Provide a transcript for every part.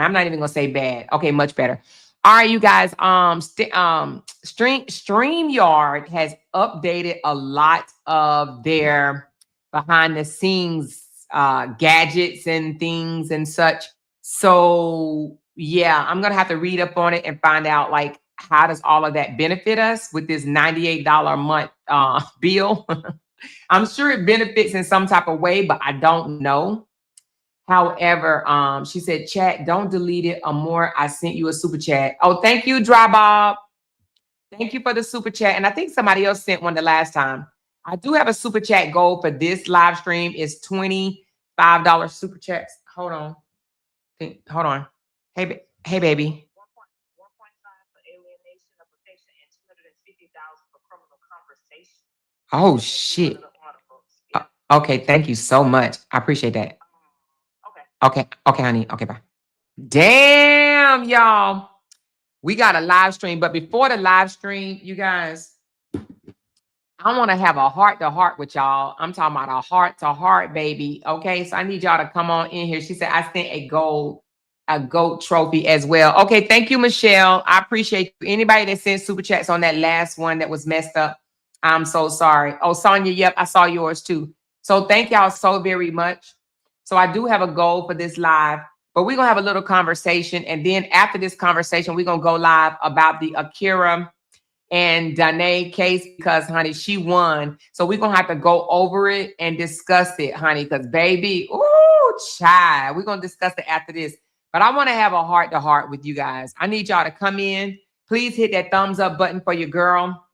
I'm not even gonna say bad. Okay, much better. All right, you guys. StreamYard has updated a lot of their behind the scenes gadgets and things and such. So yeah, I'm gonna have to read up on it and find out like how does all of that benefit us with this $98 a month bill. I'm sure it benefits in some type of way, but I don't know. However, she said, chat, don't delete it. Amore, I sent you a super chat. Oh, thank you, Dry Bob. Thank you for the super chat. And I think somebody else sent one the last time. I do have a super chat goal for this live stream. It's $25 super chats. Hold on. Hold on. Hey, baby. 1.5 for alienation of affection and 250,000 for criminal conversation. Oh, shit. Okay, thank you so much. I appreciate that. Okay, honey. Okay, bye. Damn, y'all. We got a live stream, but before the live stream, you guys, I want to have a heart-to-heart with y'all. I'm talking about a heart-to-heart, baby. Okay, so I need y'all to come on in here. She said I sent a gold trophy as well. Okay, thank you, Michelle. I appreciate you. Anybody that sent super chats on that last one that was messed up, I'm so sorry. Oh, Sonia, yep, I saw yours too. So thank y'all so very much. So I do have a goal for this live, but we're going to have a little conversation. And then after this conversation, we're going to go live about the AKIRA and Brenay case because, honey, she won. So we're going to have to go over it and discuss it, honey, because, baby, ooh, child, we're going to discuss it after this. But I want to have a heart-to-heart with you guys. I need y'all to come in. Please hit that thumbs up button for your girl.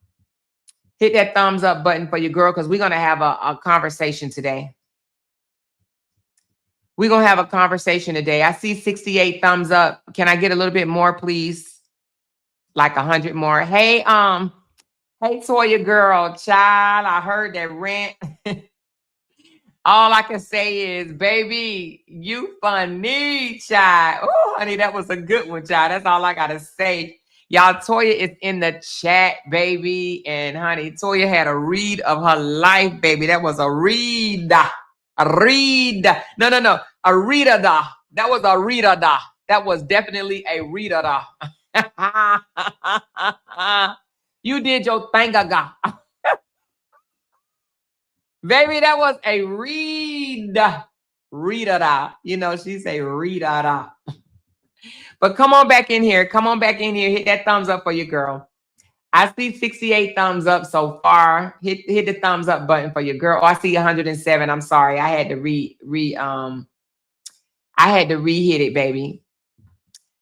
Hit that thumbs up button for your girl because we're going to have a conversation today. We're going to have a conversation today. I see 68 thumbs up. Can I get a little bit more, please? Like 100 more. Hey, Toya girl, child, I heard that rant. All I can say is, baby, you funny, child. Oh, honey, that was a good one, child. That's all I got to say. Y'all, Toya is in the chat, baby. And, honey, Toya had a read of her life, baby. That was a read. A read. No. A reader da. That was a reader da. That was definitely a reader da. You did your thangaga. Baby, that was a reader da. You know, she say reader da. But come on back in here. Come on back in here. Hit that thumbs up for your girl. I see 68 thumbs up so far. Hit the thumbs up button for your girl. Oh, I see 107. I'm sorry. I had to re-hit it, baby.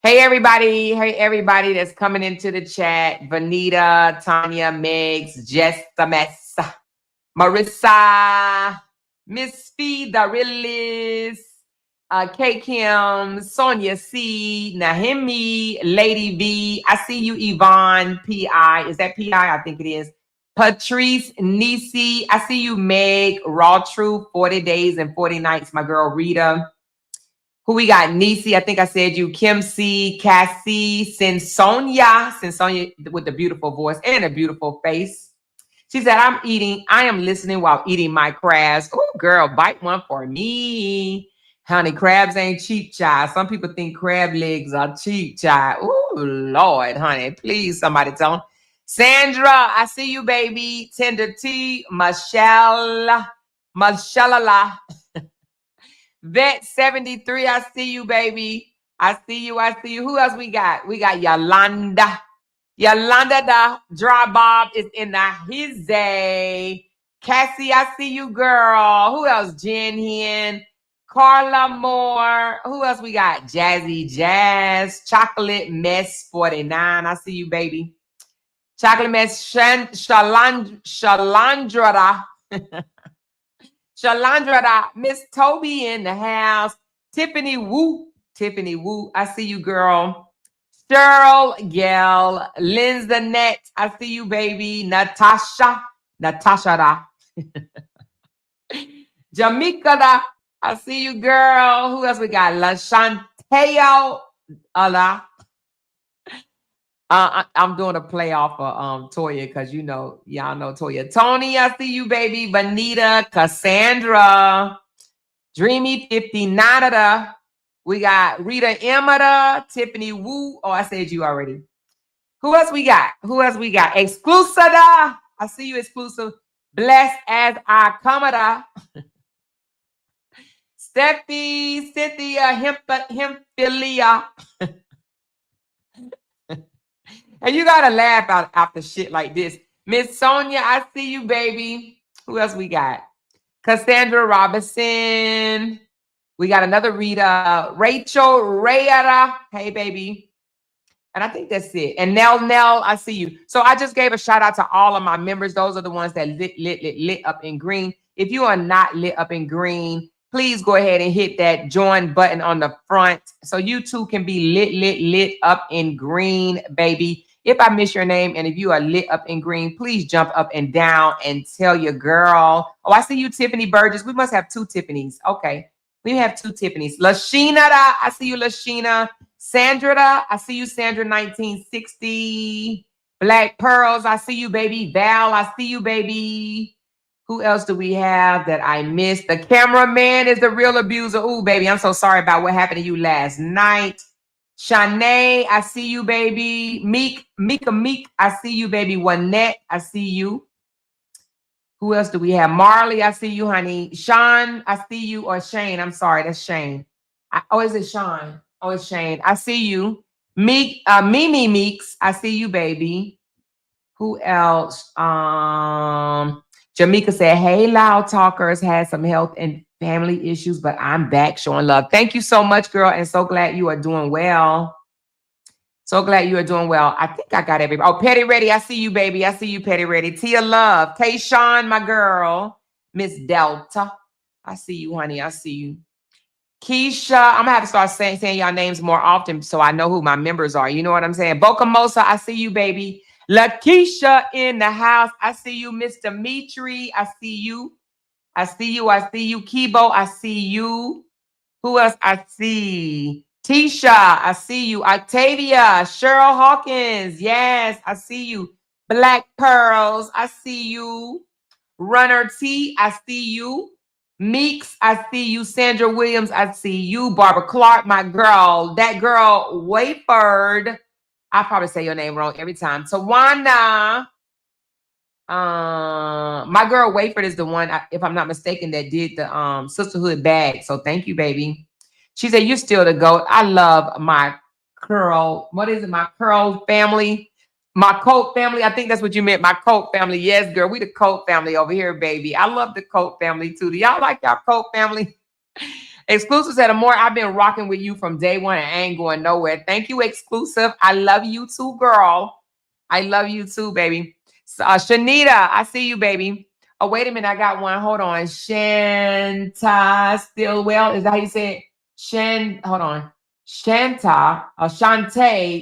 Hey, everybody. Hey, everybody that's coming into the chat. Vanita, Tanya, Megs, Jessa, Messa, Marissa, Miss Fee, Darillis, K Kim, Sonia C, Nahimi, Lady V. I see you, Yvonne, P.I. Is that P.I.? I think it is. Patrice, Nisi. I see you, Meg, Raw Truth, 40 Days and 40 Nights, my girl, Rita. Who we got? Nisi, I think I said you. Kim C, Cassie, Sinsonia with the beautiful voice and a beautiful face. She said, I am listening while eating my crabs. Oh, girl, bite one for me. Honey, crabs ain't cheap, child. Some people think crab legs are cheap, child. Oh, Lord, honey, please, somebody tell them. Sandra, I see you, baby. Tender T, Michelle, Vet 73, I see you, baby. I see you. Who else we got? We got Yolanda. Yolanda, the Dry Bob is in the hizzy. Cassie, I see you, girl. Who else? Jen Hen. Carla Moore. Who else we got? Jazzy Jazz. Chocolate Mess 49. I see you, baby. Chocolate Mess Shalandra. Shalandra, Miss Toby in the house. Tiffany Woo. I see you, girl. Cheryl, Gail, Lindsay, I see you, baby. Natasha da. Jamaica da. I see you, girl. Who else we got? La Chanteo. I'm doing a play off of Toya because y'all know Toya. Tony, I see you, baby. Bonita, Cassandra, Dreamy 59. We got Rita Emada, Tiffany Wu. Oh, I said you already. Who else we got? Who else we got? Exclusiva. I see you, Exclusive. Blessed as I comada. Steffi, Cynthia, Hemphilia. And you gotta laugh out after shit like this. Miss Sonia, I see you, baby. Who else we got? Cassandra Robinson. We got another Rita. Rachel Rayada. Hey, baby. And I think that's it. And Nell, I see you. So I just gave a shout out to all of my members. Those are the ones that lit up in green. If you are not lit up in green, please go ahead and hit that join button on the front so you too can be lit up in green, baby. If I miss your name and if you are lit up in green, please jump up and down and tell your girl. Oh, I see you, Tiffany Burgess. We must have two Tiffanys. Okay. We have two Tiffanys. Lashina, I see you, Lashina. Sandra, I see you, Sandra 1960. Black Pearls, I see you, baby. Val, I see you, baby. Who else do we have that I missed? The cameraman is the real abuser. Ooh, baby, I'm so sorry about what happened to you last night. Shanae, I see you, baby. Meek, I see you, baby. Juanette, I see you. Who else do we have? Marley, I see you, honey. Sean, I see you. Or Shane, I'm sorry, that's Shane. Oh, is it Sean? Oh, it's Shane. I see you. Mimi Meeks, I see you, baby. Who else? Jamaica said, hey, LOUDTalkerz had some health and family issues, but I'm back showing love. Thank you so much, girl, and so glad you are doing well. So glad you are doing well. I think I got everybody. Oh, Petty Ready, I see you, baby. I see you, Petty Ready. Tia Love, Kayshawn, my girl. Miss Delta, I see you, honey. I see you. Keisha, I'm gonna have to start saying y'all names more often so I know who my members are. You know what I'm saying? Boca Mosa, I see you, baby. Lakeisha in the house. I see you, Miss Dimitri. I see you. I see you. I see you. Kibo, I see you. Who else? I see. Tisha, I see you. Octavia, Cheryl Hawkins. Yes, I see you. Black Pearls, I see you. Runner T, I see you. Meeks, I see you. Sandra Williams, I see you. Barbara Clark, my girl. That girl, Wayford. I probably say your name wrong every time. Tawana. My girl Wayford is the one, if I'm not mistaken, that did the sisterhood bag. So thank you, baby. She said, you're still the GOAT. I love my curl. What is it? My curl family. My Coat family. I think that's what you meant. My Coat family. Yes, girl. We the Coat family over here, baby. I love the Coat family too. Do y'all like y'all Coat family? Exclusive said, Amore, I've been rocking with you from day one and I ain't going nowhere. Thank you, Exclusive. I love you too, girl. I love you too, baby. Shanita, I see you, baby. Oh, wait a minute. I got one. Hold on. Shanta Stillwell. Is that how you say it? Hold on. Shantae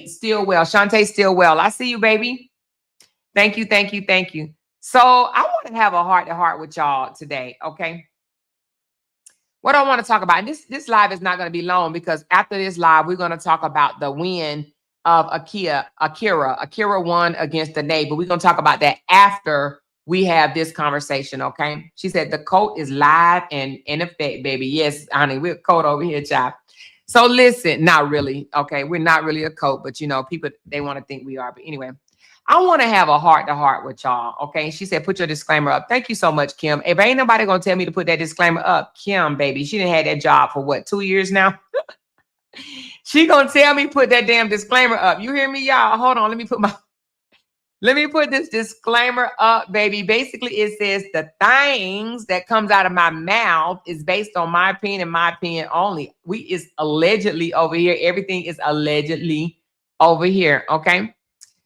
Stillwell. Shantae Stillwell. I see you, baby. Thank you, thank you, thank you. So I want to have a heart-to-heart with y'all today, okay? What I want to talk about, and this live is not going to be long because after this live, we're going to talk about the win of AKIRA. AKIRA won against Brenay, but we're going to talk about that after we have this conversation, okay? She said the coat is live and in effect, baby. Yes, honey, we're a coat over here, child. So listen, not really, okay? We're not really a coat, but you know, people, they want to think we are. But anyway, I want to have a heart-to-heart with y'all, okay? She said, put your disclaimer up. Thank you so much, Kim. If ain't nobody going to tell me to put that disclaimer up, Kim, baby, she didn't have that job for what, 2 years now? She going to tell me put that damn disclaimer up. You hear me, y'all? Hold on, let me put this disclaimer up, baby. Basically, it says the things that comes out of my mouth is based on my opinion and my opinion only. We is allegedly over here. Everything is allegedly over here, okay?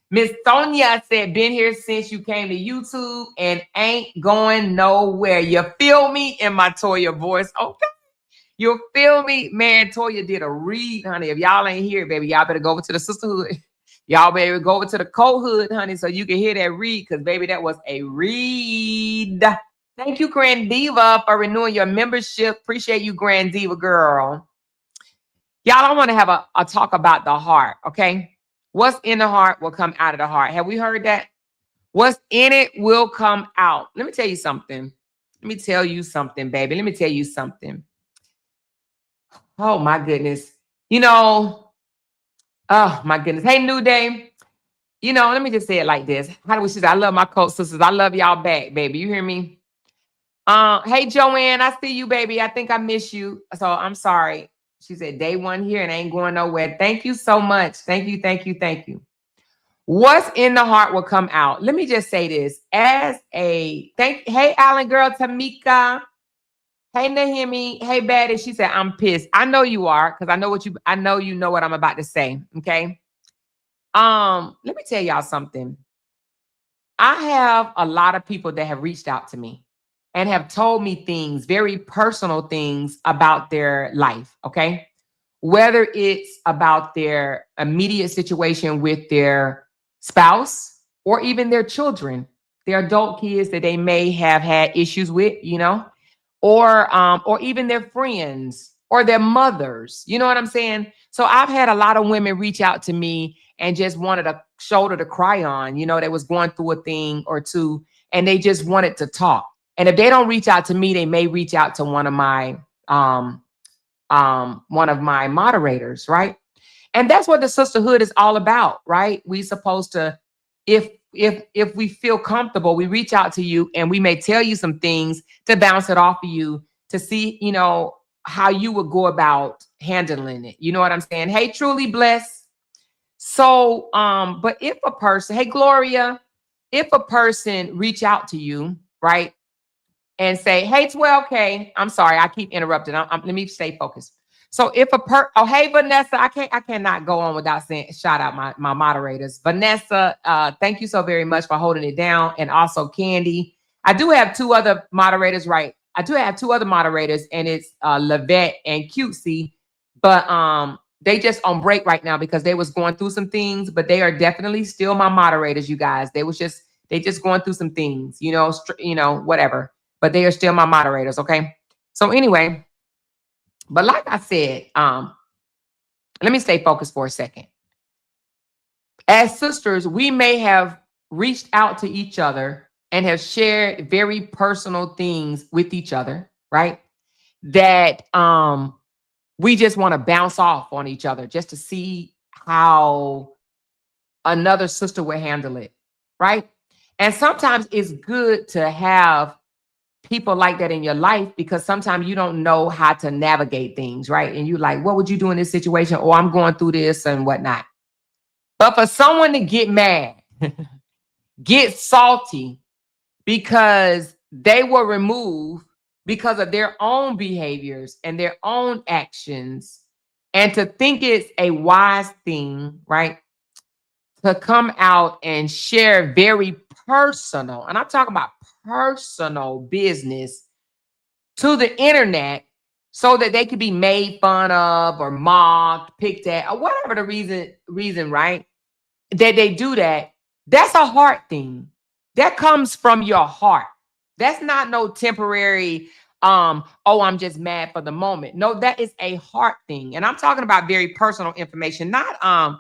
Miss Sonia said, been here since you came to YouTube and ain't going nowhere. You feel me in my Toya voice? Okay. You feel me? Man, Toya did a read, honey. If y'all ain't here, baby, y'all better go over to the sisterhood. Y'all better go over to the co-hood, honey, so you can hear that read, because, baby, that was a read. Thank you, Grand Diva, for renewing your membership. Appreciate you, Grand Diva girl. Y'all, I want to have a talk about the heart, okay? What's in the heart will come out of the heart. Have we heard that? What's in it will come out. Let me tell you something. Let me tell you something, baby. Let me tell you something. Oh my goodness. You know, oh my goodness. Hey, New Day. You know, let me just say it like this. How do we say that? I love my coach sisters. I love y'all back, baby. You hear me? Hey Joanne, I see you, baby. I think I miss you. So I'm sorry. She said day one here and ain't going nowhere. Thank you so much. Thank you, thank you, thank you. What's in the heart will come out. Let me just say this. Hey Alan girl, Tamika. Hey Nahimi. Hey Baddie. She said, I'm pissed. I know you are, because I know you know what I'm about to say. Okay. Let me tell y'all something. I have a lot of people that have reached out to me and have told me things, very personal things about their life. Okay. Whether it's about their immediate situation with their spouse or even their children, their adult kids that they may have had issues with, you know, or even their friends or their mothers. You know what I'm saying? So I've had a lot of women reach out to me and just wanted a shoulder to cry on, you know, that was going through a thing or two, and they just wanted to talk. And if they don't reach out to me, they may reach out to one of my moderators, right? And that's what the sisterhood is all about, right? We supposed to, if we feel comfortable, we reach out to you and we may tell you some things to bounce it off of you to see, you know, how you would go about handling it. You know what I'm saying? Hey, truly blessed. So, but if a person, hey, Gloria, if a person reach out to you, right, and say, hey, 12K, I'm sorry, I keep interrupting. Let me stay focused. So if oh, hey, Vanessa, I cannot go on without saying, shout out my moderators. Vanessa, thank you so very much for holding it down. And also Candy. I do have two other moderators, right? I do have two other moderators, and it's Lavette and Cutesy, but they just on break right now because they was going through some things, but they are definitely still my moderators, you guys. They just going through some things, you know, whatever. But they are still my moderators, okay? So anyway, but like I said, let me stay focused for a second. As sisters, we may have reached out to each other and have shared very personal things with each other, right? That we just want to bounce off on each other just to see how another sister will handle it, right? And sometimes it's good to have people like that in your life because sometimes you don't know how to navigate things, right? And you're like, what would you do in this situation? Or I'm going through this and whatnot. But for someone to get mad, get salty because they were removed because of their own behaviors and their own actions, and to think it's a wise thing, right, to come out and share very personal, and I'm talking about personal business to the internet so that they could be made fun of or mocked, picked at, or whatever the reason, right? That they do that. That's a heart thing. That comes from your heart. That's not no temporary, oh, I'm just mad for the moment. No, that is a heart thing. And I'm talking about very personal information, not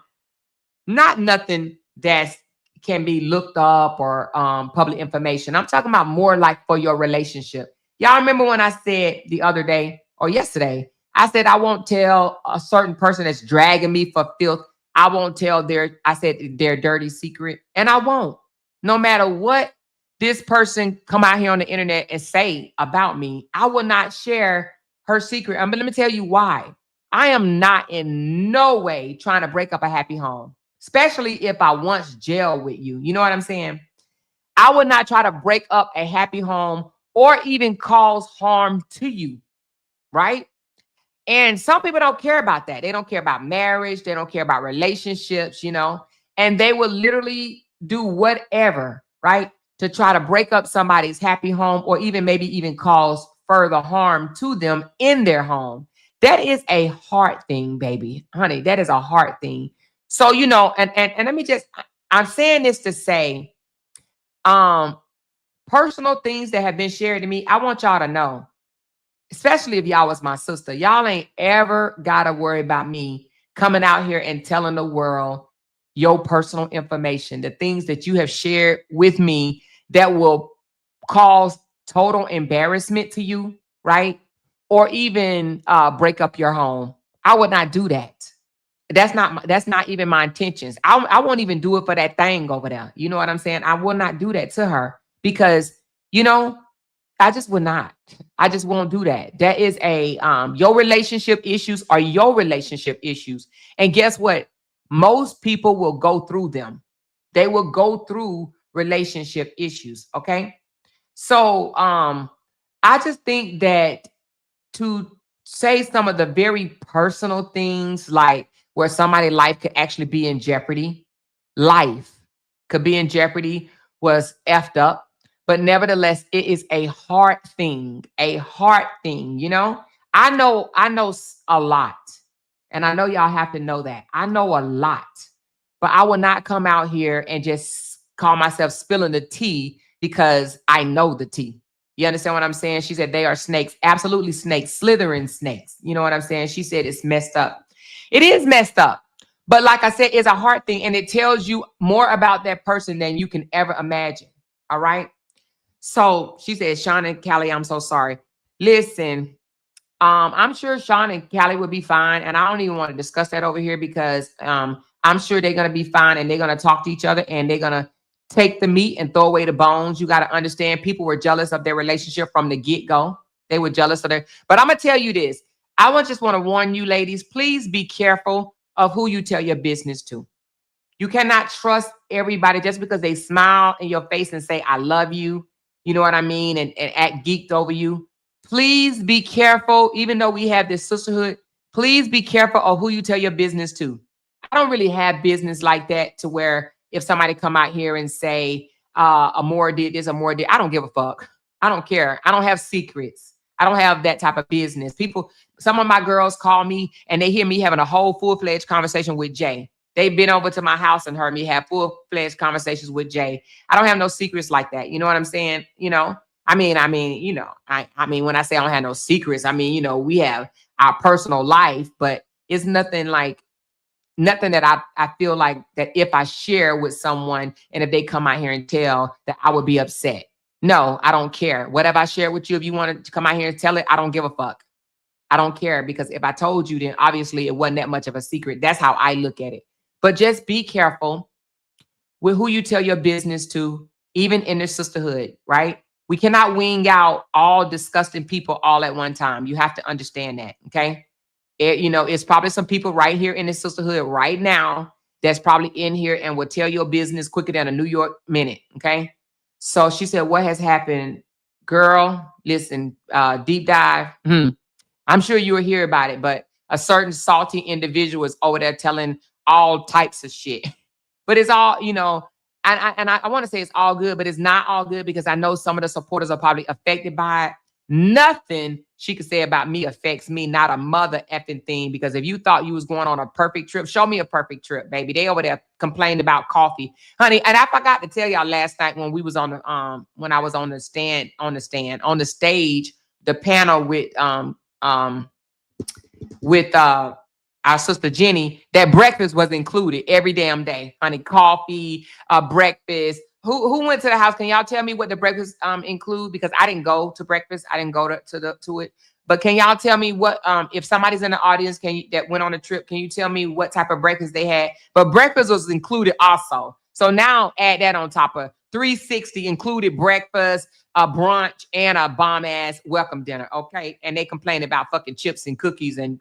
nothing that can be looked up or public information. I'm talking about more like for your relationship. Y'all remember when I said the other day or yesterday, I said I won't tell a certain person that's dragging me for filth. I won't tell their dirty secret, and I won't. No matter what this person come out here on the internet and say about me, I will not share her secret. But let me tell you why. I am not in no way trying to break up a happy home, especially if I once jailed with you. You know what I'm saying? I would not try to break up a happy home or even cause harm to you, right? And some people don't care about that. They don't care about marriage. They don't care about relationships, you know, and they will literally do whatever, right, to try to break up somebody's happy home or maybe even cause further harm to them in their home. That is a heart thing, baby. Honey, that is a heart thing. So, you know, and let me I'm saying this to say, personal things that have been shared to me, I want y'all to know, especially if y'all was my sister, y'all ain't ever got to worry about me coming out here and telling the world your personal information, the things that you have shared with me that will cause total embarrassment to you, right? or even break up your home. I would not do that. That's not even my intentions. I won't even do it for that thing over there. You know what I'm saying? I will not do that to her because, you know, I just would not. I just won't do that. That is a your relationship issues are your relationship issues. And guess what? Most people will go through them. They will go through relationship issues, okay? So I just think that to say some of the very personal things, like where somebody's life could actually be in jeopardy, life could be in jeopardy, was effed up. But nevertheless, it is a hard thing, a hard thing, you know? I know a lot. And I know y'all have to know that. I know a lot. But I will not come out here and just call myself spilling the tea because I know the tea. You understand what I'm saying? She said they are snakes, absolutely snakes, slithering snakes. You know what I'm saying? She said it's messed up. It is messed up. But like I said, it's a hard thing and it tells you more about that person than you can ever imagine. All right. So she said, Sean and Callie, I'm so sorry. Listen, I'm sure Sean and Callie would be fine. And I don't even want to discuss that over here because I'm sure they're going to be fine and they're going to talk to each other and they're going to take the meat and throw away the bones. You got to understand people were jealous of their relationship from the get-go. They were jealous of their, but I'm going to tell you this. Just want to warn you ladies, please be careful of who you tell your business to. You cannot trust everybody just because they smile in your face and say, I love you. You know what I mean? And act geeked over you. Please be careful. Even though we have this sisterhood, please be careful of who you tell your business to. I don't really have business like that to where if somebody come out here and say, Amore did this, Amore did, I don't give a fuck. I don't care. I don't have secrets. I don't have that type of business. People, some of my girls call me and they hear me having a whole full-fledged conversation with Jay. They've been over to my house and heard me have full-fledged conversations with Jay. I don't have no secrets like that. You know what I'm saying? You know, I mean, when I say I don't have no secrets, I mean, you know, we have our personal life, but it's nothing like nothing that I feel like that if I share with someone and if they come out here and tell that I would be upset. No, I don't care. Whatever I share with you, if you want to come out here and tell it, I don't give a fuck. I don't care because if I told you, then obviously it wasn't that much of a secret. That's how I look at it. But just be careful with who you tell your business to, even in the sisterhood, right? We cannot wing out all disgusting people all at one time. You have to understand that, okay? You know, it's probably some people right here in the sisterhood right now that's probably in here and will tell your business quicker than a New York minute, okay? So she said, what has happened? Girl, listen, deep dive. I'm sure you will hear about it, but a certain salty individual is over there telling all types of shit. But it's all, you know, I want to say it's all good, but it's not all good because I know some of the supporters are probably affected by it. Nothing she could say about me affects me, not a mother effing thing. Because if you thought you was going on a perfect trip, show me a perfect trip, baby. They over there complaining about coffee, honey. And I forgot to tell y'all last night when we was on the when I was on the stage, the panel with our sister Jenny, that breakfast was included every damn day, honey. Coffee, breakfast. Who went to the house? Can y'all tell me what the breakfast include? Because I didn't go to breakfast. I didn't go to it. But can y'all tell me what if somebody's in the audience that went on a trip? Can you tell me what type of breakfast they had? But breakfast was included also. So now add that on top of 360 included breakfast, a brunch, and a bomb ass welcome dinner. Okay, and they complain about fucking chips and cookies and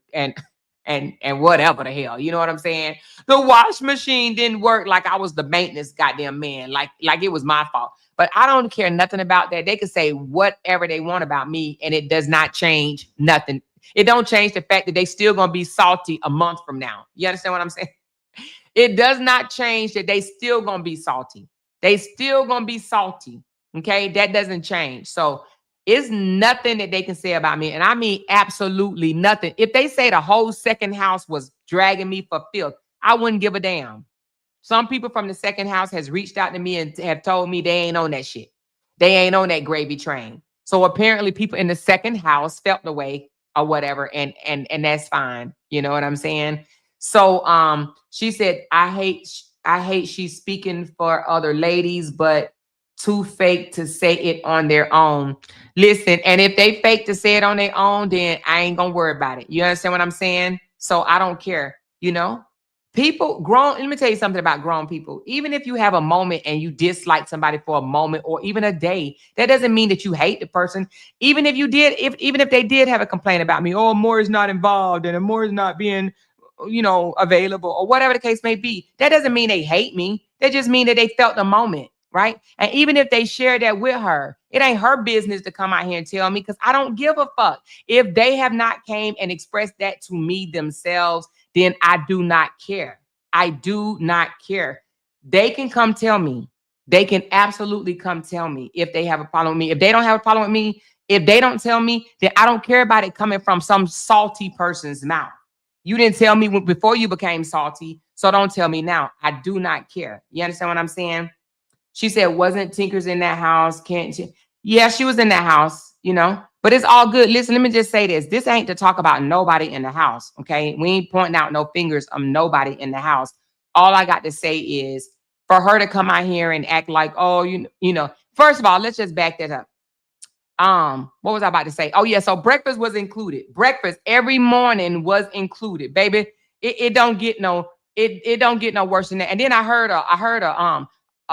whatever the hell. You know what I'm saying? The wash machine didn't work, like I was the maintenance goddamn man, like it was my fault. But I don't care nothing about that. They can say whatever they want about me, and it does not change nothing. It don't change the fact that they still gonna be salty a month from now. You understand what I'm saying? It does not change that they still gonna be salty. They still gonna be salty. Okay, that doesn't change. So it's nothing that they can say about me. And I mean absolutely nothing. If they say the whole second house was dragging me for filth, I wouldn't give a damn. Some people from the second house has reached out to me and have told me they ain't on that shit. They ain't on that gravy train. So apparently people in the second house felt the way or whatever, and that's fine. You know what I'm saying? So she said, I hate she's speaking for other ladies, but too fake to say it on their own. Listen, and if they fake to say it on their own, then I ain't gonna worry about it. You understand what I'm saying? So I don't care, you know? People grown, let me tell you something about grown people. Even if you have a moment and you dislike somebody for a moment or even a day, that doesn't mean that you hate the person. Even if you did, even if they did have a complaint about me, oh, more is not involved and more is not being, available or whatever the case may be, that doesn't mean they hate me. That just mean that they felt the moment, right? And even if they share that with her, it ain't her business to come out here and tell me, because I don't give a fuck. If they have not came and expressed that to me themselves, then I do not care. I do not care. They can come tell me. They can absolutely come tell me if they have a problem with me. If they don't have a problem with me, if they don't tell me, then I don't care about it coming from some salty person's mouth. You didn't tell me before you became salty, so don't tell me now. I do not care. You understand what I'm saying? She said, wasn't Tinker's in that house? Can't she? Yeah, she was in that house, but it's all good. Listen, let me just say this. This ain't to talk about nobody in the house, okay? We ain't pointing out no fingers of nobody in the house. All I got to say is for her to come out here and act like, oh, first of all, let's just back that up. What was I about to say? Oh yeah, so breakfast was included. Breakfast every morning was included, baby. It don't get no it don't get no worse than that. And then I heard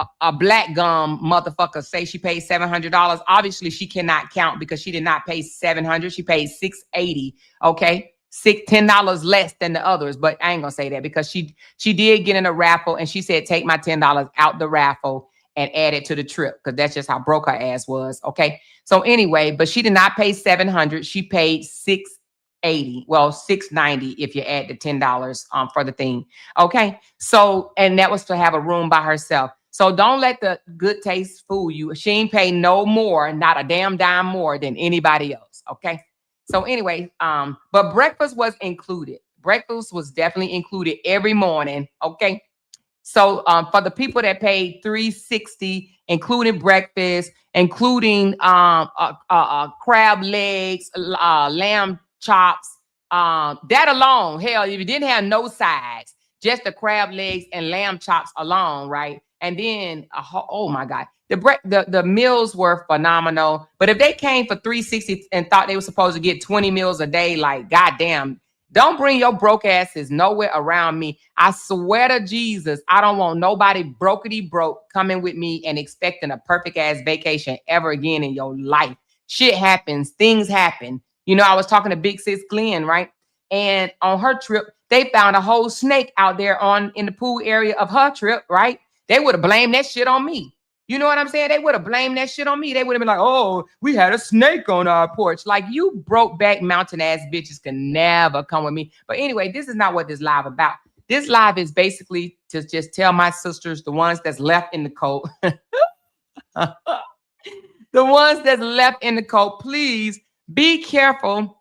a black gum motherfucker say she paid $700. Obviously, she cannot count because she did not pay $700. She paid $680. Okay. $10 less than the others, but I ain't gonna say that because she did get in a raffle and she said, take my $10 out the raffle and add it to the trip, because that's just how broke her ass was. Okay. So anyway, but she did not pay $700. She paid $680. Well, $690 if you add the $10 for the thing. Okay. So, and that was to have a room by herself. So don't let the good taste fool you. She ain't pay no more, not a damn dime more than anybody else. Okay. So anyway, but breakfast was included. Breakfast was definitely included every morning. Okay. So for the people that paid $360, including breakfast, including crab legs, lamb chops, that alone, hell, if you didn't have no sides, just the crab legs and lamb chops alone, right? And then, oh my God, the meals were phenomenal. But if they came for $360 and thought they were supposed to get 20 meals a day, like, goddamn, don't bring your broke asses nowhere around me. I swear to Jesus, I don't want nobody brokety broke coming with me and expecting a perfect ass vacation ever again in your life. Shit happens. Things happen. I was talking to Big Sis Glenn, right? And on her trip, they found a whole snake out there in the pool area of her trip, right? They would have blamed that shit on me. You know what I'm saying? They would have blamed that shit on me. They would have been like, oh, we had a snake on our porch. Like, you broke back mountain ass bitches can never come with me. But anyway, this is not what this live about. This live is basically to just tell my sisters, the ones that's left in the cold, the ones that's left in the cold, please be careful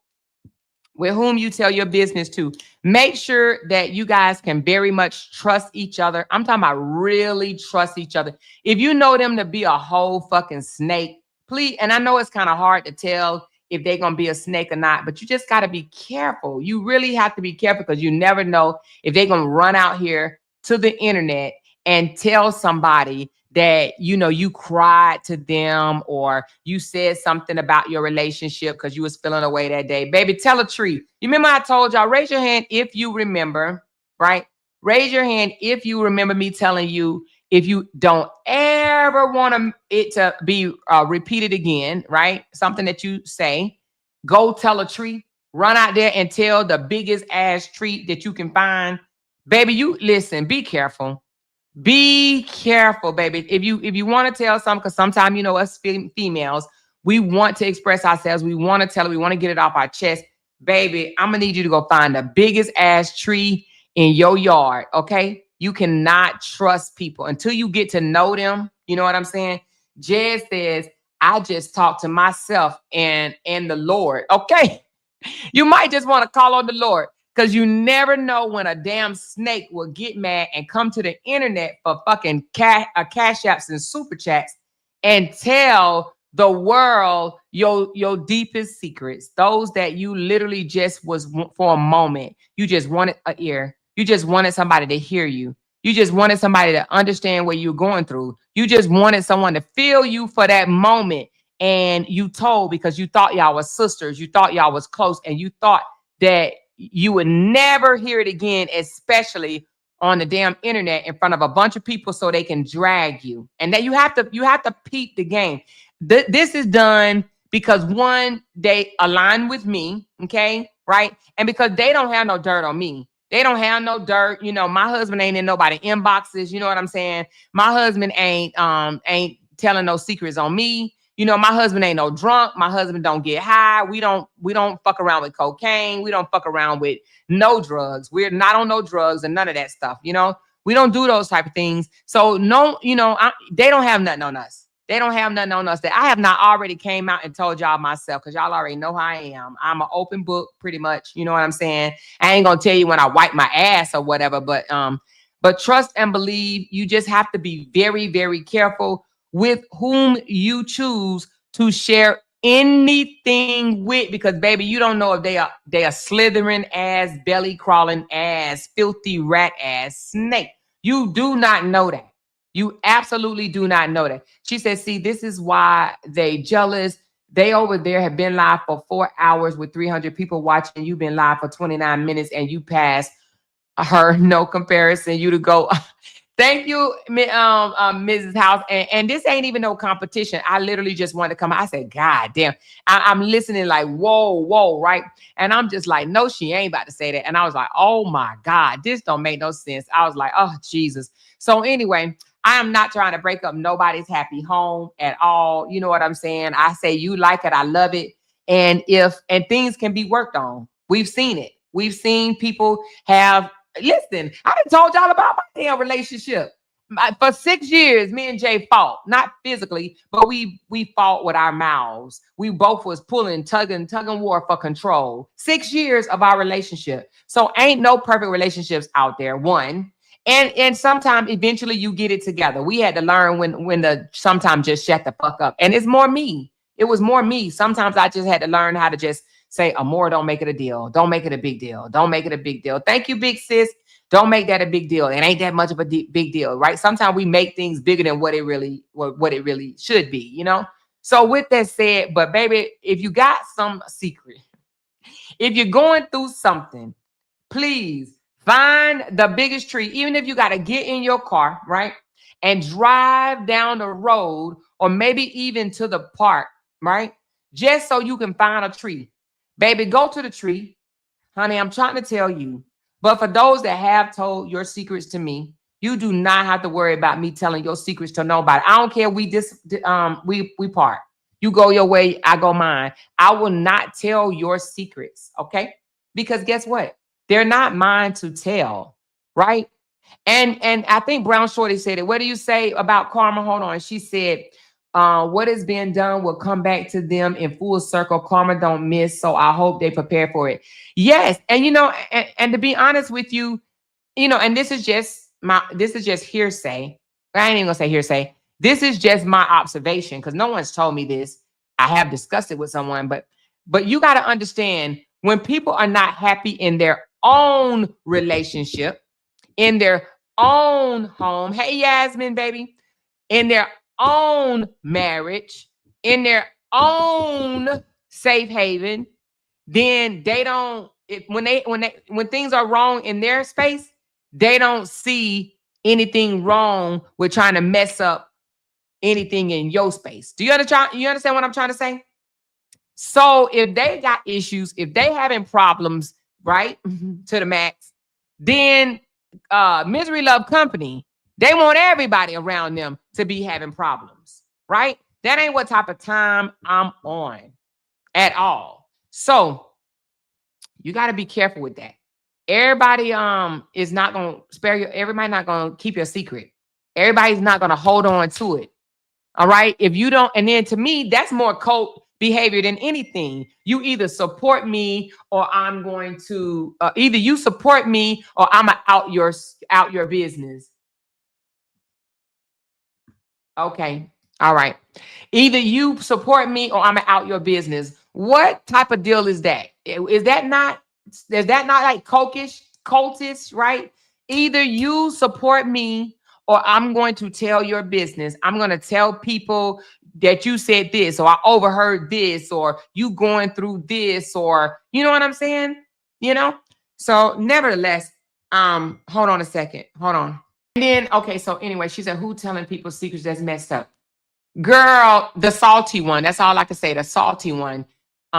with whom you tell your business to. Make sure that you guys can very much trust each other. I'm talking about really trust each other. If you know them to be a whole fucking snake, please, and I know it's kind of hard to tell if they're going to be a snake or not, but you just got to be careful. You really have to be careful because you never know if they're going to run out here to the internet and tell somebody that, you cried to them or you said something about your relationship because you was feeling away that day. Baby, tell a tree. You remember I told y'all, raise your hand if you remember, right? Raise your hand if you remember me telling you, if you don't ever want it to be repeated again, right? Something that you say, go tell a tree. Run out there and tell the biggest ass tree that you can find. Baby, you listen, be careful. Be careful, baby. If you want to tell something, because sometimes, us females, we want to express ourselves. We want to tell it. We want to get it off our chest. Baby, I'm going to need you to go find the biggest ass tree in your yard, okay? You cannot trust people until you get to know them. You know what I'm saying? Jed says, I just talk to myself and the Lord, okay? You might just want to call on the Lord. Because you never know when a damn snake will get mad and come to the internet for fucking cash apps and super chats and tell the world your deepest secrets. Those that you literally just was for a moment. You just wanted an ear. You just wanted somebody to hear you. You just wanted somebody to understand what you're going through. You just wanted someone to feel you for that moment. And you told because you thought y'all was sisters. You thought y'all was close. And you thought that you would never hear it again, especially on the damn internet in front of a bunch of people so they can drag you. And that you have to peep the game. This is done because one, they align with me, okay, right? And because they don't have no dirt on me. They don't have no dirt. You know, my husband ain't in nobody inboxes. You know what I'm saying? My husband ain't telling no secrets on me. You know, my husband ain't no drunk. My husband don't get high. We don't fuck around with cocaine. We don't fuck around with no drugs. We're not on no drugs and none of that stuff. You know, we don't do those type of things. So no, you know, they don't have nothing on us. They don't have nothing on us that I have not already came out and told y'all myself, because y'all already know how I am. I'm an open book pretty much. You know what I'm saying? I ain't gonna tell you when I wipe my ass or whatever, but trust and believe. You just have to be very, very careful with whom you choose to share anything with, because baby, you don't know if they are slithering ass, belly crawling ass, filthy rat ass snake. You do not know that. You absolutely do not know that. She said, see, this is why they jealous. They over there have been live for 4 hours with 300 people watching. You've been live for 29 minutes and you passed her. No comparison. You to go. Thank you, Mrs. House. And this ain't even no competition. I literally just wanted to come. I said, God damn. I'm listening like, whoa, right? And I'm just like, no, she ain't about to say that. And I was like, oh my God, this don't make no sense. I was like, oh, Jesus. So anyway, I am not trying to break up nobody's happy home at all. You know what I'm saying? I say you like it. I love it. And things can be worked on. We've seen it. We've seen people have. Listen, I done told y'all about my damn relationship. For 6 years, me and Jay fought, not physically, but we fought with our mouths. We both was pulling, tugging war for control. 6 years of our relationship. So ain't no perfect relationships out there. One. And sometimes eventually you get it together. We had to learn when to sometimes just shut the fuck up. And it's more me. It was more me. Sometimes I just had to learn how to just say, Amor, don't make it a deal. Don't make it a big deal. Don't make it a big deal. Thank you, big sis. Don't make that a big deal. It ain't that much of a big deal, right? Sometimes we make things bigger than what it really should be, you know? So with that said, but baby, if you got some secret, if you're going through something, please find the biggest tree, even if you got to get in your car, right? And drive down the road or maybe even to the park, right? Just so you can find a tree. Baby, go to the tree. Honey, I'm trying to tell you. But for those that have told your secrets to me, you do not have to worry about me telling your secrets to nobody. I don't care. We part. You go your way, I go mine. I will not tell your secrets, okay? Because guess what? They're not mine to tell, right? And I think Brown Shorty said it. What do you say about karma? Hold on. She said, what is being done will come back to them in full circle. Karma don't miss. So I hope they prepare for it. Yes. And you know, and to be honest with you, you know, and this is just hearsay. I ain't even gonna say hearsay. This is just my observation because no one's told me this. I have discussed it with someone, but you got to understand when people are not happy in their own relationship, in their own home. Hey, Yasmin, baby, in their own marriage, in their own safe haven, then they don't. When things are wrong in their space, they don't see anything wrong with trying to mess up anything in your space. Do you understand? You understand what I'm trying to say? So if they got issues, if they having problems, right, to the max, then misery love company. They want everybody around them to be having problems, right? That ain't what type of time I'm on at all. So you got to be careful with that. Everybody is not going to spare you. Everybody not going to keep your secret. Everybody's not going to hold on to it. All right. If you don't, and then to me, that's more cult behavior than anything. You either support me or I'm going to either you support me or I'm out your business. Okay. All right. Either you support me or I'm out your business. What type of deal is that? Is that not like cultish, right? either you support me or I'm going to tell your business. I'm going to tell people that you said this, or I overheard this, or you going through this, or you know what I'm saying? You know? So nevertheless, hold on a second. Hold on. And then, okay, so anyway, she said, who telling people secrets that's messed up? Girl, the salty one. That's all I can say. The salty one.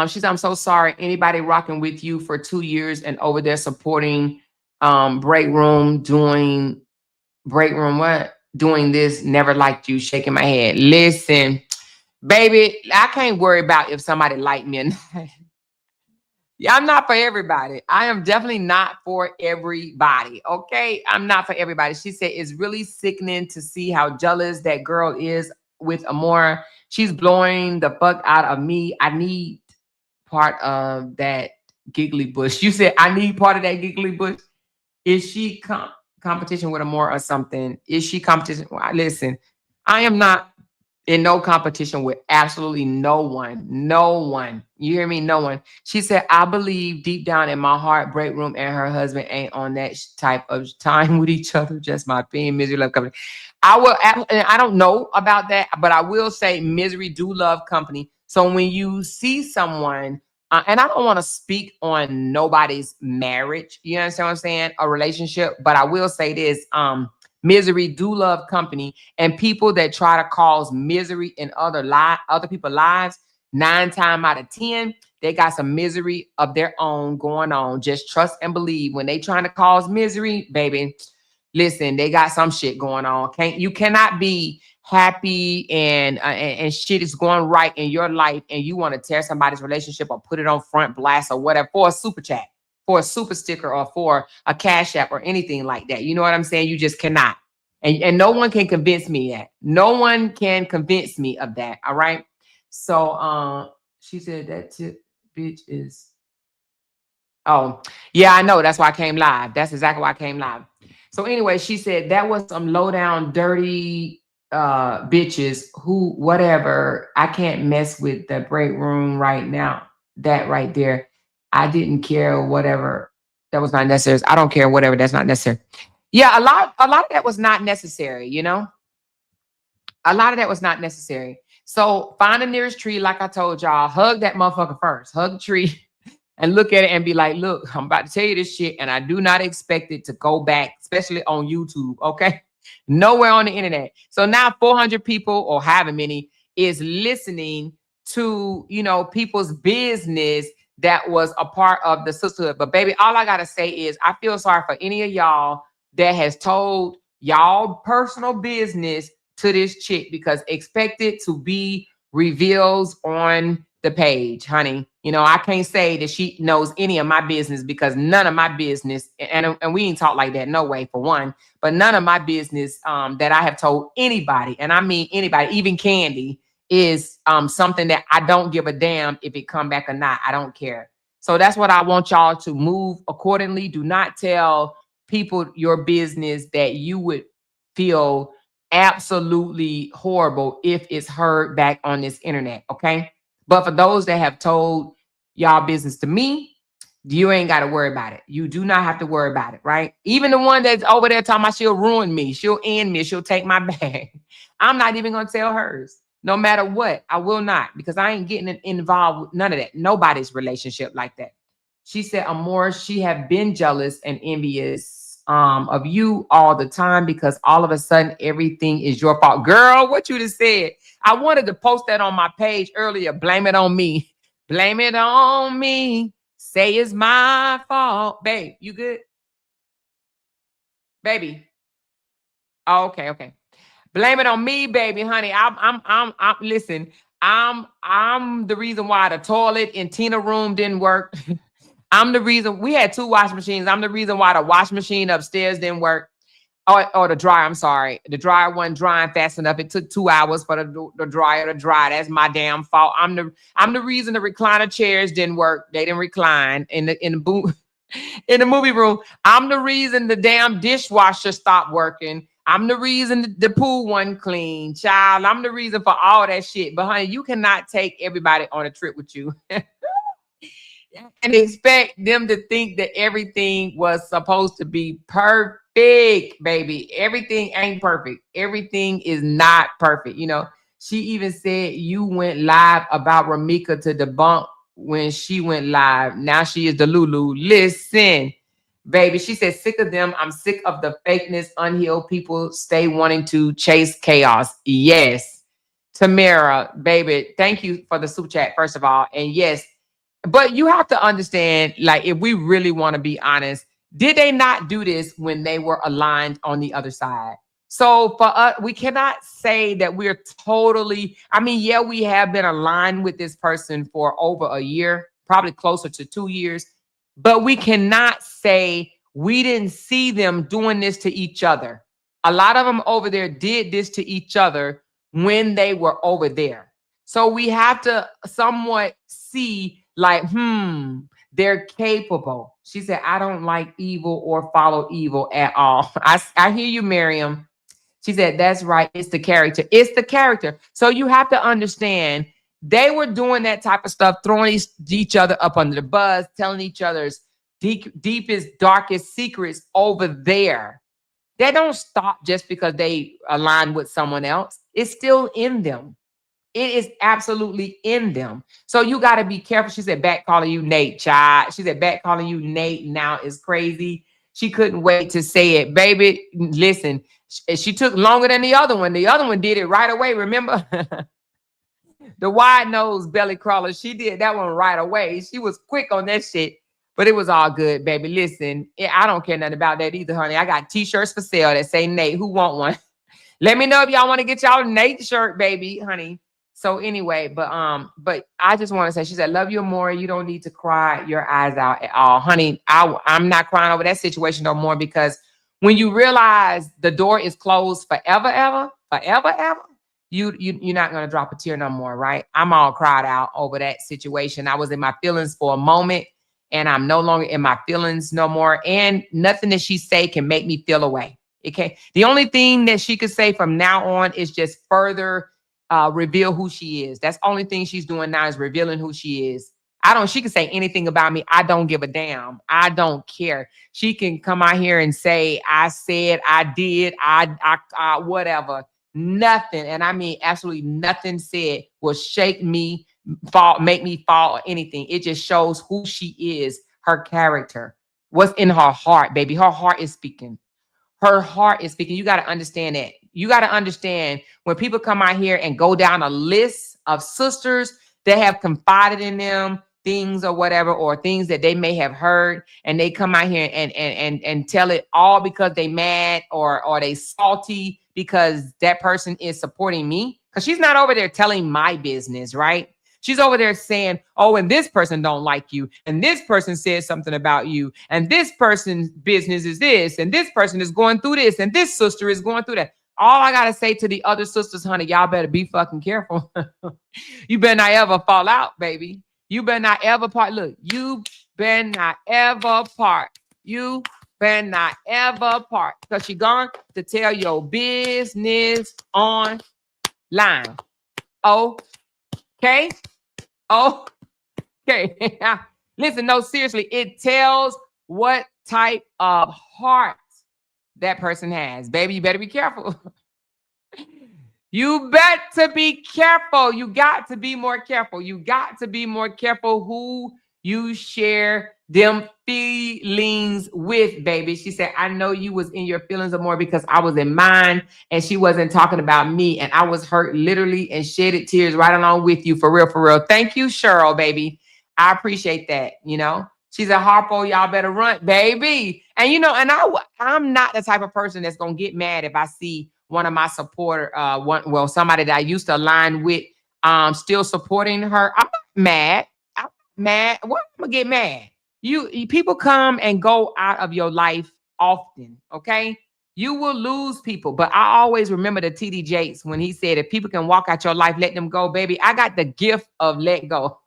She said, I'm so sorry. Anybody rocking with you for 2 years and over there supporting break room, doing break room, what? Doing this, never liked you, shaking my head. Listen, baby, I can't worry about if somebody liked me or not. Yeah, I'm not for everybody. I am definitely not for everybody. Okay. I'm not for everybody. She said it's really sickening to see how jealous that girl is with Amora. She's blowing the fuck out of me. I need part of that giggly bush. You said I need part of that giggly bush. Is she competition with Amora or something? Is she competition? Well, listen, I am not in no competition with absolutely no one. No one. You hear me? No one. She said, I believe deep down in my heart, Break Room and her husband ain't on that type of time with each other. Just my opinion. Misery love company. I will, and I don't know about that, but I will say misery do love company. So when you see someone, and I don't want to speak on nobody's marriage, you understand what I'm saying? A relationship, but I will say this, misery do love company, and people that try to cause misery in other people's lives, 9 times out of 10, they got some misery of their own going on. Just trust and believe when they trying to cause misery, baby. Listen, they got some shit going on. You cannot be happy and shit is going right in your life, and you want to tear somebody's relationship or put it on front blast or whatever for a super chat, for a super sticker, or for a cash app or anything like that. You know what I'm saying? You just cannot. And no one can convince me that. No one can convince me of that. All right. So she said that bitch is. Oh, yeah, I know. That's why I came live. That's exactly why I came live. So anyway, she said that was some low down, dirty bitches who, whatever. I can't mess with the break room right now. That right there. I didn't care, whatever. That was not necessary. I don't care, whatever. That's not necessary. Yeah, a lot of that was not necessary, you know? A lot of that was not necessary. So find the nearest tree, like I told y'all, hug that motherfucker first. Hug the tree and look at it and be like, look, I'm about to tell you this shit, and I do not expect it to go back, especially on YouTube, okay? Nowhere on the internet. So now 400 people or however many is listening to, you know, people's business that was a part of the sisterhood. But baby, all I gotta say is I feel sorry for any of y'all that has told y'all personal business to this chick, because expect it to be reveals on the page, honey. You know, I can't say that she knows any of my business, because none of my business, and we ain't talk like that, no way, for one, but none of my business that I have told anybody, and I mean anybody, even Candy, is something that I don't give a damn if it come back or not. I don't care. So that's what I want y'all to move accordingly. Do not tell people your business that you would feel absolutely horrible if it's heard back on this internet, okay? But for those that have told y'all business to me, you ain't got to worry about it. You do not have to worry about it, right? Even the one that's over there talking about she'll ruin me, she'll end me, she'll take my bag. I'm not even going to tell hers. No matter what, I will not, because I ain't getting involved with none of that. Nobody's relationship like that. She said, Amor, she have been jealous and envious of you all the time, because all of a sudden everything is your fault. Girl, what you just said. I wanted to post that on my page earlier. Blame it on me. Blame it on me. Say it's my fault. Babe, you good? Baby. Oh, okay, okay. Blame it on me, baby, honey. I'm listen, I'm the reason why the toilet in Tina room didn't work. I'm the reason we had 2 washing machines. I'm the reason why the washing machine upstairs didn't work. Or the dryer, I'm sorry. The dryer wasn't drying fast enough. It took 2 hours for the dryer to dry. That's my damn fault. I'm the reason the recliner chairs didn't work. They didn't recline in the in the movie room. I'm the reason the damn dishwasher stopped working. I'm the reason the pool wasn't clean. Child, I'm the reason for all that shit. But honey, you cannot take everybody on a trip with you and expect them to think that everything was supposed to be perfect. baby. Everything ain't perfect. Everything is not perfect. You know, she even said you went live about Ramika to debunk when she went live. Now she is the Lulu. Listen, baby. She said, sick of them. I'm sick of the fakeness. Unhealed people stay wanting to chase chaos. Yes. Tamara, baby, thank you for the super chat, first of all. And yes, but you have to understand, like, if we really want to be honest, did they not do this when they were aligned on the other side? So for us, we cannot say that we're totally, I mean, yeah, we have been aligned with this person for over a year, probably closer to 2 years, but we cannot say we didn't see them doing this to each other. A lot of them over there did this to each other when they were over there. So we have to somewhat see, like, they're capable. She said, I don't like evil or follow evil at all. I hear you, Miriam. She said, that's right. It's the character. It's the character. So you have to understand they were doing that type of stuff, throwing each other up under the bus, telling each other's deepest, darkest secrets over there. They don't stop just because they align with someone else. It's still in them. It is absolutely in them. So you got to be careful. She said, back calling you Nate, child. She said, back calling you Nate now is crazy. She couldn't wait to say it. Baby, listen, she took longer than the other one. The other one did it right away. Remember? The wide nose belly crawler. She did that one right away. She was quick on that shit. But it was all good, baby. Listen, I don't care nothing about that either, honey. I got t-shirts for sale that say Nate. Who want one? Let me know if y'all want to get y'all a Nate shirt, baby, honey. So anyway, but I just want to say, she said, love you more. You don't need to cry your eyes out at all. Honey, I'm not crying over that situation no more, because when you realize the door is closed forever, ever, you're not going to drop a tear no more, right? I'm all cried out over that situation. I was in my feelings for a moment, and I'm no longer in my feelings no more. And nothing that she say can make me feel away. It can't. The only thing that she could say from now on is just further reveal who she is. That's the only thing she's doing now, is revealing who she is. She can say anything about me. I don't give a damn. I don't care. She can come out here and say, I said, I did, I whatever. Nothing. And I mean, absolutely nothing said will shake me, make me fall or anything. It just shows who she is, her character, what's in her heart, baby. Her heart is speaking. Her heart is speaking. You got to understand that. You got to understand, when people come out here and go down a list of sisters that have confided in them things or whatever, or things that they may have heard, and they come out here and tell it all because they mad or they salty because that person is supporting me. Because she's not over there telling my business, right? She's over there saying, oh, and this person don't like you, and this person said something about you, and this person's business is this, and this person is going through this, and this sister is going through that. All I got to say to the other sisters, honey, y'all better be fucking careful. You better not ever fall out, baby. You better not ever part. Look, you better not ever part. You better not ever part. Because she gone to tell your business online. Okay? Okay. Listen, no, seriously, it tells what type of heart that person has. Baby, you better be careful. You better be careful. You got to be more careful. You got to be more careful who you share them feelings with, baby. She said, I know you was in your feelings more because I was in mine, and she wasn't talking about me, and I was hurt literally and shedded tears right along with you. For real, for real. Thank you, Cheryl, baby. I appreciate that. You know, she's a Harpo. Y'all better run, baby. And you know, and I'm not the type of person that's gonna get mad if I see one of my supporter, somebody that I used to align with, still supporting her. I'm not mad. I'm mad. What am I gonna get mad? You people come and go out of your life often, okay? You will lose people, but I always remember the TD Jakes when he said, if people can walk out your life, let them go, baby. I got the gift of let go.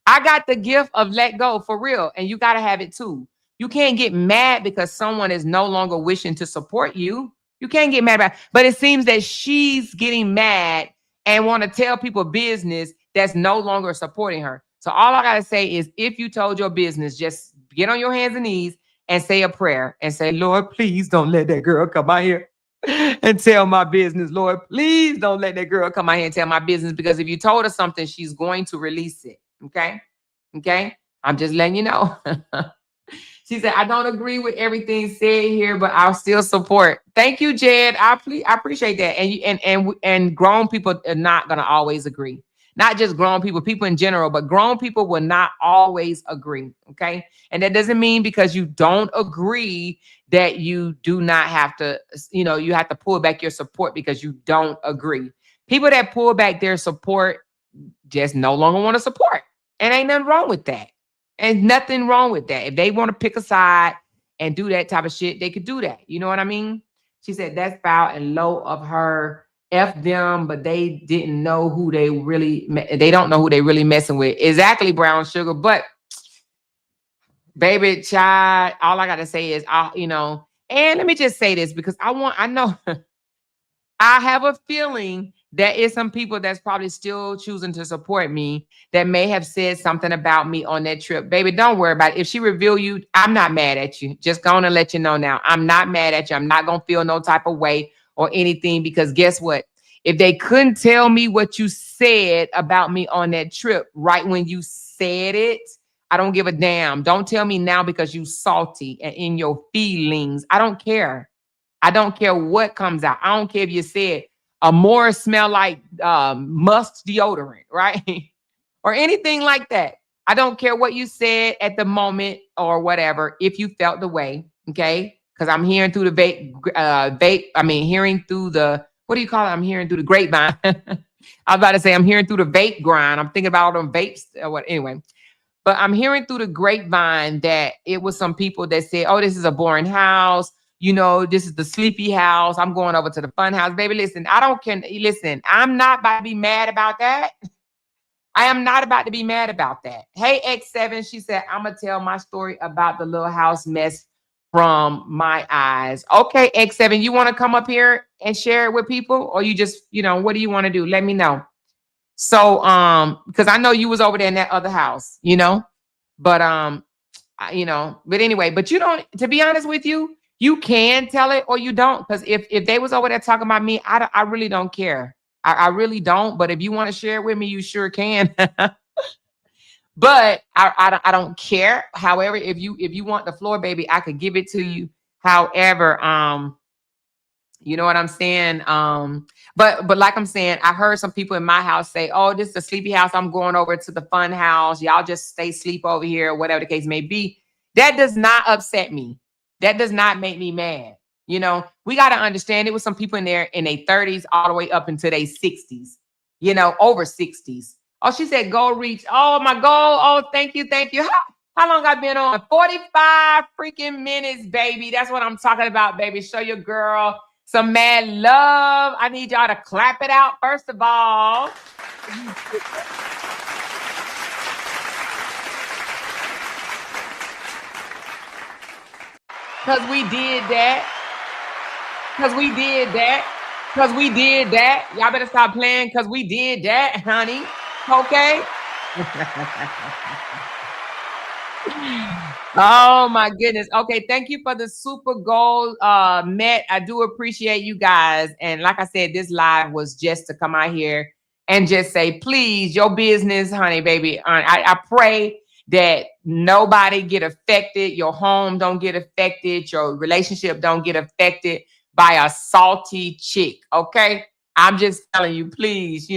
I got the gift of let go, for real, and you got to have it too. You can't get mad because someone is no longer wishing to support you. You can't get mad about it. But it seems that she's getting mad and want to tell people business that's no longer supporting her. So all I got to say is, if you told your business, just get on your hands and knees and say a prayer and say, Lord, please don't let that girl come out here and tell my business. Lord, please don't let that girl come out here and tell my business, because if you told her something, she's going to release it. Okay. Okay. I'm just letting you know. She said, I don't agree with everything said here, but I'll still support. Thank you, Jed. I appreciate that. And grown people are not gonna always agree. Not just grown people, people in general, but grown people will not always agree. Okay. And that doesn't mean because you don't agree that you do not have to, you have to pull back your support because you don't agree. People that pull back their support just no longer want to support. And ain't nothing wrong with that. And nothing wrong with that. If they want to pick a side and do that type of shit, they could do that. You know what I mean? She said that's foul and low of her. F them, but they didn't know who they don't know who they really messing with. Exactly, brown sugar. But baby child, all I gotta say is, and let me just say this because I know I have a feeling there is some people that's probably still choosing to support me that may have said something about me on that trip. Baby, don't worry about it. If she reveal you, I'm not mad at you. Just going to let you know now. I'm not mad at you. I'm not going to feel no type of way or anything, because guess what? If they couldn't tell me what you said about me on that trip right when you said it, I don't give a damn. Don't tell me now because you salty and in your feelings. I don't care. I don't care what comes out. I don't care if you said Amore smell like musk deodorant, right? Or anything like that. I don't care what you said at the moment or whatever, if you felt the way, okay? Because I'm hearing through the hearing through the, what do you call it? I'm hearing through the grapevine. I was about to say I'm hearing through the vape grind. I'm thinking about all them vapes or what, anyway. But I'm hearing through the grapevine that it was some people that said, oh, this is a boring house. This is the sleepy house. I'm going over to the fun house. Baby, listen, I don't care. Listen, I'm not about to be mad about that. I am not about to be mad about that. Hey, X7, she said, I'm going to tell my story about the little house mess from my eyes. Okay, X7, you want to come up here and share it with people? Or you just, what do you want to do? Let me know. So, because I know you was over there in that other house, but, but anyway, but you don't, to be honest with you, you can tell it or you don't. Because if they was over there talking about me, I really don't care. I really don't. But if you want to share it with me, you sure can. But I don't care. However, if you want the floor, baby, I could give it to you. However, you know what I'm saying? But like I'm saying, I heard some people in my house say, oh, this is a sleepy house. I'm going over to the fun house. Y'all just stay sleep over here, or whatever the case may be. That does not upset me. That does not make me mad. We got to understand it was some people in there in their 30s all the way up into their 60s, over 60s. Oh, she said, go reach. Oh, my goal. Oh, thank you. Thank you. How long I been on? 45 freaking minutes, baby. That's what I'm talking about, baby. Show your girl some mad love. I need y'all to clap it out, first of all. Because we did that. Because we did that. Because we did that. Y'all better stop playing because we did that, honey. Okay? Oh my goodness. Okay, thank you for the super goal, Met. I do appreciate you guys. And like I said, this live was just to come out here and just say, please, your business, honey, baby. I pray that nobody get affected, your home don't get affected, your relationship don't get affected by a salty chick. Okay, I'm just telling you, please.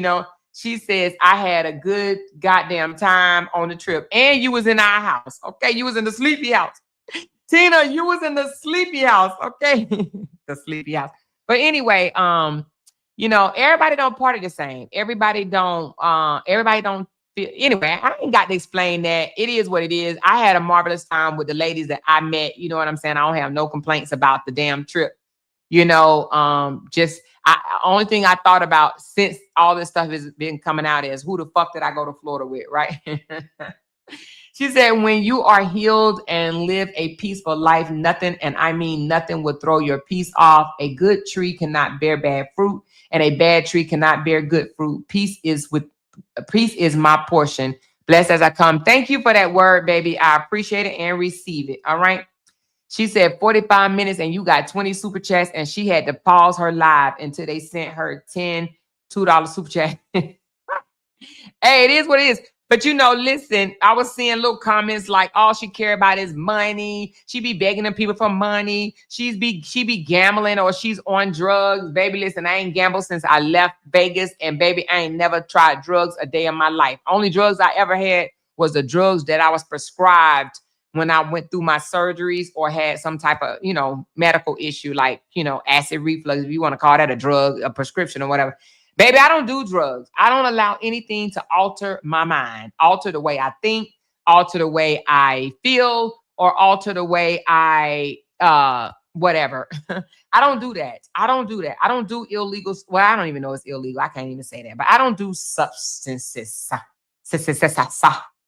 She says, I had a good goddamn time on the trip. And you was in our house. Okay. You was in the sleepy house. Tina, you was in the sleepy house. Okay. The sleepy house. But anyway, everybody don't party the same. Everybody don't feel. Anyway, I ain't got to explain that. It is what it is. I had a marvelous time with the ladies that I met. You know what I'm saying? I don't have no complaints about the damn trip. Only thing I thought about since all this stuff has been coming out is who the fuck did I go to Florida with, right? She said, when you are healed and live a peaceful life, nothing, and I mean nothing, will throw your peace off. A good tree cannot bear bad fruit, and a bad tree cannot bear good fruit. Peace is my portion. Blessed as I come. Thank you for that word, baby. I appreciate it and receive it. All right. She said 45 minutes and you got 20 super chats, and she had to pause her live until they sent her $2 super chat. Hey, it is what it is. But listen, I was seeing little comments like all she care about is money. She be begging them people for money. She be gambling or she's on drugs. Baby, listen, I ain't gambled since I left Vegas. And baby, I ain't never tried drugs a day in my life. Only drugs I ever had was the drugs that I was prescribed when I went through my surgeries or had some type of, medical issue like, acid reflux, if you want to call that a drug, a prescription or whatever. Baby, I don't do drugs. I don't allow anything to alter my mind, alter the way I think, alter the way I feel, or alter the way I, whatever. I don't do that. I don't do that. I don't do illegal. Well, I don't even know it's illegal. I can't even say that, but I don't do substances. I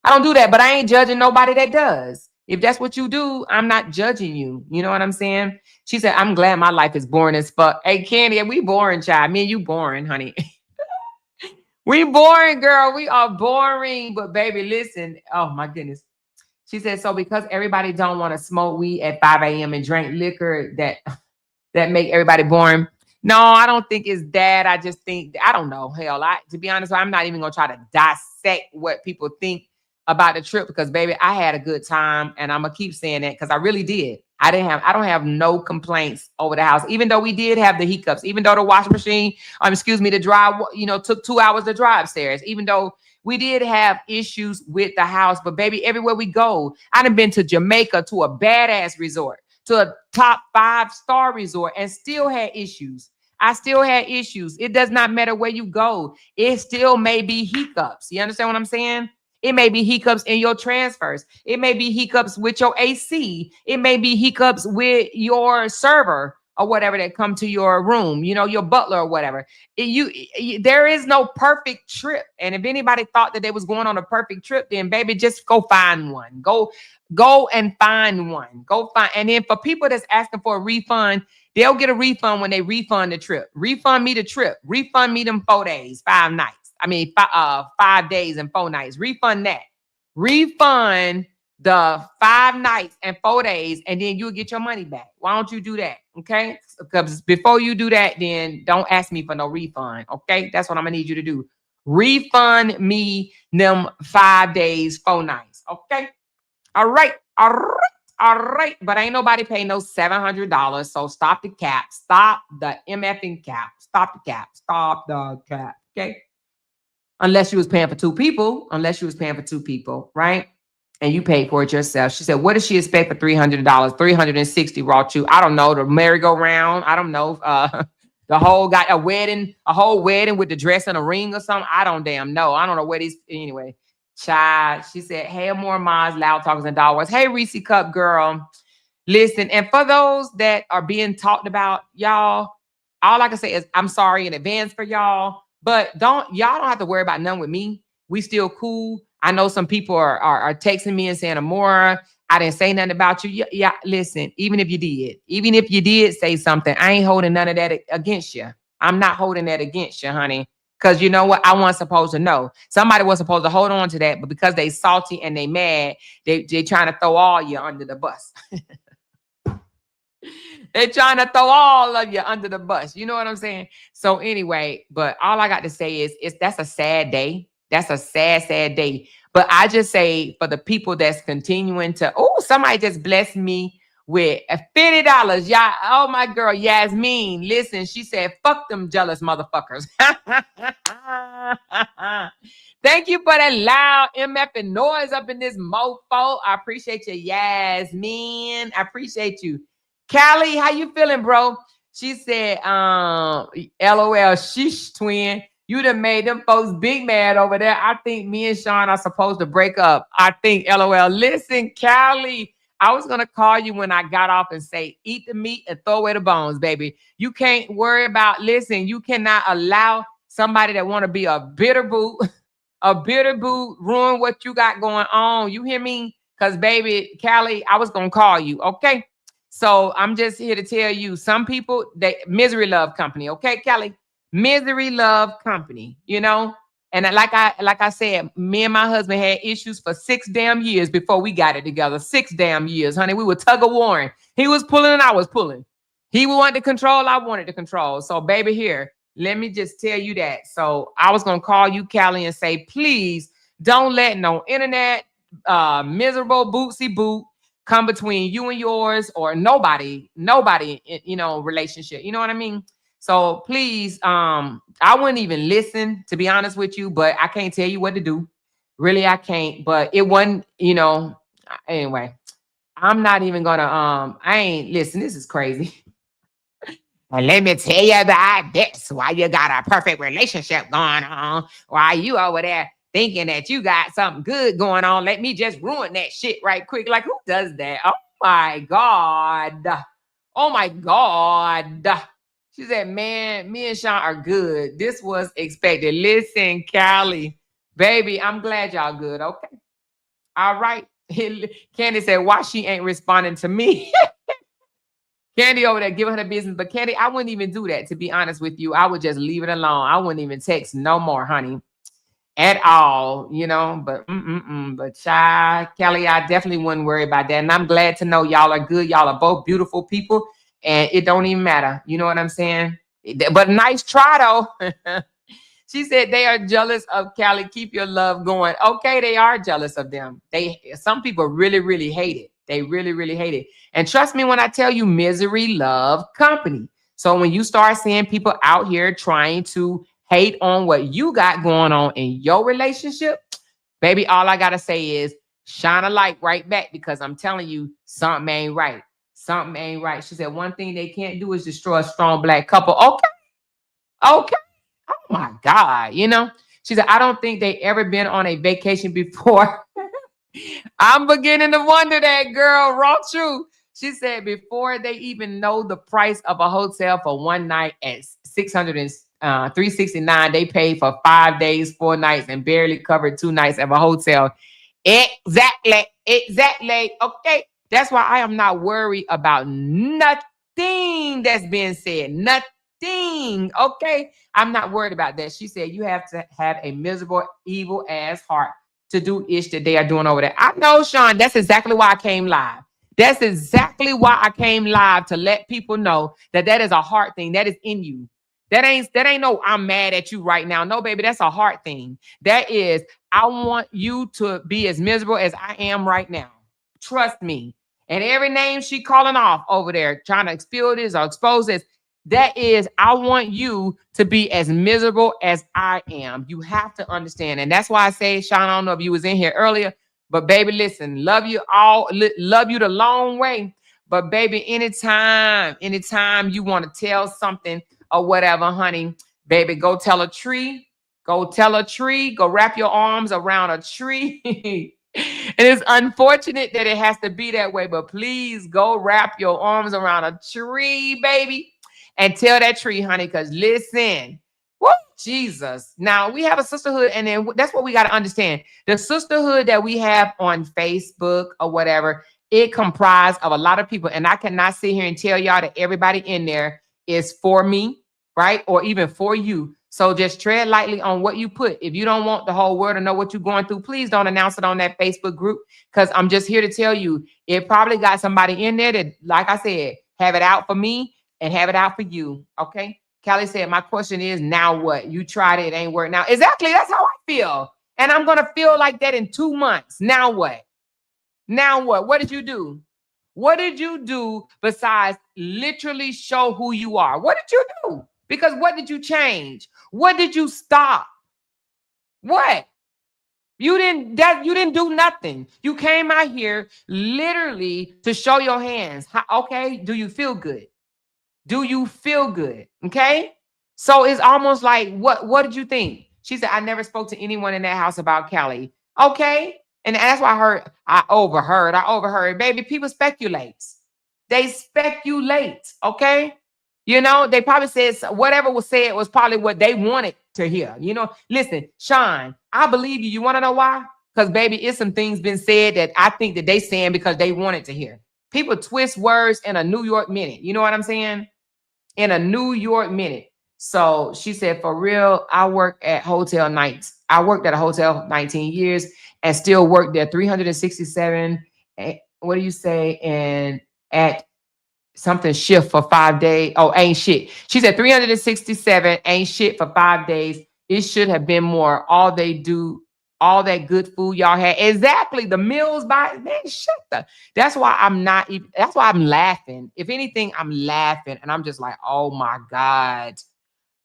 don't do that, but I ain't judging nobody that does. If that's what you do, I'm not judging you. You know what I'm saying? She said, I'm glad my life is boring as fuck. Hey, Candy, we boring, child. Me and you boring, honey. We boring, girl. We are boring. But baby, listen. Oh, my goodness. She said, so because everybody don't want to smoke weed at 5 a.m. and drink liquor, that make everybody boring. No, I don't think it's that. I just think, I don't know. Hell, to be honest, I'm not even going to try to dissect what people think about the trip because baby, I had a good time and I'm gonna keep saying that because I really did. I don't have no complaints over the house, even though we did have the hiccups, even though the washing machine, the drive, took 2 hours to drive upstairs, even though we did have issues with the house. But baby, everywhere we go, I done been to Jamaica, to a badass resort, to a top 5-star resort, and still had issues. I still had issues. It does not matter where you go. It still may be hiccups. You understand what I'm saying? It may be hiccups in your transfers. It may be hiccups with your AC. It may be hiccups with your server or whatever that come to your room, your butler or whatever. There is no perfect trip. And if anybody thought that they was going on a perfect trip, then baby, just go find one. Go and find one. Go find. And then for people that's asking for a refund, they'll get a refund when they refund the trip. Refund me the trip. Refund me them 4 days, 5 nights. 5 days and 4 nights. Refund that. Refund the 5 nights and 4 days, and then you'll get your money back. Why don't you do that? Okay? Because before you do that, then don't ask me for no refund. Okay? That's what I'm gonna need you to do. Refund me them 5 days, 4 nights. Okay? All right. But ain't nobody paying no $700. So stop the cap. Stop the MFing cap. Stop the cap. Stop the cap. Okay? Unless you was paying for 2 people. Unless you was paying for 2 people, right? And you paid for it yourself. She said, what does she expect for $300? $360 raw chew. I don't know. The merry-go-round. I don't know. The whole got a whole wedding with the dress and a ring or something. I don't damn know. I don't know where these, anyway. Child, she said, hey, more moms, loud talkers and dog wars. Hey, Reese Cup girl. Listen, and for those that are being talked about, y'all, all I can say is I'm sorry in advance for y'all. But y'all don't have to worry about none with me. We still cool. I know some people are texting me and saying, Amora, I didn't say nothing about you. Yeah, listen, even if you did say something, I ain't holding none of that against you. I'm not holding that against you, honey. Because you know what? I wasn't supposed to know. Somebody was supposed to hold on to that, but because they salty and they mad, they trying to throw all you under the bus. They're trying to throw all of you under the bus. You know what I'm saying? So anyway, but all I got to say is that's a sad day. That's a sad, sad day. But I just say for the people that's continuing to, somebody just blessed me with $50. Yeah. Oh, my girl, Yasmin. Listen, she said, fuck them jealous motherfuckers. Thank you for that loud MFing noise up in this mofo. I appreciate you, Yasmin. I appreciate you. Callie, how you feeling, bro? She said, LOL, sheesh, twin. You done made them folks big mad over there. I think me and Sean are supposed to break up. I think, LOL. Listen, Callie, I was going to call you when I got off and say, eat the meat and throw away the bones, baby. You can't worry about, listen, you cannot allow somebody that want to be a bitter boot, ruin what you got going on. You hear me? Because, baby, Callie, I was going to call you, okay? So I'm just here to tell you, some people, they misery love company. Okay, Kelly? Misery love company. And like I said, me and my husband had issues for 6 damn years before we got it together. 6 damn years, honey. We were tug of warring. He was pulling and I was pulling. He wanted to control, I wanted to control. So, baby, here, let me just tell you that. So I was gonna call you, Callie, and say, please don't let no internet miserable bootsy boot come between you and yours, or nobody, relationship. You know what I mean? So please, I wouldn't even listen, to be honest with you, but I can't tell you what to do. Really, I can't. But it wasn't, anyway. I'm not even gonna I ain't listen, this is crazy. And let me tell you about this. Why you got a perfect relationship going on? Why you over there thinking that you got something good going on? Let me just ruin that shit right quick. Like, who does that? Oh my God. Oh my God. She said, man, me and Sean are good. This was expected. Listen, Callie, baby, I'm glad y'all good. Okay. All right. Candy said, why she ain't responding to me? Candy over there giving her the business. But Candy, I wouldn't even do that, to be honest with you. I would just leave it alone. I wouldn't even text no more, honey, at all, But child, Kelly, I definitely wouldn't worry about that. And I'm glad to know y'all are good. Y'all are both beautiful people. And it don't even matter. You know what I'm saying? But nice try, though. She said they are jealous of Callie. Keep your love going. Okay, they are jealous of them. Some people really, really hate it. They really, really hate it. And trust me when I tell you, misery love company. So when you start seeing people out here trying to hate on what you got going on in your relationship, baby, all I gotta say is shine a light right back, because I'm telling you, something ain't right. Something ain't right. She said one thing they can't do is destroy a strong black couple. Okay. Oh my God, She said, I don't think they ever been on a vacation before. I'm beginning to wonder that, girl. Raw true. She said before they even know the price of a hotel for one night at $369, they paid for 5 days, 4 nights, and barely covered 2 nights of a hotel. Exactly. Okay. That's why I am not worried about nothing that's being said. Nothing. Okay. I'm not worried about that. She said you have to have a miserable, evil ass heart to do ish that they are doing over there. I know, Sean. That's exactly why I came live. That's exactly why I came live, to let people know that is a heart thing that is in you. That ain't no I'm mad at you right now. No, baby, that's a heart thing. That is, I want you to be as miserable as I am right now. Trust me. And every name she calling off over there, trying to spill this or expose this, that is, I want you to be as miserable as I am. You have to understand. And that's why I say, Sean, I don't know if you was in here earlier, but baby, listen, love you all, love you the long way. But baby, anytime you want to tell something or whatever, honey, baby, go tell a tree. Go tell a tree. Go wrap your arms around a tree. And it's unfortunate that it has to be that way, but please go wrap your arms around a tree, baby, and tell that tree, honey, because listen, woo, Jesus. Now, we have a sisterhood, and then that's what we got to understand. The sisterhood that we have on Facebook or whatever, it comprised of a lot of people, and I cannot sit here and tell y'all that everybody in there is for me, right? Or even for you. So just tread lightly on what you put. If you don't want the whole world to know what you're going through, please don't announce it on that Facebook group, because I'm just here to tell you, it probably got somebody in there that, like I said, have it out for me and have it out for you. Okay. Callie said, my question is, now what? You tried it, ain't work. Now, exactly. That's how I feel. And I'm going to feel like that in 2 months. Now what? Now what? What did you do? What did you do besides literally show who you are? What did you do? Because what did you change? What did you stop? What? You didn't do nothing. You came out here literally to show your hands. Okay, do you feel good? Do you feel good? Okay? So it's almost like, what did you think? She said, I never spoke to anyone in that house about Callie. Okay. And that's why I overheard. Baby, people speculate. They speculate. Okay. They probably said whatever was said was probably what they wanted to hear. Listen, Sean, I believe you. You want to know why? Because, baby, it's some things been said that I think that they saying because they wanted to hear. People twist words in a New York minute. You know what I'm saying? In a New York minute. So she said, for real, I worked at a hotel 19 years and still worked there 367. What do you say? And at something shift for 5 days. Oh, ain't shit. She said 367 ain't shit for 5 days. It should have been more. All that good food y'all had. Exactly. The meals by man, shut the. That's why I'm not even, that's why I'm laughing. If anything, I'm laughing and I'm just like, oh my God.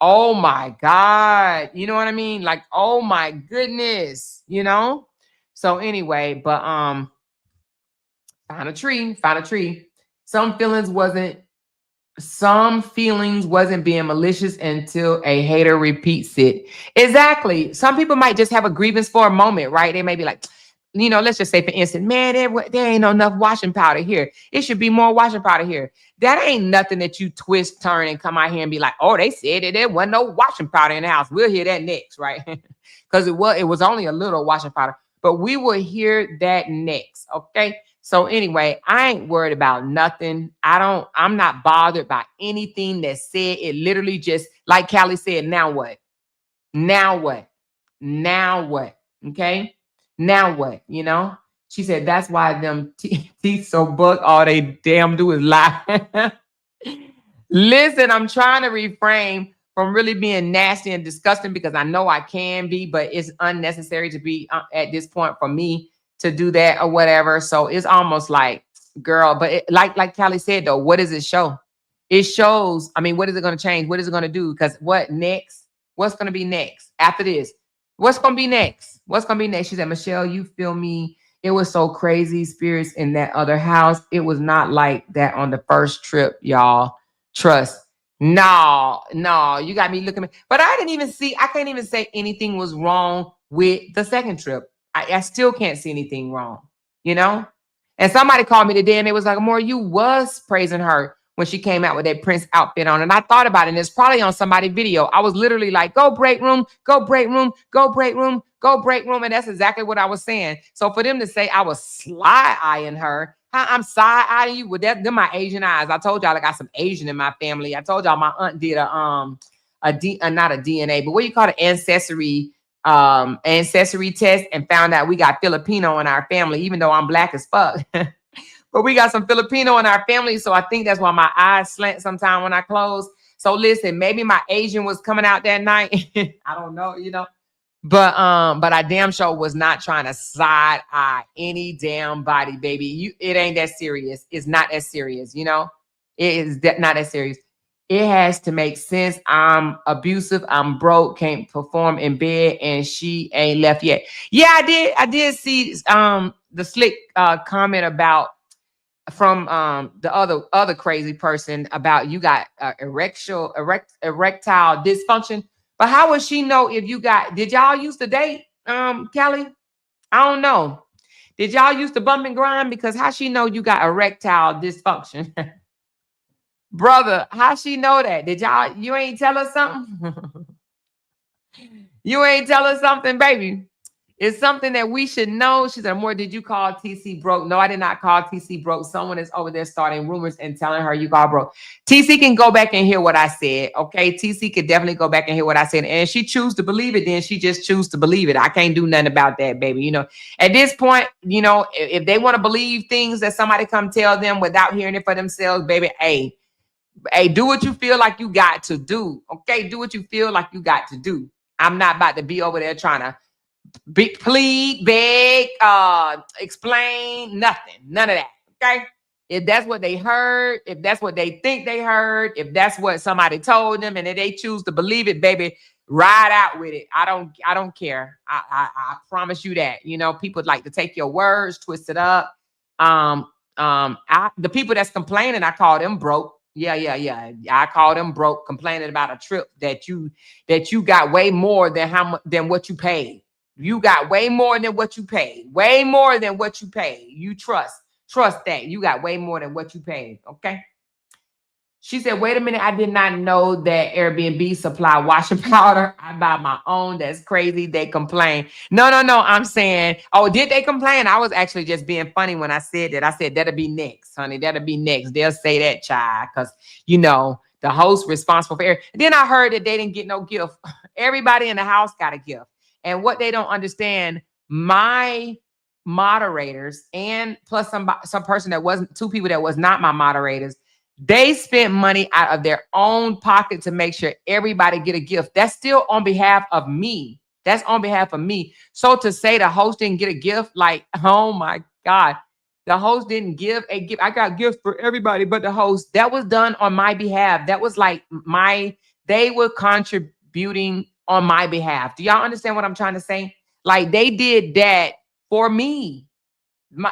Oh my God. You know what I mean? Like, oh my goodness, you know? So anyway, but found a tree. Some feelings wasn't being malicious until a hater repeats it. Exactly. Some people might just have a grievance for a moment, right? They may be like, let's just say, for instance, man, there ain't enough washing powder here. It should be more washing powder here. That ain't nothing that you twist, turn, and come out here and be like, oh, they said that there wasn't no washing powder in the house. We'll hear that next, right? Because it was only a little washing powder, but we will hear that next, okay? So anyway, I ain't worried about nothing. I'm not bothered by anything that's said. It literally just, like Callie said, now what? Now what? Now what? Okay? Now what? She said, that's why them teeth so buck, all they damn do is lie. Listen, I'm trying to refrain from really being nasty and disgusting because I know I can be, but it's unnecessary to be at this point for me to do that or whatever. So it's almost like, girl, but like Callie said, though, what does it show? It shows, I mean, what is it going to change? What is it going to do? Because what next? What's going to be next after this? What's going to be next? What's going to be next? She said, Michelle, you feel me? It was so crazy, spirits in that other house. It was not like that on the first trip, y'all. Trust. No, you got me looking. But I can't even say anything was wrong with the second trip. I still can't see anything wrong, And somebody called me today and it was like, Amor, you was praising her when she came out with that Prince outfit on. And I thought about it, and it's probably on somebody's video. I was literally like, go break room, go break room, go break room, go break room. And that's exactly what I was saying. So for them to say I was sly-eyeing her, I'm side-eyeing you with that. They're my Asian eyes. I told y'all I got some Asian in my family. I told y'all my aunt did not a DNA, but what you call it, ancestry test, and found out we got Filipino in our family, even though I'm black as fuck. But we got some Filipino in our family, so I think that's why my eyes slant sometime when I close. So listen, maybe my Asian was coming out that night. I don't know, But I damn sure was not trying to side eye any damn body, baby. It ain't that serious. It's not that serious, It is not that serious. It has to make sense. I'm abusive. I'm broke. Can't perform in bed, and she ain't left yet. Yeah, I did see the slick comment about from the other crazy person about you got erectile dysfunction. But how would she know if you got? Did y'all used to date, Kelly? I don't know. Did y'all used to bump and grind? Because how she know you got erectile dysfunction? Brother, how she know that? You ain't tell her something? You ain't tell her something, baby. It's something that we should know. She said, Amor, did you call TC broke? No, I did not call TC broke. Someone is over there starting rumors and telling her you called broke. TC can go back and hear what I said. Okay. TC could definitely go back and hear what I said. And if she choose to believe it, then she just choose to believe it. I can't do nothing about that, baby. At this point, if they want to believe things that somebody come tell them without hearing it for themselves, baby, hey, do what you feel like you got to do. Okay. Do what you feel like you got to do. I'm not about to be over there trying to plead, beg, explain, nothing. None of that. Okay. If that's what they heard, if that's what they think they heard, if that's what somebody told them, and if they choose to believe it, baby, ride out with it. I don't care. I promise you that. People like to take your words, twist it up. The people that's complaining, I call them broke. Yeah. I call them broke, complaining about a trip that you got way more than what you paid. You got way more than what you paid. Way more than what you paid. You trust that. You got way more than what you paid. Okay. She said, wait a minute. I did not know that Airbnb supply washing powder. I buy my own. That's crazy. They complain. No. I'm saying, oh, did they complain? I was actually just being funny when I said that. I said, that'll be next, honey. That'll be next. They'll say that, child. Because, The host responsible for everything. Then I heard that they didn't get no gift. Everybody in the house got a gift. And what they don't understand, my moderators and plus some person that wasn't, two people that was not my moderators, they spent money out of their own pocket to make sure everybody get a gift. That's still on behalf of me. That's on behalf of me. So to say the host didn't get a gift, like, oh my God, the host didn't give a gift. I got gifts for everybody but the host. That was done on my behalf. That was like they were contributing on my behalf. Do y'all understand what I'm trying to say? Like they did that for me.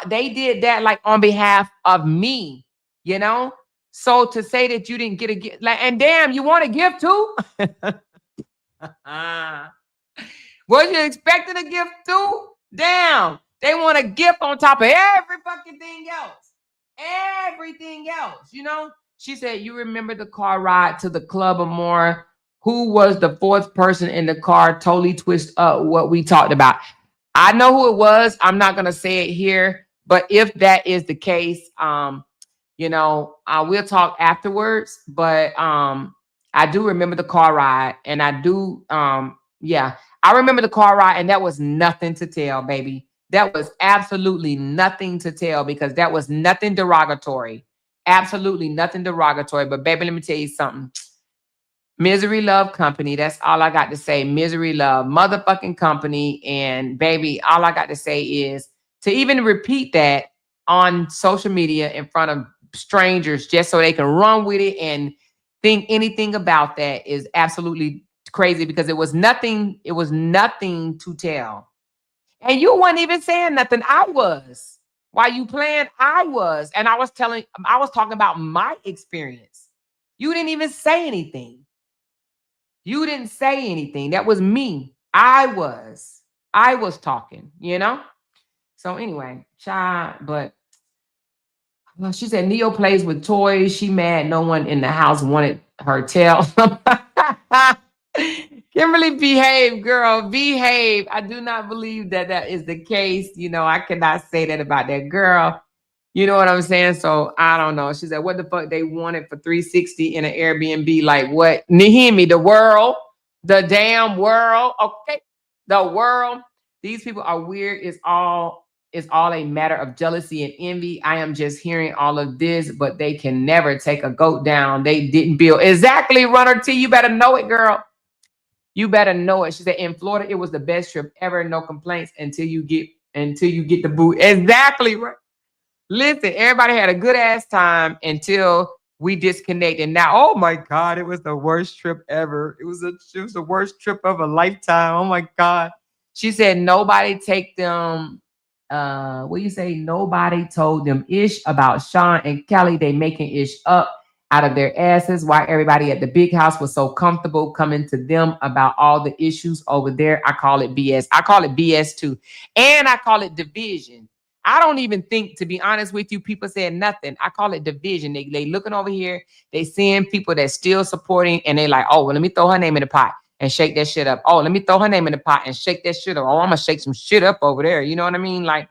They did that like on behalf of me, you know? So to say that you didn't get a gift, like, and damn, you want a gift too? Was you expecting a gift too? Damn, they want a gift on top of every fucking thing else. Everything else, you know? She said, you remember the car ride to the club or more? Who was the fourth person in the car? Totally twist up what we talked about. I know who it was. I'm not going to say it here, but if that is the case, you know, we'll talk afterwards, but I do remember the car ride, and I do, yeah, I remember the car ride, and that was nothing to tell, baby. That was absolutely nothing to tell because that was nothing derogatory. Absolutely nothing derogatory. But baby, let me tell you something. Misery Love Company. That's all I got to say. Misery Love motherfucking company. And baby, all I got to say is to even repeat that on social media in front of strangers just so they can run with it and think anything about that is absolutely crazy because it was nothing to tell. And you weren't even saying nothing. I was. While you playing, I was. And I was talking about my experience. You didn't even say anything. You didn't say anything. That was me. I was talking, you know? So anyway, child, but well, she said Neo plays with toys. She mad no one in the house wanted her tail. Kimberly, behave, girl, behave. I do not believe that is the case. You know, I cannot say that about that girl. You know what I'm saying? So I don't know. She said, what the fuck they wanted for 360 in an Airbnb? Like what? Hear me, the world, the damn world. Okay. The world. These people are weird. It's all a matter of jealousy and envy. I am just hearing all of this, but they can never take a goat down. They didn't build. Exactly, Runner T. You better know it, girl. You better know it. She said, in Florida, it was the best trip ever. No complaints until you get the boot. Exactly right. Listen, everybody had a good ass time until we disconnected. Now, oh my God, it was the worst trip ever. It was the worst trip of a lifetime. Oh my God. She said nobody take them. What do you say? Nobody told them ish about Sean and Kelly. They making ish up out of their asses. Why everybody at the big house was so comfortable coming to them about all the issues over there. I call it BS. I call it BS too. And I call it division. I don't even think, to be honest with you, people said nothing. I call it division. They looking over here. They seeing people that's still supporting, and they like, oh, well, let me throw her name in the pot and shake that shit up. Oh, let me throw her name in the pot and shake that shit up. Oh, I'm going to shake some shit up over there. You know what I mean? Like,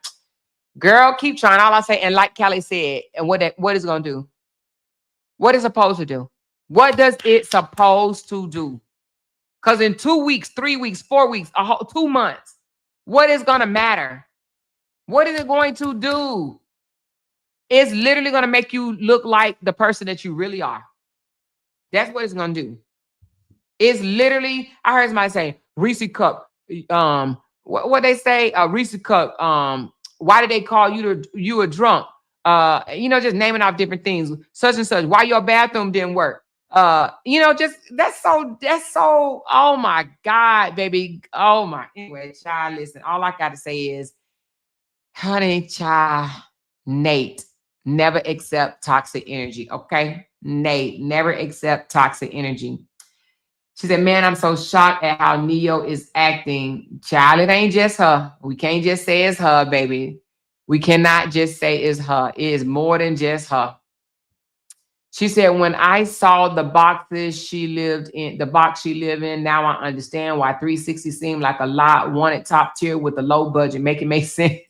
girl, keep trying. All I say, and like Kelly said, and what is going to do? What is supposed to do? What does it supposed to do? Because in 2 weeks, 3 weeks, 4 weeks, 2 months, what is going to matter? What is it going to do? It's literally going to make you look like the person that you really are. That's what it's going to do. It's literally, I heard somebody say, Reese Cup. What they say, Reese Cup. Why did they call you a drunk? You know, just naming off different things, such and such. Why your bathroom didn't work? You know, just that's so. Oh my God, baby. Oh my. Anyway, child, listen. All I got to say is, honey, child, Nate, never accept toxic energy. Okay, Nate, never accept toxic energy. She said, man, I'm so shocked at how Neo is acting. Child, it ain't just her. We can't just say it's her, baby. We cannot just say it's her. It is more than just her. She said, when I saw the box she lived in, now I understand why 360 seemed like a lot. Wanted top tier with a low budget. Make it make sense.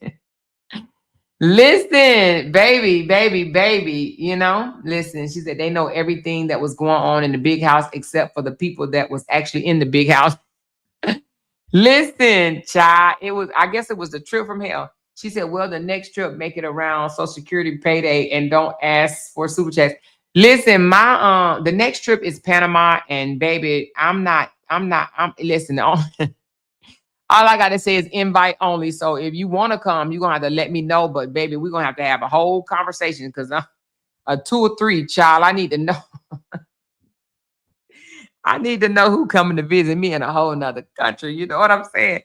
Listen, baby, you know, listen, she said they know everything that was going on in the big house except for the people that was actually in the big house. Listen, child, I guess it was the trip from hell. She said, well, the next trip, make it around Social Security payday and don't ask for super chats. Listen, the next trip is Panama, and baby, I'm listen, all I gotta say is invite only. So if you want to come, you're gonna have to let me know. But baby, we're gonna have to have a whole conversation because I'm a 2 or 3 child. I need to know. I need to know who coming to visit me in a whole nother country. You know what I'm saying?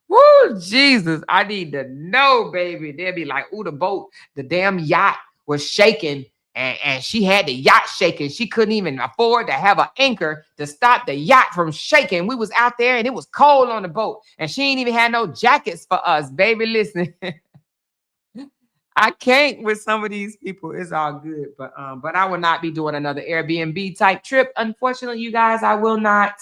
Woo, Jesus. I need to know, baby. They'll be like, ooh, the boat, the damn yacht was shaking. And she had the yacht shaking. She couldn't even afford to have an anchor to stop the yacht from shaking. We was out there and it was cold on the boat. And she ain't even had no jackets for us. Baby, listen. I can't with some of these people. It's all good. But I will not be doing another Airbnb type trip. Unfortunately, you guys, I will not.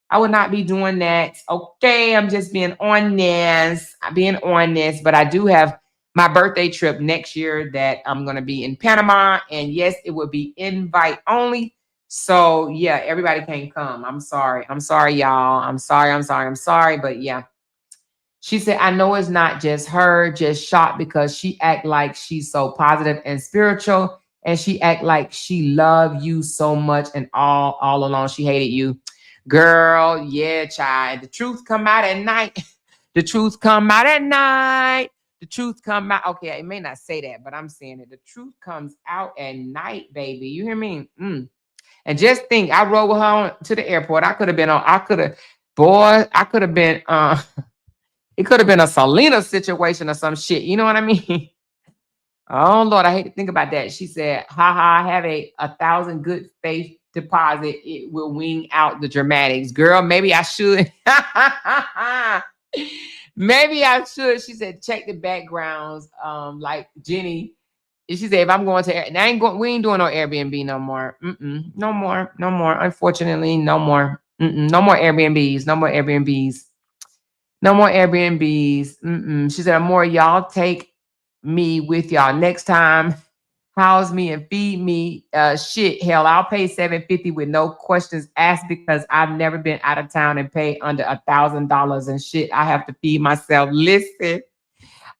I will not be doing that. Okay, I'm just being honest. I'm being honest. But I do have my birthday trip next year that I'm going to be in Panama. And yes, it will be invite only. So yeah, everybody can't come. I'm sorry. I'm sorry, y'all. I'm sorry. But yeah. She said, I know it's not just her, just shocked because she act like she's so positive and spiritual. And she act like she loved you so much and all along she hated you. Girl, yeah, child. The truth come out at night. The truth come out at night. The truth come out. Okay, it may not say that, but I'm saying it. The truth comes out at night, baby. You hear me? And just think, I rode with her to the airport. I could have been it could have been a Selena situation or some shit. You know what I mean? Oh Lord, I hate to think about that. She said, haha, I have a 1,000 good faith deposit. It will wing out the dramatics. Girl, maybe I should. Maybe I should. She said, check the backgrounds. Like Jenny. She said, if I'm going to, and we ain't doing no Airbnb no more. No more. Unfortunately, no more. No more Airbnbs. No more Airbnbs. No more Airbnbs. She said, more y'all take me with y'all next time. House me and feed me. Shit, hell, I'll pay $750 with no questions asked because I've never been out of town and pay under $1,000 and shit. I have to feed myself. Listen,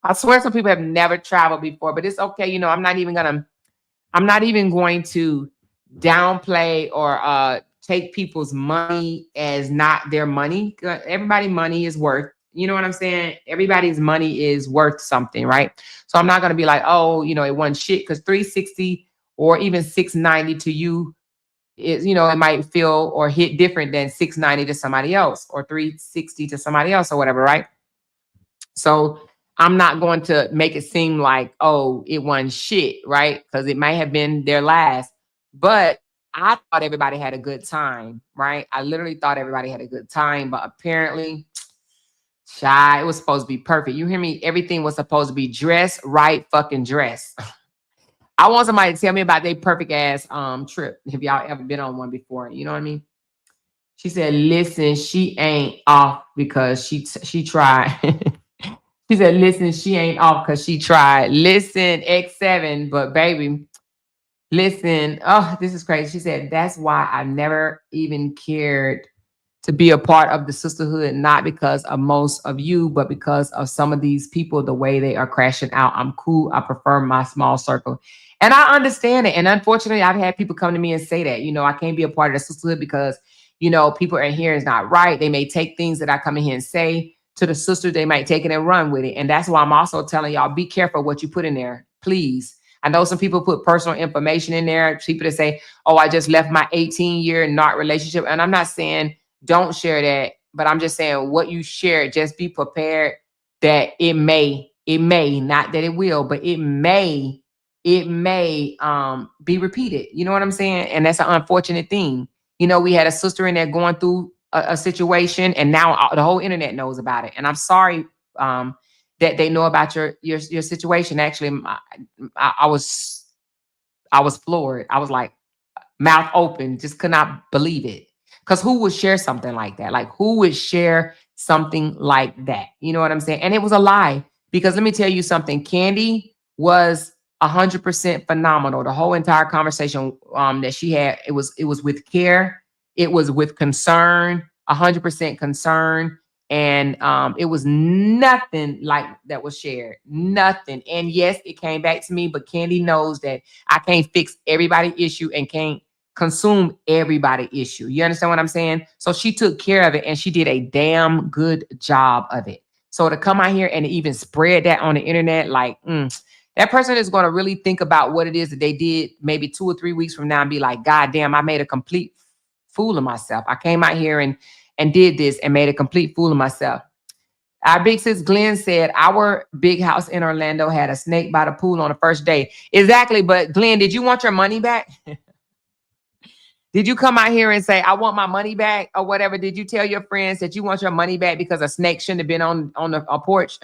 I swear some people have never traveled before, but it's okay. You know, I'm not even going to downplay or take people's money as not their money. Everybody's money is worth, you know what I'm saying? Everybody's money is worth something, right? So I'm not going to be like, oh, you know, it wasn't shit, because $360 or even $690 to you is, you know, it might feel or hit different than $690 to somebody else or $360 to somebody else or whatever, right? So I'm not going to make it seem like, oh, it wasn't shit, right? Because it might have been their last. But I thought everybody had a good time, right? I literally thought everybody had a good time, but apparently, it was supposed to be perfect. You hear me? Everything was supposed to be dressed right, fucking dress. I want somebody to tell me about their perfect ass trip. Have y'all ever been on one before? You know what I mean? She said, listen, she ain't off because she tried. She said, listen, she ain't off because she tried. Listen, X7, but baby, listen. Oh, this is crazy. She said, that's why I never even cared to be a part of the sisterhood, not because of most of you, but because of some of these people, the way they are crashing out. I'm cool. I prefer my small circle. And I understand it. And unfortunately, I've had people come to me and say that, you know, I can't be a part of the sisterhood because, you know, people in here is not right. They may take things that I come in here and say to the sisters, they might take it and run with it. And that's why I'm also telling y'all, be careful what you put in there, please. I know some people put personal information in there. People that say, oh, I just left my 18-year not relationship. And I'm not saying don't share that, but I'm just saying what you share, just be prepared that it may, not that it will, but it may be repeated. You know what I'm saying? And that's an unfortunate thing. You know, we had a sister in there going through a situation, and now the whole internet knows about it. And I'm sorry that they know about your situation. Actually, I was floored. I was like mouth open, just could not believe it. Because who would share something like that? Like, who would share something like that? You know what I'm saying? And it was a lie. Because let me tell you something, Candy was 100% phenomenal. The whole entire conversation that she had, it was with care, it was with concern, 100% concern, and it was nothing like that was shared, nothing. And yes, it came back to me, but Candy knows that I can't fix everybody's issue and can't consume everybody issue. You understand what I'm saying? So she took care of it and she did a damn good job of it. So to come out here and even spread that on the internet, like, that person is going to really think about what it is that they did maybe 2 or 3 weeks from now and be like, God damn, I made a complete fool of myself. I came out here and did this and made a complete fool of myself. Our big sis Glenn said our big house in Orlando had a snake by the pool on the first day. Exactly. But Glenn, did you want your money back? Did you come out here and say, I want my money back or whatever? Did you tell your friends that you want your money back because a snake shouldn't have been on the porch?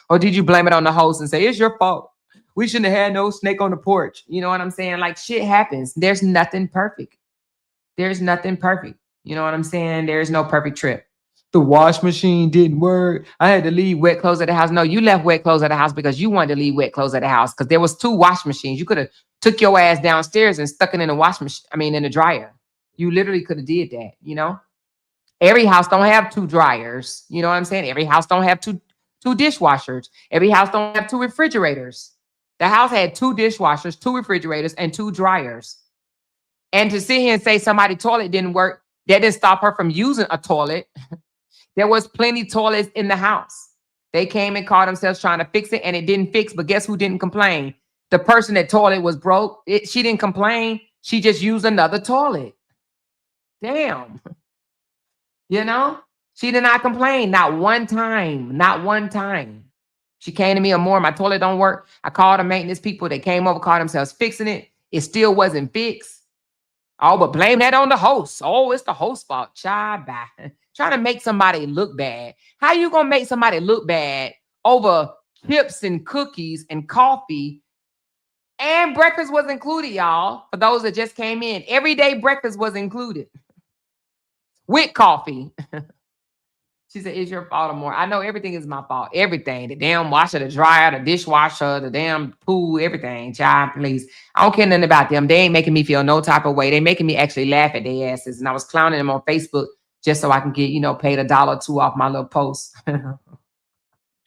Or did you blame it on the host and say, it's your fault? We shouldn't have had no snake on the porch. You know what I'm saying? Like, shit happens. There's nothing perfect. There's nothing perfect. You know what I'm saying? There's no perfect trip. The wash machine didn't work. I had to leave wet clothes at the house. No, you left wet clothes at the house because you wanted to leave wet clothes at the house because there was 2 wash machines. You could have took your ass downstairs and stuck it in the wash machine. I mean, in the dryer. You literally could have did that, you know? Every house don't have 2 dryers. You know what I'm saying? Every house don't have two dishwashers. Every house don't have 2 refrigerators. The house had 2 dishwashers, 2 refrigerators, and 2 dryers. And to sit here and say somebody's toilet didn't work, that didn't stop her from using a toilet. There was plenty toilets in the house. They came and called themselves trying to fix it, and it didn't fix. But guess who didn't complain? The person that toilet was broke. She didn't complain. She just used another toilet. Damn. You know? She did not complain. Not one time. Not one time. She came to me, Amor, my toilet don't work. I called the maintenance people. They came over, called themselves fixing it. It still wasn't fixed. Oh, but blame that on the host. Oh, it's the host's fault. Child, bye. Trying to make somebody look bad. How you gonna make somebody look bad over chips and cookies and coffee? And breakfast was included, y'all. For those that just came in, everyday breakfast was included with coffee. She said, it's your fault, Amor. I know everything is my fault. Everything. The damn washer, the dryer, the dishwasher, the damn pool, everything. Child, please. I don't care nothing about them. They ain't making me feel no type of way. They making me actually laugh at their asses. And I was clowning them on Facebook just so I can get, paid $1 or $2 off my little post.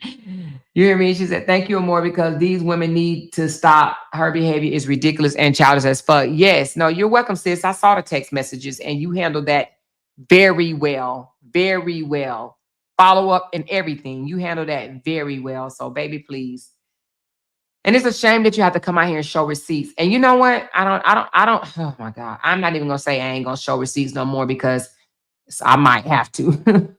You hear me? She said, thank you, Amor, because these women need to stop. Her behavior is ridiculous and childish as fuck. Yes. No, you're welcome, sis. I saw the text messages and you handled that very well. Very well. Follow up and everything. You handle that very well. So, baby, please. And it's a shame that you have to come out here and show receipts. And you know what? I don't. Oh my God. I'm not even gonna say I ain't gonna show receipts no more because I might have to.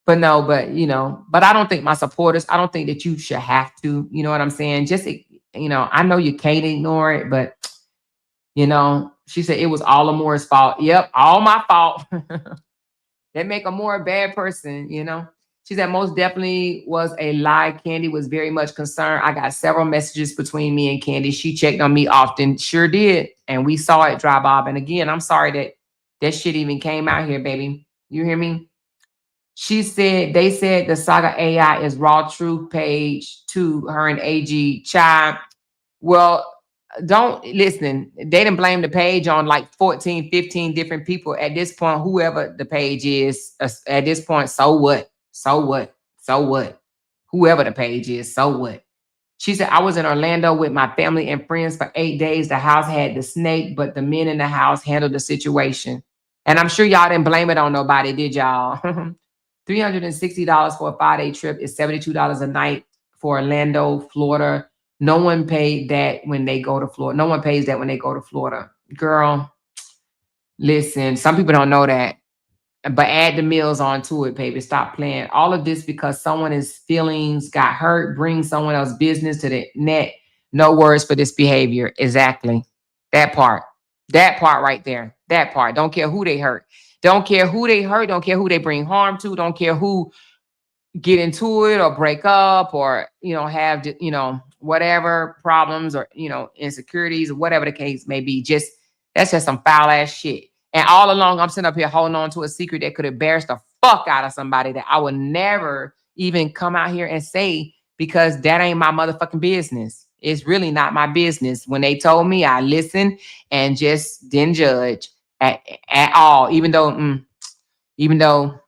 But no, but I don't think my supporters, I don't think that you should have to. You know what I'm saying? Just, I know you can't ignore it, but she said it was all Amor's fault. Yep, all my fault. That make Amor a bad person, She said most definitely was a lie. Candy was very much concerned. I got several messages between me and Candy. She checked on me often. Sure did. And we saw it dry bob. And again, I'm sorry that shit even came out here, baby. You hear me? She said, they said the Saga AI is raw truth page 2, her and AG child. Well, don't listen. They didn't blame the page on like 14, 15 different people at this point, whoever the page is at this point. So what? So what? So what? Whoever the page is, so what? She said, I was in Orlando with my family and friends for 8 days. The house had the snake, but the men in the house handled the situation. And I'm sure y'all didn't blame it on nobody, did y'all? $360 for a 5-day trip is $72 a night for Orlando, Florida. No one paid that when they go to Florida. No one pays that when they go to Florida. Girl, listen, some people don't know that. But add the meals onto it, baby. Stop playing. All of this because someone's feelings got hurt. Bring someone else's business to the net. No words for this behavior. Exactly. That part. That part right there. That part. Don't care who they hurt. Don't care who they hurt. Don't care who they bring harm to. Don't care who get into it or break up or, have, whatever problems or, insecurities or whatever the case may be. That's just some foul ass shit. And all along, I'm sitting up here holding on to a secret that could embarrass the fuck out of somebody that I would never even come out here and say because that ain't my motherfucking business. It's really not my business. When they told me, I listened and just didn't judge at all. Even though,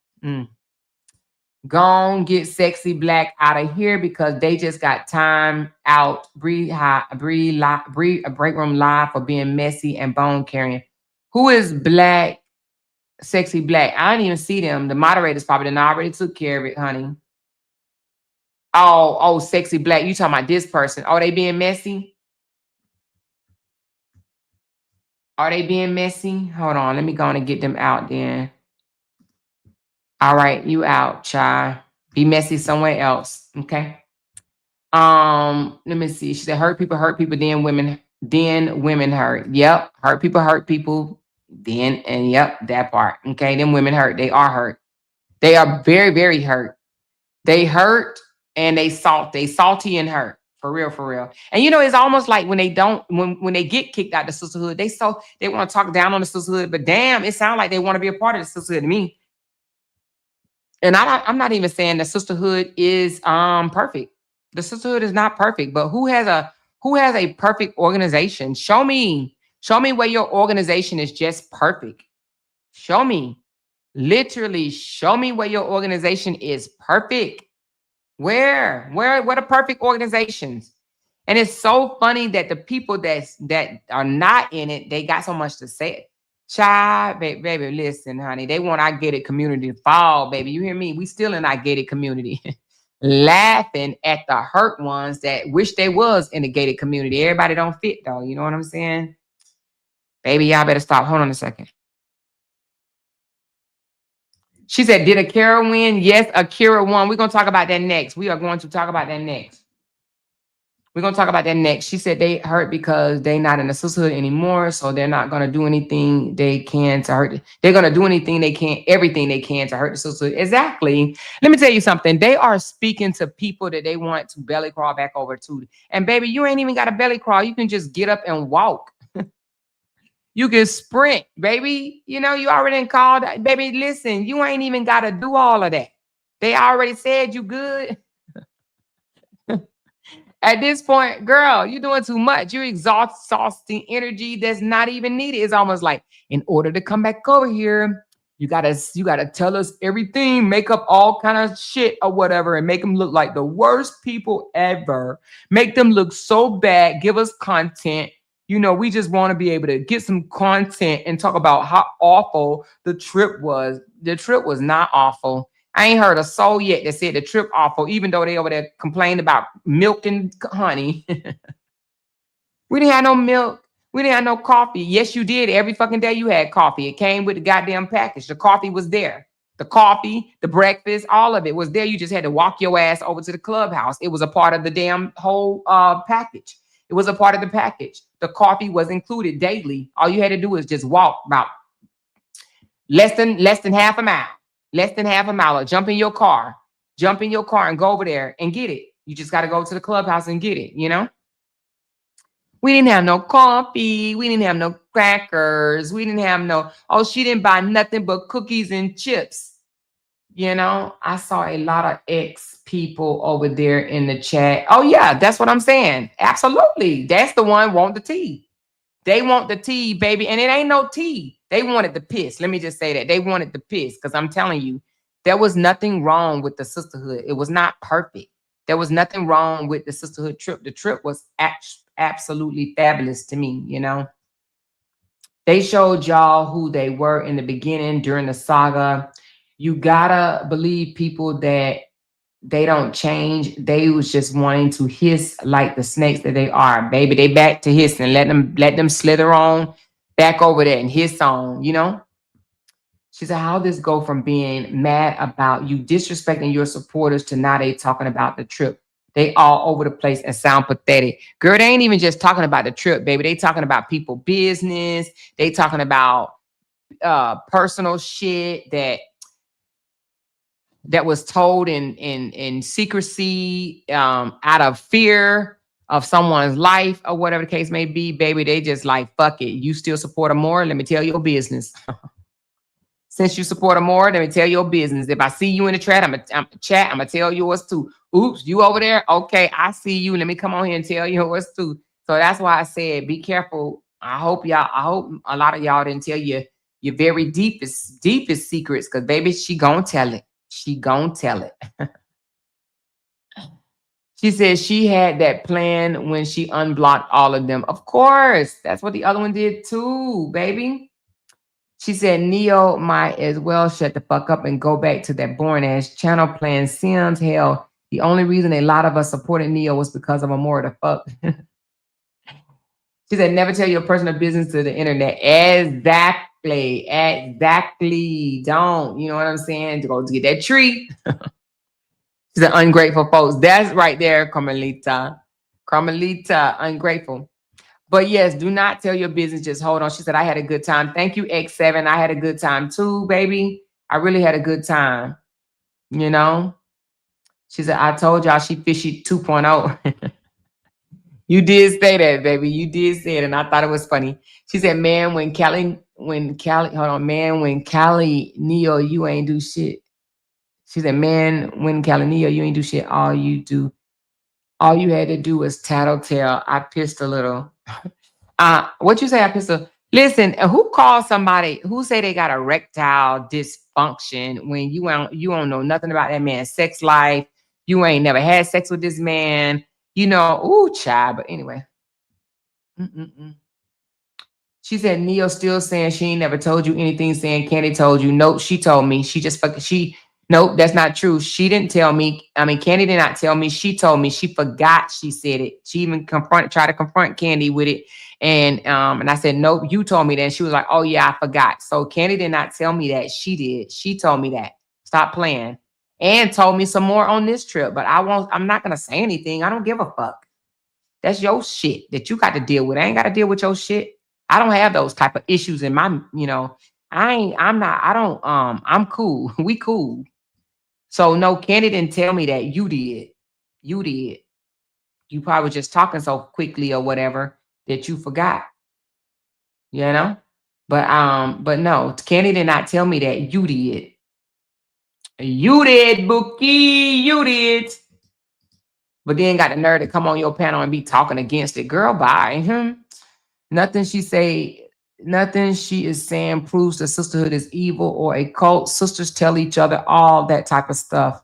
gone get Sexy Black out of here because they just got time out. Bree a break room live for being messy and bone carrying. Who is Black? Sexy Black. I didn't even see them. The moderators probably didn't already took care of it, honey. Oh, Sexy Black. You talking about this person? Are they being messy? Are they being messy? Hold on. Let me go on and get them out then. All right, you out, child. Be messy somewhere else. Okay. Let me see. She said hurt people, then women hurt. Yep. Hurt people, then, and yep, that part. Okay. Then women hurt. They are hurt. They are very, very hurt. They hurt and they salty and hurt. For real, for real. And it's almost like when they don't, when they get kicked out of the sisterhood, they want to talk down on the sisterhood, but damn, it sounds like they want to be a part of the sisterhood to me. And I'm not even saying the sisterhood is perfect. The sisterhood is not perfect, but who has a perfect organization? Show me where your organization is just perfect. Show me. Literally show me where your organization is perfect. Where are perfect organizations? And it's so funny that the people that are not in it, they got so much to say. Child, baby, listen, honey. They want our gated community to fall, baby. You hear me? We still in our gated community. Laughing at the hurt ones that wish they was in the gated community. Everybody don't fit, though. You know what I'm saying? Baby, y'all better stop. Hold on a second. She said, did AKIRA win? Yes, AKIRA won. We're going to talk about that next. We are going to talk about that next. We're going to talk about that next. She said they hurt because they're not in the sisterhood anymore, so they're not going to do anything they can to hurt. They're going to do anything they can, everything they can to hurt the sisterhood. Exactly. Let me tell you something. They are speaking to people that they want to belly crawl back over to. And baby, you ain't even got a belly crawl. You can just get up and walk. You can sprint, baby. You already called. Baby, listen, you ain't even got to do all of that. They already said you good. At this point, girl, you're doing too much. You're exhausting energy that's not even needed. It's almost like, in order to come back over here, you gotta tell us everything, make up all kind of shit or whatever, and make them look like the worst people ever. Make them look so bad. Give us content. We just want to be able to get some content and talk about how awful the trip was. The trip was not awful. I ain't heard a soul yet that said the trip awful, even though they over there complained about milk and honey. We didn't have no milk. We didn't have no coffee. Yes, you did. Every fucking day you had coffee. It came with the goddamn package. The coffee was there. The coffee, the breakfast, all of it was there. You just had to walk your ass over to the clubhouse. It was a part of the damn whole package. It was a part of the package. The coffee was included daily. All you had to do was just walk about less than half a mile. Less than half a mile, or jump in your car and go over there and get it. You just got to go to the clubhouse and get it, We didn't have no coffee. We didn't have no crackers. We didn't have no, she didn't buy nothing but cookies and chips. I saw a lot of ex people over there in the chat. Oh, yeah, that's what I'm saying. Absolutely. That's the one want the tea. They want the tea, baby, and it ain't no tea. They wanted the piss. Let me just say that. They wanted the piss because I'm telling you, there was nothing wrong with the sisterhood. It was not perfect. There was nothing wrong with the sisterhood trip. The trip was absolutely fabulous to me, They showed y'all who they were in the beginning during the saga. You gotta believe people that they don't change. They was just wanting to hiss like the snakes that they are, baby. They back to hissing. Let them slither on back over there and hiss on, She said, how this go from being mad about you disrespecting your supporters to now they talking about the trip. They all over the place and sound pathetic. Girl, they ain't even just talking about the trip, baby. They talking about people business. They talking about personal shit that was told in secrecy, out of fear of someone's life or whatever the case may be, baby. They just like, fuck it. You still support them more? Let me tell your business. Since you support her more, let me tell your business. If I see you in the chat, I'm gonna tell yours too. Oops, you over there? Okay, I see you. Let me come on here and tell yours too. So that's why I said be careful. I hope a lot of y'all didn't tell your very deepest secrets, because baby, she gonna tell it. She gonna tell it. She said she had that plan when she unblocked all of them. Of course, that's what the other one did too, baby. She said Neo might as well shut the fuck up and go back to that boring ass channel playing Sims. Hell, the only reason a lot of us supported Neo was because of Amora the fuck. She said, never tell your personal business to the internet. Exactly. Exactly. Don't. You know what I'm saying? To go to get that treat. She said, ungrateful folks. That's right there, Carmelita. Carmelita, ungrateful. But yes, do not tell your business. Just hold on. She said, I had a good time. Thank you, X7. I had a good time too, baby. I really had a good time. You know? She said, I told y'all she fishy 2.0. You did say that, baby. You did say it, and I thought it was funny. She said, man, when Callie, hold on, man, when Callie Neo, you ain't do shit. She said, man, when Callie Neo, you ain't do shit. All you had to do was tattletale. I pissed a little. What you say, I pissed a listen, who calls somebody who say they got erectile dysfunction when you don't know nothing about that man's sex life? You ain't never had sex with this man. You know, ooh, child. But anyway. Mm-mm-mm. She said Neo still saying she ain't never told you anything, saying Candy told you. Nope, she told me. She just fucking nope, that's not true. She didn't tell me. I mean, Candy did not tell me. She told me. She forgot she said it. She even tried to confront Candy with it. And I said, nope, you told me that. And she was like, oh yeah, I forgot. So Candy did not tell me that. She did. She told me that. Stop playing. And told me some more on this trip. But I'm not gonna say anything. I don't give a fuck. That's your shit that you got to deal with. I ain't got to deal with your shit. I don't have those type of issues in my, I'm cool. We cool. So no, Candy didn't tell me that. You did. You did. You probably was just talking so quickly or whatever that you forgot. You know? But no, Candy did not tell me that. You did. You did, Bookie. You did. But then got the nerve to come on your panel and be talking against it. Girl, bye. Nothing she is saying proves the sisterhood is evil or a cult. Sisters tell each other all that type of stuff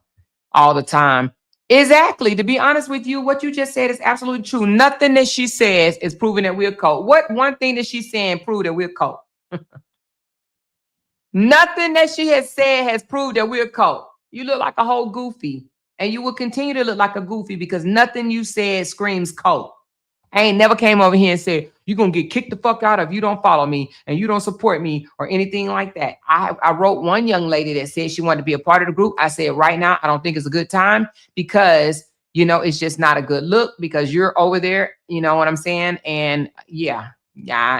all the time. Exactly. To be honest with you, what you just said is absolutely true. Nothing that she says is proving that we're a cult. What one thing that she's saying proved that we're a cult? Nothing that she has said has proved that we're a cult. You look like a whole goofy, and you will continue to look like a goofy because nothing you said screams cult. I ain't never came over here and said, you're going to get kicked the fuck out if you don't follow me and you don't support me or anything like that. I wrote one young lady that said she wanted to be a part of the group. I said, right now, I don't think it's a good time because, it's just not a good look because you're over there. You know what I'm saying? And yeah,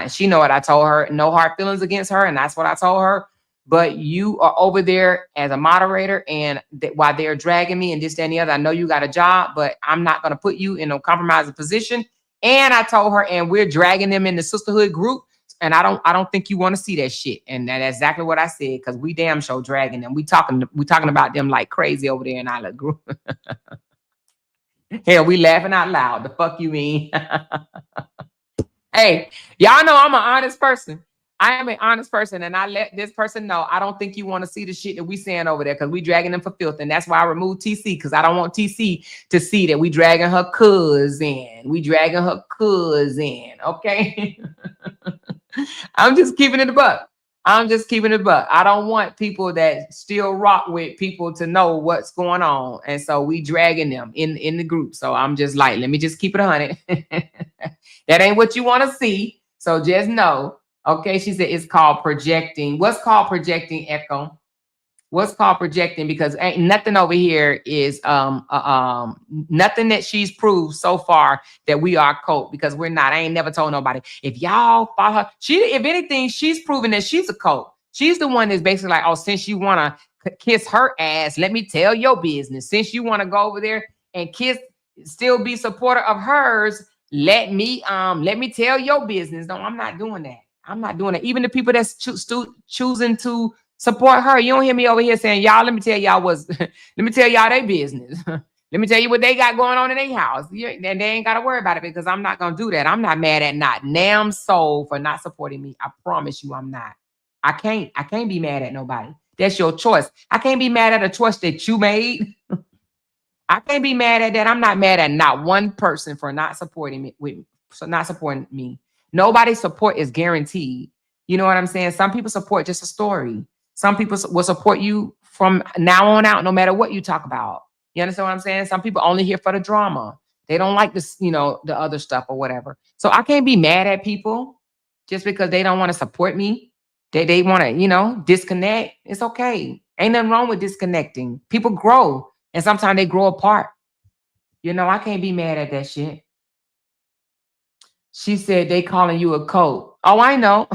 she know what I told her. No hard feelings against her. And that's what I told her. But you are over there as a moderator, and while they're dragging me and this, that, and the other, I know you got a job, but I'm not going to put you in a compromising position. And I told her, and we're dragging them in the sisterhood group. And I don't think you want to see that shit. And that's exactly what I said, because we damn sure dragging them. We talking about them like crazy over there in our group. Hell, we laughing out loud. The fuck you mean? Hey, y'all know I'm an honest person. I am an honest person, and I let this person know I don't think you want to see the shit that we saying over there because we dragging them for filth, and that's why I removed TC, because I don't want TC to see that we dragging her cousin. We dragging her cousin, okay? I'm just keeping it a buck. I'm just keeping it a buck. I don't want people that still rock with people to know what's going on, and so we dragging them in the group. So I'm just like, let me just keep it 100. That ain't what you want to see. So just know. Okay, she said it's called projecting. What's called projecting, Echo? What's called projecting? Because ain't nothing over here is nothing that she's proved so far that we are a cult, because we're not. I ain't never told nobody. If y'all follow her, if anything, she's proven that she's a cult. She's the one that's basically like, oh, since you want to kiss her ass, let me tell your business. Since you want to go over there and still be supporter of hers, let me tell your business. No, I'm not doing that. I'm not doing it. Even the people that's choosing to Support her. You don't hear me over here saying, y'all, let me tell y'all let me tell y'all their business. Let me tell you what they got going on in their house. And they ain't got to worry about it because I'm not going to do that. I'm not mad at not damn soul for not supporting me. I promise you I'm not. I can't be mad at nobody. That's your choice. I can't be mad at a choice that you made. I can't be mad at that. I'm not mad at not one person for not supporting me. Nobody's support is guaranteed. You know what I'm saying? Some people support just a story. Some people will support you from now on out, no matter what you talk about. You understand what I'm saying? Some people only here for the drama. They don't like this, the other stuff or whatever. So I can't be mad at people just because they don't want to support me. They want to, disconnect. It's okay. Ain't nothing wrong with disconnecting. People grow. And sometimes they grow apart. I can't be mad at that shit. She said they calling you a cult. Oh, I know.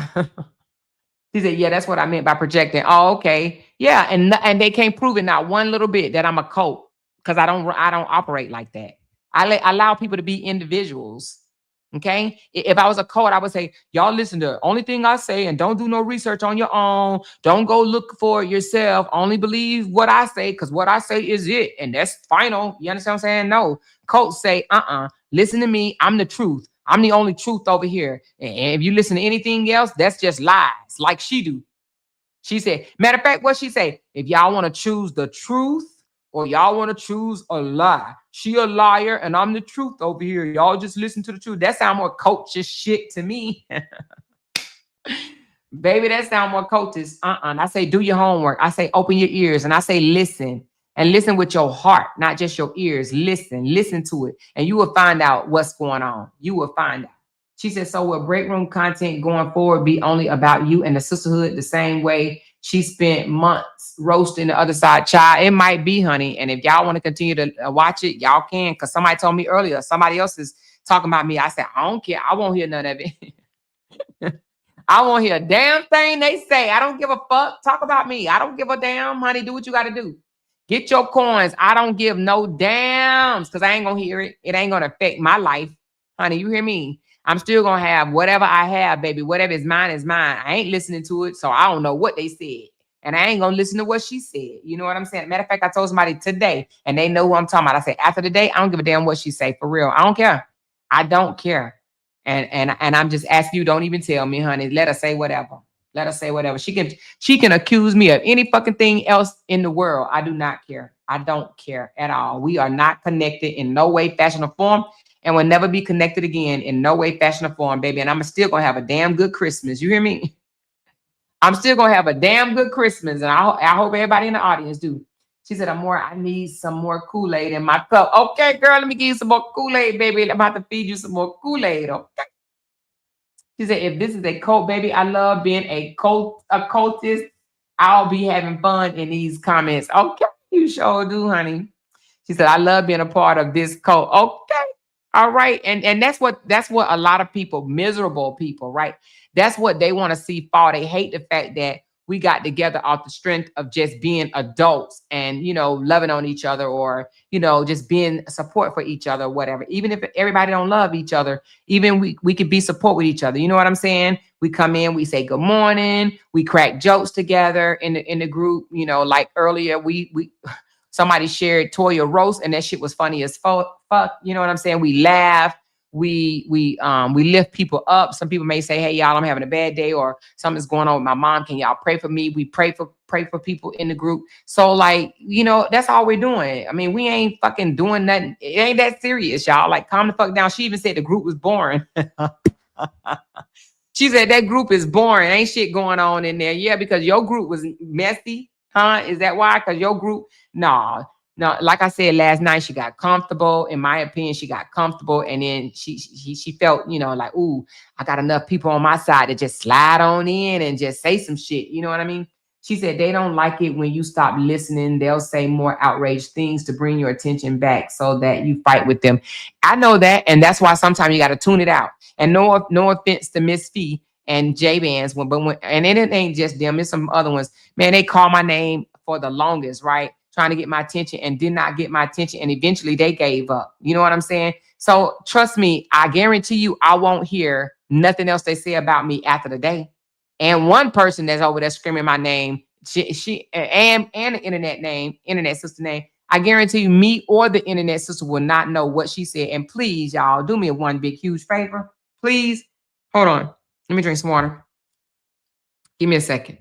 She said, yeah, that's what I meant by projecting. Oh, okay. Yeah, and they can't prove it not one little bit that I'm a cult because I don't operate like that. I allow people to be individuals. Okay. If I was a cult, I would say, y'all listen to the only thing I say and don't do no research on your own. Don't go look for it yourself. Only believe what I say because what I say is it. And that's final. You understand what I'm saying? No. Cults say, listen to me. I'm the truth. I'm the only truth over here. And if you listen to anything else, that's just lies like she do. She said, matter of fact, what she say? If y'all want to choose the truth, or y'all want to choose a lie. She a liar and I'm the truth over here. Y'all just listen to the truth. That sound more cultish shit to me. Baby, that sound more cultish. I say, do your homework. I say, open your ears. And I say, listen. And listen with your heart, not just your ears. Listen to it. And you will find out what's going on. You will find out. She said, so will break room content going forward be only about you and the sisterhood the same way she spent months roasting the other side? Child, it might be, honey. And if y'all want to continue to watch it, y'all can. Because somebody told me earlier, somebody else is talking about me. I said, I don't care. I won't hear none of it. I won't hear a damn thing they say. I don't give a fuck. Talk about me. I don't give a damn, honey. Do what you got to do. Get your coins. I don't give no damns because I ain't going to hear it. It ain't going to affect my life. Honey, you hear me? I'm still going to have whatever I have, baby. Whatever is mine is mine. I ain't listening to it, so I don't know what they said. And I ain't going to listen to what she said. You know what I'm saying? Matter of fact, I told somebody today, and they know who I'm talking about. I said, after the day, I don't give a damn what she say. For real. I don't care. I don't care. And I'm just asking you, don't even tell me, honey. Let her say whatever. Let her say whatever. She can accuse me of any fucking thing else in the world. I do not care. I don't care at all. We are not connected in no way, fashion, or form. And will never be connected again in no way, fashion, or form, baby. And I'm still going to have a damn good Christmas. You hear me? I'm still going to have a damn good Christmas. And I hope everybody in the audience do. She said, I need some more Kool-Aid in my cup. Okay, girl, let me give you some more Kool-Aid, baby. I'm about to feed you some more Kool-Aid, okay? She said, if this is a cult, baby, I love being a cultist. I'll be having fun in these comments. Okay, you sure do, honey. She said, I love being a part of this cult. Okay. All right. And that's what a lot of people, miserable people, right? That's what they want to see fall. They hate the fact that we got together off the strength of just being adults and, loving on each other or, just being support for each other or whatever. Even if everybody don't love each other, even we could be support with each other. You know what I'm saying? We come in, we say good morning, we crack jokes together in the group, like earlier we somebody shared Toya roast, and that shit was funny as fuck. You know what I'm saying? We laugh. We lift people up. Some people may say, "Hey, y'all, I'm having a bad day," or something's going on with my mom. Can y'all pray for me? We pray for people in the group. So, like, that's all we're doing. I mean, we ain't fucking doing nothing. It ain't that serious, y'all. Like, calm the fuck down. She even said the group was boring. She said that group is boring. Ain't shit going on in there. Yeah, because your group was messy. Huh? Is that why? Because your group, no. Like I said last night, she got comfortable. In my opinion, she got comfortable. And then she felt, like, ooh, I got enough people on my side to just slide on in and just say some shit. You know what I mean? She said they don't like it when you stop listening. They'll say more outraged things to bring your attention back so that you fight with them. I know that. And that's why sometimes you got to tune it out. And no offense to Miss Fee and J-Bands, and it ain't just them, it's some other ones. Man, they call my name for the longest, right? Trying to get my attention and did not get my attention. And eventually they gave up. You know what I'm saying? So trust me, I guarantee you, I won't hear nothing else they say about me after the day. And one person that's over there screaming my name she and the internet sister name. I guarantee you, me or the internet sister will not know what she said. And please, y'all, do me a one big huge favor. Please, hold on. Let me drink some water. Give me a second.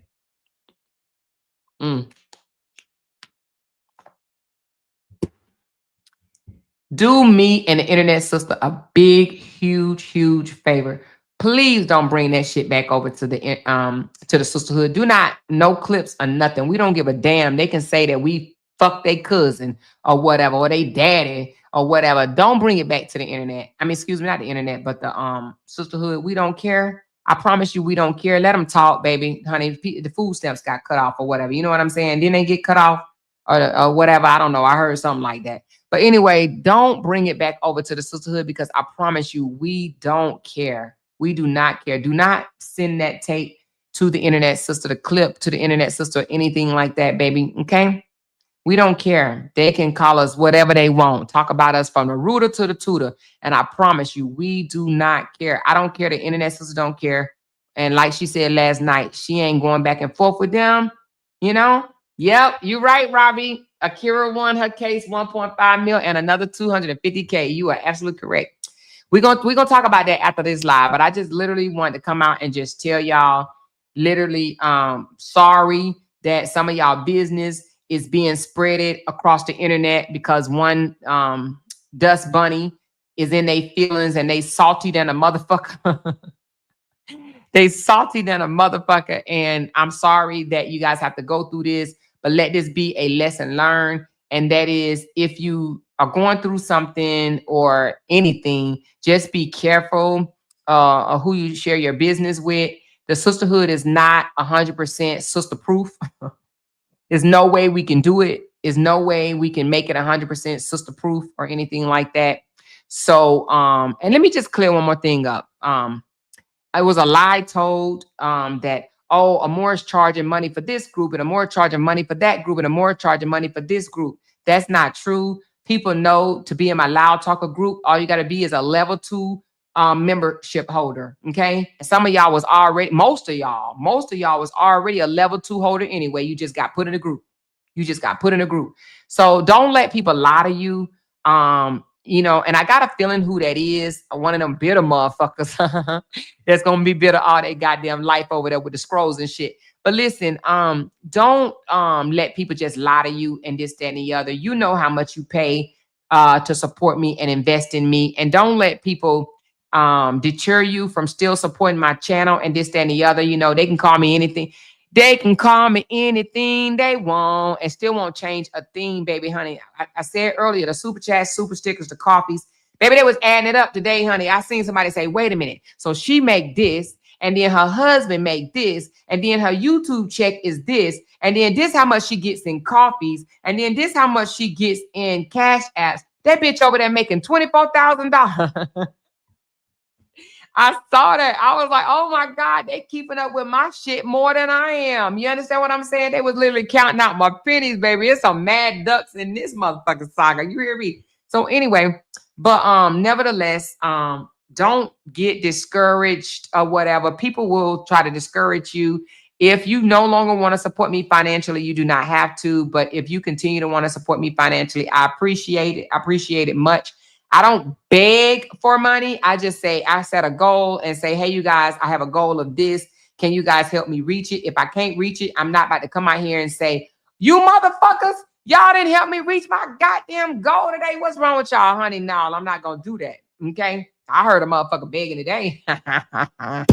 Do me and the internet sister a big, huge favor. Please don't bring that shit back over to the sisterhood. Do not, no clips or nothing. We don't give a damn. They can say that we fucked their cousin or whatever, or they daddy or whatever. Don't bring it back to the internet. I mean, excuse me, not the internet, but the sisterhood. We don't care. I promise you, we don't care. Let them talk, baby, honey. The food stamps got cut off or whatever. You know what I'm saying? Didn't they get cut off or whatever? I don't know. I heard something like that. But anyway, don't bring it back over to the sisterhood because I promise you, we don't care. We do not care. Do not send that tape to the internet sister, the clip to the internet sister, or anything like that, baby. Okay? We don't care. They can call us whatever they want. Talk about us from the rooter to the tutor. And I promise you, we do not care. I don't care. The internet sister don't care. And like she said last night, she ain't going back and forth with them. You know? Yep, you're right, Robbie. AKIRA won her case 1.5 mil and another 250K. You are absolutely correct. We're gonna talk about that after this live, but I just literally wanted to come out and just tell y'all, literally, sorry that some of y'all business is being spreaded across the internet because one dust bunny is in their feelings and they salty than a motherfucker. They salty than a motherfucker. And I'm sorry that you guys have to go through this, but let this be a lesson learned. And that is, if you are going through something or anything, just be careful of who you share your business with. The sisterhood is not 100% sister proof. There's no way we can do it. There's no way we can make it 100% sister proof or anything like that. So, and let me just clear one more thing up. It was a lie told that, oh, Amore's charging money for this group and Amore charging money for that group and Amore charging money for this group. That's not true. People know to be in my Loud Talker group, all you got to be is a level 2 membership holder. Okay. And some of y'all was already, most of y'all was already a level 2 holder anyway. You just got put in a group. You just got put in a group. So don't let people lie to you. You know, and I got a feeling who that is. One of them bitter motherfuckers that's gonna be bitter all their goddamn life over there with the scrolls and shit. But listen, don't let people just lie to you and this, that, and the other. You know how much you pay to support me and invest in me. And don't let people deter you from still supporting my channel and this, that, and the other. You know, they can call me anything. They can call me anything they want and still won't change a thing, baby, honey. I said earlier, the super chats, super stickers, the coffees, baby, they was adding it up today, honey. I seen somebody say, wait a minute. So she make this, and then her husband make this, and then her YouTube check is this, and then this how much she gets in coffees, and then this how much she gets in cash apps. That bitch over there making $24,000. I saw that. I was like, oh my God, they keeping up with my shit more than I am. You understand what I'm saying? They was literally counting out my pennies, baby. It's some mad ducks in this motherfucking saga. You hear me? So anyway, but nevertheless, don't get discouraged or whatever. People will try to discourage you. If you no longer want to support me financially, you do not have to. But if you continue to want to support me financially, I appreciate it. I appreciate it much. I don't beg for money. I just say, I set a goal and say, hey, you guys, I have a goal of this. Can you guys help me reach it? If I can't reach it, I'm not about to come out here and say, you motherfuckers, y'all didn't help me reach my goddamn goal today. What's wrong with y'all, honey? No, I'm not going to do that. Okay. I heard a motherfucker begging today. I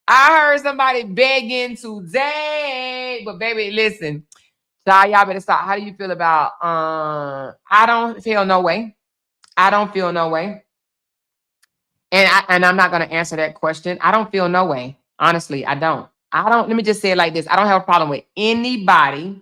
heard somebody begging today. But baby, listen. Y'all better stop. How do you feel about I don't feel no way. I don't feel no way. And I'm not gonna answer that question. I don't feel no way. Honestly, I don't. Let me just say it like this. I don't have a problem with anybody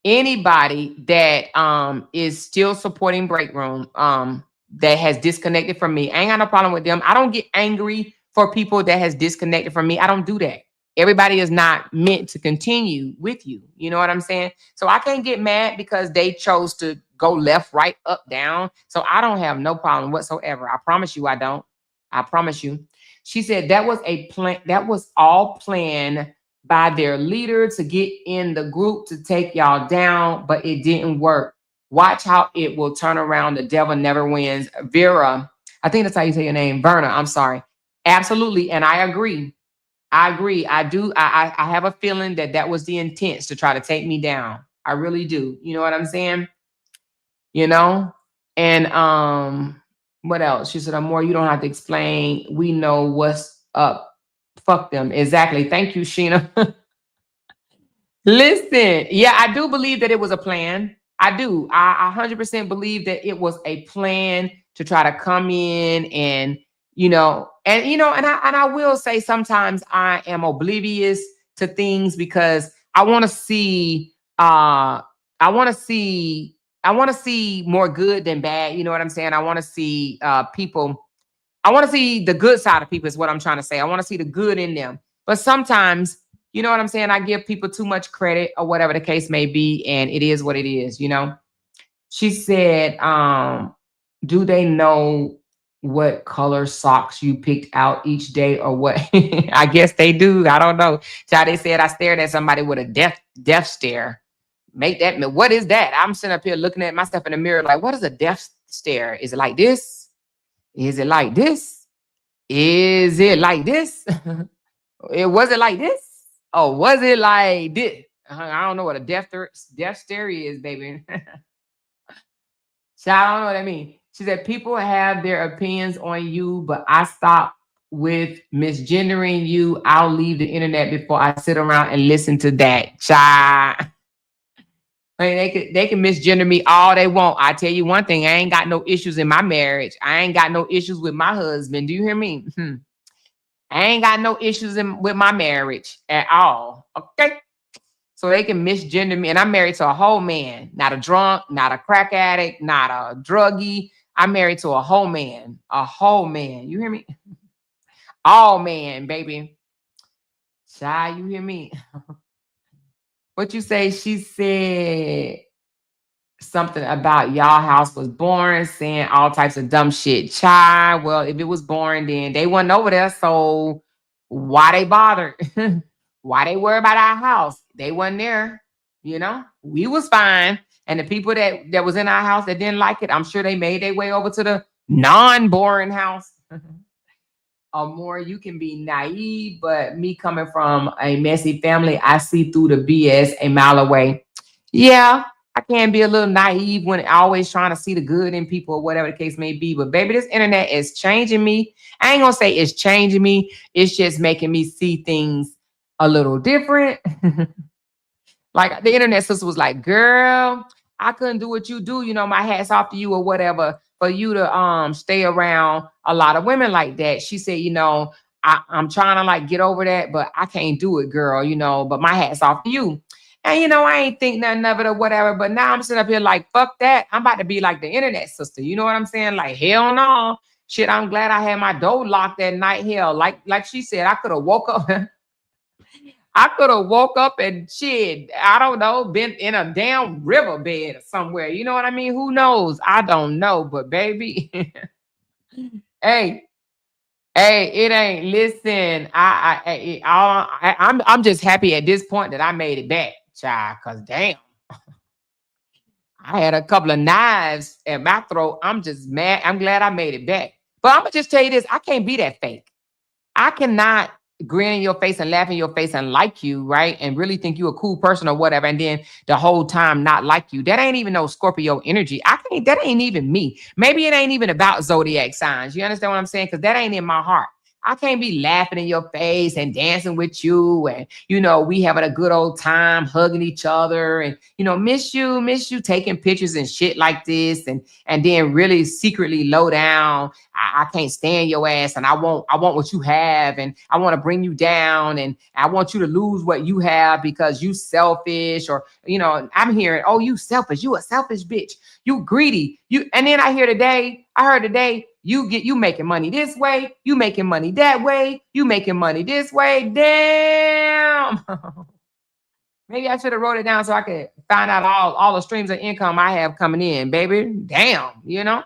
that is still supporting Break Room that has disconnected from me. I ain't got no problem with them. I don't get angry for people that has disconnected from me. I don't do that. Everybody is not meant to continue with you. You know what I'm saying? So I can't get mad because they chose to go left, right, up, down. So I don't have no problem whatsoever. I promise you I don't. I promise you. She said that was a plan. That was all planned by their leader to get in the group to take y'all down, but it didn't work. Watch how it will turn around. The devil never wins. Vera, I think that's how you say your name. Verna, I'm sorry. Absolutely. And I agree. I agree. I do. I have a feeling that that was the intent to try to take me down. I really do. You know what I'm saying? You know? And what else? She said, Amor, you don't have to explain. We know what's up. Fuck them. Exactly. Thank you, Sheena. Listen, yeah, I do believe that it was a plan. I do. I 100% believe that it was a plan to try to come in and, and I will say sometimes I am oblivious to things because I want to see, I want to see, I want to see more good than bad. You know what I'm saying? I want to see people. I want to see the good side of people is what I'm trying to say. I want to see the good in them. But sometimes, you know what I'm saying? I give people too much credit or whatever the case may be. And it is what it is, you know? She said, do they know what color socks you picked out each day or what? I guess they do. I don't know. So they said I stared at somebody with a death stare. Make that, what is that? I'm sitting up here looking at myself in the mirror like, what is a death stare? Is it like this? Is it like this? Is it like this? It was it like this? Oh, was it like this? I don't know what a death stare is, baby. So I don't know what I mean. She said people have their opinions on you, but I stop with misgendering you. I'll leave the internet before I sit around and listen to that. Child. I mean, they can misgender me all they want. I tell you one thing, I ain't got no issues in my marriage. I ain't got no issues with my husband. Do you hear me? I ain't got no issues with my marriage at all. Okay. So they can misgender me. And I'm married to a whole man, not a drunk, not a crack addict, not a druggie. I'm married to a whole man. A whole man. You hear me? All man, baby. Shy, you hear me? What you say? She said something about y'all house was boring, saying all types of dumb shit. Child, well, if it was boring, then they wasn't over there. So why they bothered? Why they worry about our house? They wasn't there. You know, we was fine. And the people that was in our house that didn't like it, I'm sure they made their way over to the non-boring house. Or more, you can be naive, but me coming from a messy family, I see through the BS a mile away. Yeah, I can be a little naive when always trying to see the good in people or whatever the case may be. But baby, this internet is changing me. I ain't gonna say it's changing me. It's just making me see things a little different. Like the internet sister was like, girl, I couldn't do what you do. You know, my hat's off to you or whatever for you to stay around a lot of women like that. She said, you know, I'm trying to like get over that, but I can't do it, girl, you know, but my hat's off to you. And you know, I ain't think nothing of it or whatever. But now I'm sitting up here like, fuck that. I'm about to be like the internet sister. You know what I'm saying? Like, hell no. Shit, I'm glad I had my door locked that night. Hell, like she said, I could have woke up. I could have woke up and shit, I don't know, been in a damn riverbed somewhere. You know what I mean? Who knows? I don't know, but baby, hey, hey, it ain't. Listen, I'm just happy at this point that I made it back, child. Cause damn, I had a couple of knives at my throat. I'm just mad. I'm glad I made it back. But I'm gonna just tell you this: I can't be that fake. I cannot grin in your face and laugh in your face and like you, right? And really think you a cool person or whatever. And then the whole time not like you. That ain't even no Scorpio energy. That ain't even me. Maybe it ain't even about zodiac signs. You understand what I'm saying? Because that ain't in my heart. I can't be laughing in your face and dancing with you. And, you know, we having a good old time hugging each other and, you know, miss you, taking pictures and shit like this. And then really secretly low down. I can't stand your ass and I want what you have and I want to bring you down and I want you to lose what you have because you selfish or, you know, I'm hearing, oh, you selfish. You a selfish bitch. You greedy. And then I heard today, you making money this way, you making money that way, you making money this way. Damn. Maybe I should have wrote it down so I could find out all the streams of income I have coming in, baby. Damn, you know?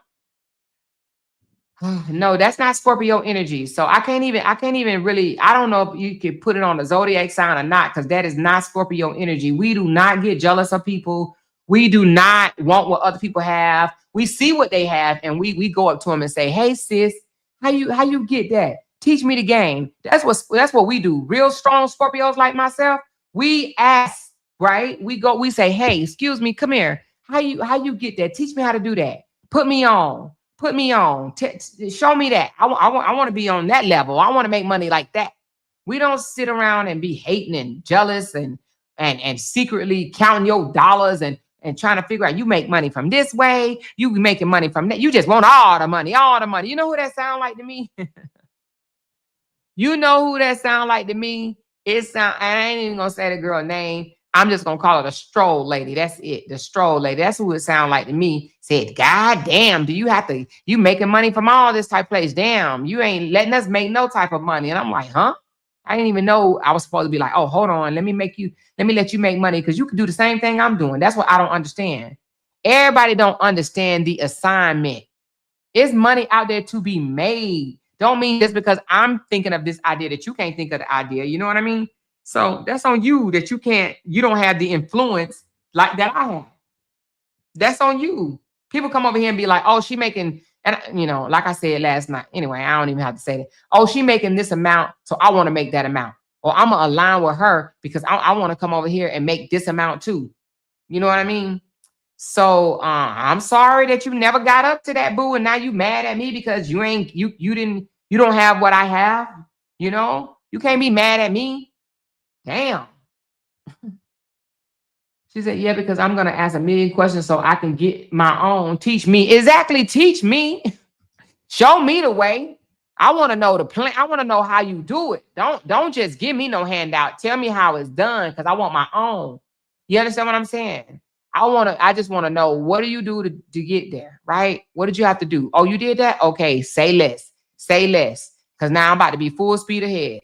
No, that's not Scorpio energy. So I can't even really, I don't know if you could put it on the zodiac sign or not, because that is not Scorpio energy. We do not get jealous of people. We do not want what other people have. We see what they have and we go up to them and say, hey sis, how you get that? Teach me the game. That's what we do. Real strong Scorpios like myself, we ask, right? We say, hey, excuse me, come here. How you get that? Teach me how to do that. Put me on. Put me on. Show me that. I want to be on that level. I want to make money like that. We don't sit around and be hating and jealous and secretly counting your dollars and trying to figure out you make money from this way, you be making money from that. You just want all the money, all the money. You know who that sound like to me? You know who that sound like to me? I ain't even gonna say the girl name. I'm just gonna call it a stroll lady. That's it. The stroll lady. That's who it sound like to me. Said, God damn, you making money from all this type of place? Damn, you ain't letting us make no type of money. And I'm like, huh? I didn't even know I was supposed to be like, oh, hold on, let me let you make money because you can do the same thing I'm doing. That's what I don't understand. Everybody don't understand the assignment. There's money out there to be made. Don't mean just because I'm thinking of this idea that you can't think of the idea. You know what I mean? So that's on you that you don't have the influence like that I have. That's on you. People come over here and be like, oh, she making, and like I said last night. Anyway, I don't even have to say that. Oh, she making this amount, so I want to make that amount. Or I'm gonna align with her because I want to come over here and make this amount too. You know what I mean? So I'm sorry that you never got up to that, boo, and now you mad at me because you don't have what I have. You can't be mad at me. Damn. She said, yeah, because I'm gonna ask a million questions so I can get my own. Teach me. Exactly, teach me. Show me the way. I want to know the plan. I want to know how you do it. Don't just give me no handout. Tell me how it's done because I want my own. You understand what I'm saying? I just want to know, what do you do to get there, right? What did you have to do? Oh, you did that? Okay, say less. Say less. Because now I'm about to be full speed ahead.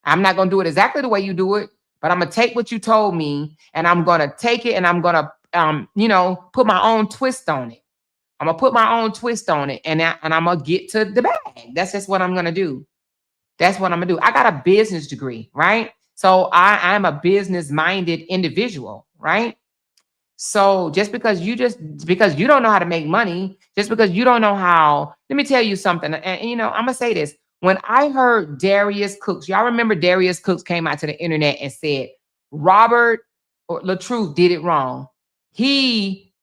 I'm not going to do it exactly the way you do it, but I'm going to take what you told me and I'm going to take it and I'm going to, put my own twist on it. I'm going to put my own twist on it and I'm going to get to the bag. That's just what I'm going to do. That's what I'm going to do. I got a business degree, right? So I'm a business-minded individual, right? So just because you don't know how to make money, just because you don't know how, let me tell you something. And I'm going to say this. When I heard Darius Cooks, y'all remember Darius Cooks came out to the internet and said, Robert or LaTruth did it wrong. He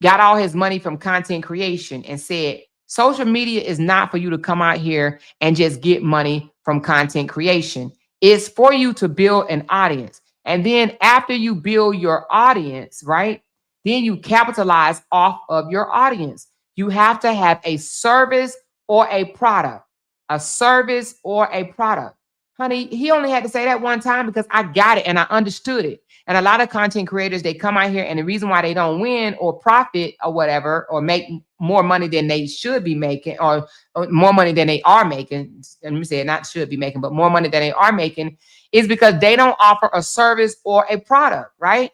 got all his money from content creation and said, social media is not for you to come out here and just get money from content creation. It's for you to build an audience. And then after you build your audience, right, then you capitalize off of your audience. You have to have a service or a product, a service or a product. Honey, he only had to say that one time because I got it and I understood it. And a lot of content creators, they come out here and the reason why they don't win or profit or whatever, or make more money than they should be making or more money than they are making, let me say it, not should be making, but more money than they are making, is because they don't offer a service or a product, right?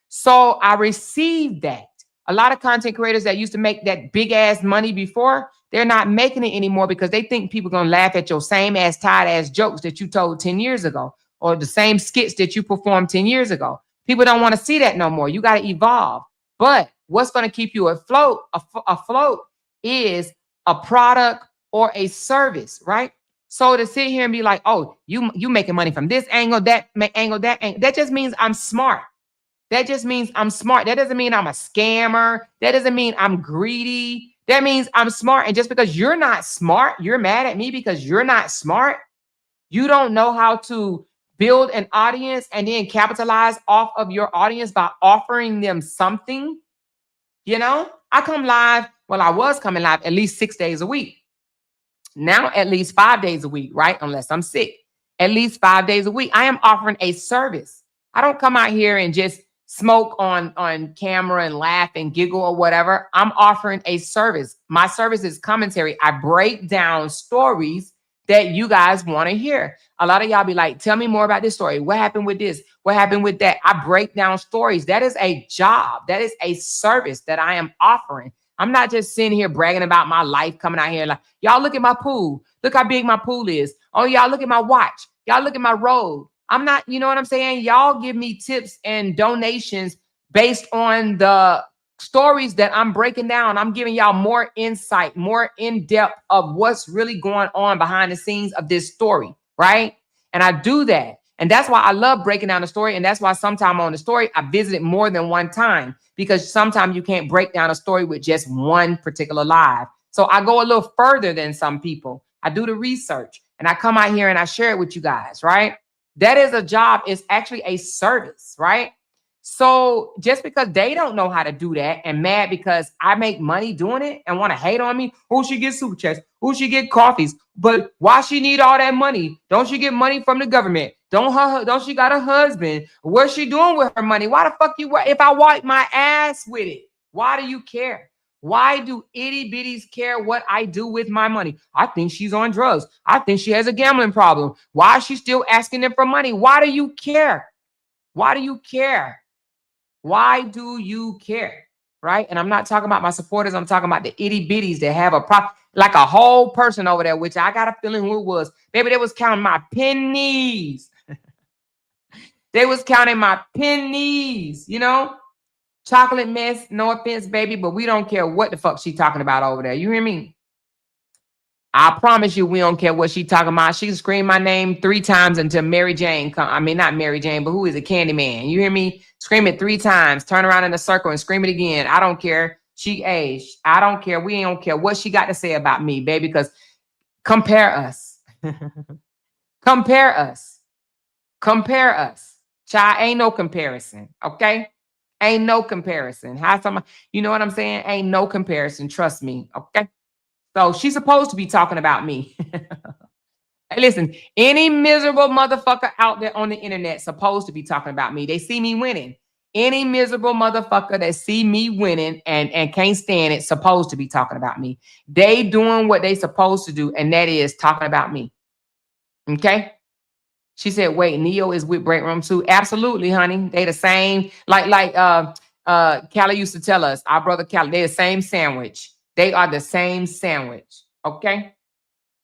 So I received that. A lot of content creators that used to make that big ass money before, they're not making it anymore because they think people are going to laugh at your same ass tired ass jokes that you told 10 years ago or the same skits that you performed 10 years ago. People don't want to see that no more. You got to evolve. But what's going to keep you afloat is a product or a service, right? So to sit here and be like, oh, you making money from this angle, that angle, that just means I'm smart. That just means I'm smart. That doesn't mean I'm a scammer. That doesn't mean I'm greedy. That means I'm smart. And just because you're not smart, you're mad at me because you're not smart. You don't know how to build an audience and then capitalize off of your audience by offering them something. I come live. Well, I was coming live at least 6 days a week. Now at least 5 days a week, right? Unless I'm sick. At least 5 days a week. I am offering a service. I don't come out here and just smoke on camera and laugh and giggle or whatever. I'm offering a service. My service is commentary. I break down stories that you guys want to hear. A lot of y'all be like, tell me more about this story. What happened with this? What happened with that? I break down stories. That is a job. That is a service that I am offering. I'm not just sitting here bragging about my life, coming out here like, y'all look at my pool. Look how big my pool is. Oh, y'all look at my watch. Y'all look at my robe. I'm not, you know what I'm saying? Y'all give me tips and donations based on the stories that I'm breaking down. I'm giving y'all more insight, more in depth of what's really going on behind the scenes of this story, right? And I do that. And that's why I love breaking down the story. And that's why sometime on the story, I visit it more than one time, because sometimes you can't break down a story with just one particular live. So I go a little further than some people. I do the research and I come out here and I share it with you guys, right? That is a job. It's actually a service, right? So just because they don't know how to do that and mad because I make money doing it and want to hate on me, who should get super checks, who should get coffees, but why she need all that money? Don't she get money from the government? Don't she got a husband? What's she doing with her money? Why the fuck you, if I wipe my ass with it, why do you care? Why do itty bitties care what I do with my money? I think she's on drugs. I think she has a gambling problem. Why is she still asking them for money? Why do you care? Why do you care? Why do you care? Right? And I'm not talking about my supporters. I'm talking about the itty bitties that have like a whole person over there, which I got a feeling who it was. Baby, they was counting my pennies. They was counting my pennies, you know? Chocolate mess, no offense, baby, but we don't care what the fuck she talking about over there. You hear me? I promise you, we don't care what she talking about. She scream my name 3 times until Mary Jane come. I mean, not Mary Jane, but who is it? Candyman. You hear me? Scream it 3 times, turn around in a circle and scream it again. I don't care. I don't care. We don't care what she got to say about me, baby, because compare us. Compare us. Compare us. Child, ain't no comparison, okay? Ain't no comparison. You know what I'm saying? Ain't no comparison. Trust me, okay? So she's supposed to be talking about me. Hey, listen, any miserable motherfucker out there on the internet supposed to be talking about me. They see me winning. Any miserable motherfucker that see me winning and can't stand it supposed to be talking about me. They doing what they supposed to do, and that is talking about me. Okay? She said, wait, Neo is with Break Room 2. Absolutely, honey. They the same. Like Callie used to tell us, our brother Callie, they the same sandwich. They are the same sandwich. Okay?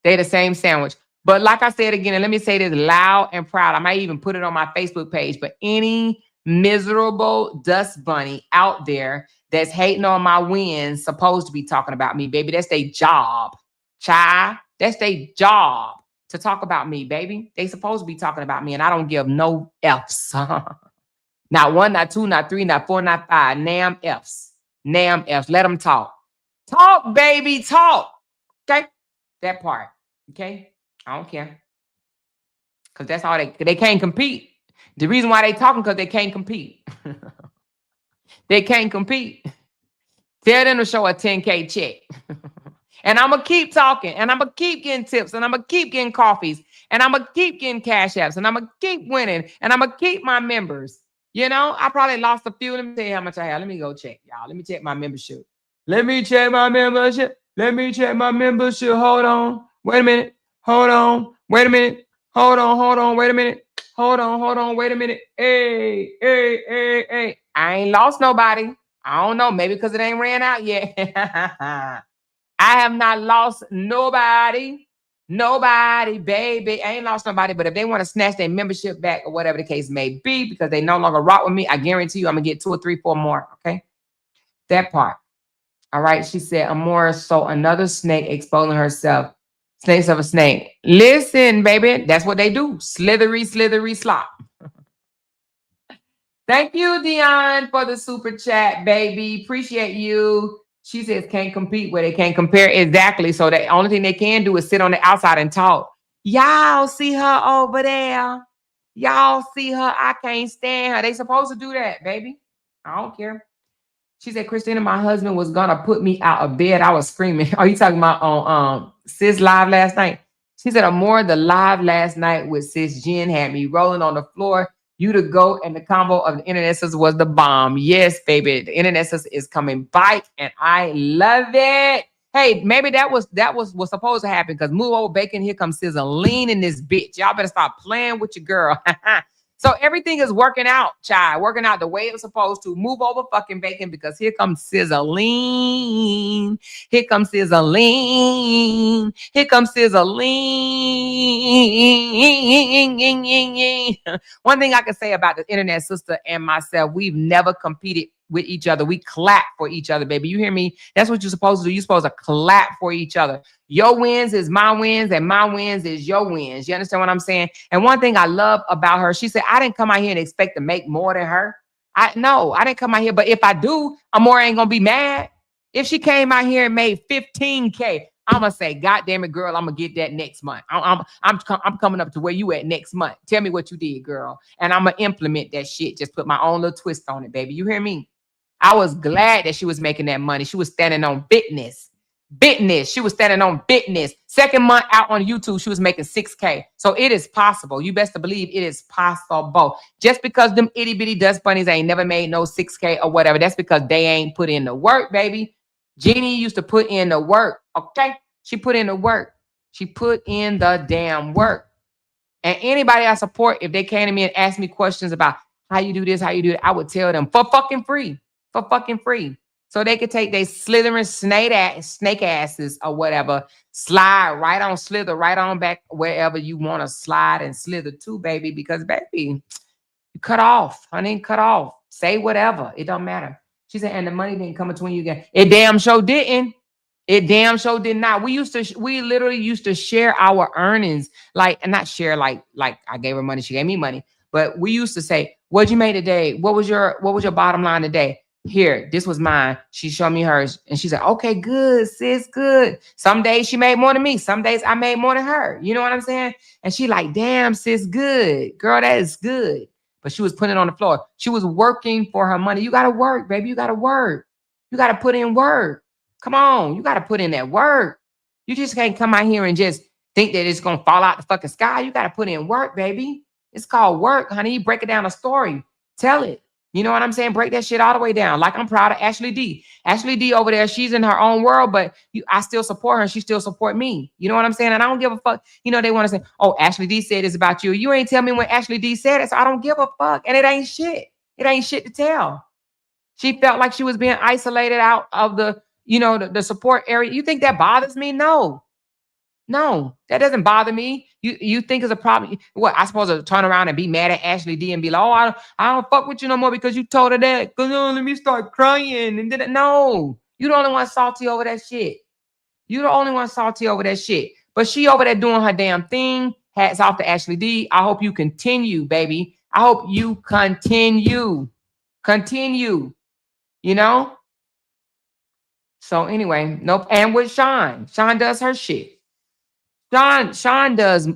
They the same sandwich. But like I said again, and let me say this loud and proud. I might even put it on my Facebook page. But any miserable dust bunny out there that's hating on my wins supposed to be talking about me, baby. That's their job. Child, that's their job to talk about me, baby. They supposed to be talking about me, and I don't give no F's. Not 1, not 2, not 3, not 4, not 5. Nam F's. Nam F's. Let them talk. Talk, baby, talk. Okay? That part. Okay? I don't care. Because that's all they can't compete. The reason why they talking because they can't compete. They can't compete. Tell them to show a 10K check. And I'm going to keep talking. And I'm going to keep getting tips. And I'm going to keep getting coffees. And I'm going to keep getting cash apps. And I'm going to keep winning. And I'm going to keep my members. You know, I probably lost a few. Let me tell you how much I have. Let me go check, y'all. Let me check my membership. Let me check my membership. Let me check my membership. Hold on. Wait a minute. Hold on. Wait a minute. Hold on. Wait a minute. Hold on. Wait a minute. Hey. I ain't lost nobody. I don't know. Maybe because it ain't ran out yet. I have not lost nobody. Nobody, baby. I ain't lost nobody. But if they want to snatch their membership back or whatever the case may be, because they no longer rock with me, I guarantee you I'm going to get 2 or 3, 4 more. Okay? That part. All right. She said, Amora, so another snake exposing herself. Snakes of a snake. Listen, baby. That's what they do. Slithery slop. Thank you, Dion, for the super chat, baby. Appreciate you. She says can't compete where they can't compare. Exactly. So the only thing they can do is sit on the outside and talk. Y'all see her over there. Y'all see her. I can't stand her. They supposed to do that, baby. I don't care. She said, Christina, my husband was gonna put me out of bed. I was screaming. Are you talking about on Sis Live last night? She said, Amora, the live last night with Sis Jen had me rolling on the floor. You the GOAT, and the combo of the Internet Sisters was the bomb. Yes, baby. The Internet Sisters is coming back, and I love it. Hey, maybe that was supposed to happen because move over bacon. Here comes Sizzle lean in this bitch. Y'all better stop playing with your girl. So everything is working out, child, working out the way it was supposed to. Move over fucking bacon because here comes sizzling. Here comes sizzling. Here comes sizzling. One thing I can say about the internet sister and myself, we've never competed with each other. We clap for each other, baby. You hear me? That's what you're supposed to do. You're supposed to clap for each other. Your wins is my wins, and my wins is your wins. You understand what I'm saying? And one thing I love about her, she said, I didn't come out here and expect to make more than her. I didn't come out here, but if I do, Amore ain't gonna be mad. If she came out here and made 15K, I'm gonna say, God damn it, girl, I'm gonna get that next month. I'm coming up to where you at next month. Tell me what you did, girl, and I'm gonna implement that shit. Just put my own little twist on it, baby. You hear me? I was glad that she was making that money. She was standing on business. She was standing on business. Second month out on YouTube, she was making 6K. So it is possible. You best to believe it is possible. Just because them itty bitty dust bunnies ain't never made no 6K or whatever, that's because they ain't put in the work, baby. Jeannie used to put in the work. Okay, she put in the work. She put in the damn work. And anybody I support, if they came to me and asked me questions about how you do this, how you do that, I would tell them for fucking free. For fucking free. So they could take their slithering snake asses or whatever, slither right on back wherever you want to slide and slither to, baby. Because, baby, you cut off, honey, cut off. Say whatever. It don't matter. She said, and the money didn't come between you again. It damn sure didn't. It damn sure did not. We literally used to share our earnings, and not share like I gave her money, she gave me money. But we used to say, what'd you make today? What was your bottom line today? Here, this was mine. She showed me hers. And she said, okay, good, sis, good. Some days she made more than me. Some days I made more than her. You know what I'm saying? And she like, damn, sis, good. Girl, that is good. But she was putting it on the floor. She was working for her money. You got to work, baby. You got to work. You got to put in work. Come on. You got to put in that work. You just can't come out here and just think that it's going to fall out the fucking sky. You got to put in work, baby. It's called work, honey. You break it down a story. Tell it. You know what I'm saying? Break that shit all the way down. Like, I'm proud of Ashley D. Ashley D over there, she's in her own world, but I still support her and she still support me. You know what I'm saying? And I don't give a fuck. You know, they want to say, oh, Ashley D said this about you. You ain't tell me when Ashley D said it, so I don't give a fuck. And it ain't shit. It ain't shit to tell. She felt like she was being isolated out of the, the support area. You think that bothers me? No, that doesn't bother me. You think it's a problem? What, I supposed to turn around and be mad at Ashley D and be like, oh, I don't fuck with you no more because you told her that. Cause let me start crying and then no, you the only one salty over that shit. You the only one salty over that shit. But she over there doing her damn thing. Hats off to Ashley D. I hope you continue, baby. I hope you continue. So anyway, nope. And with Sean does her shit. Sean does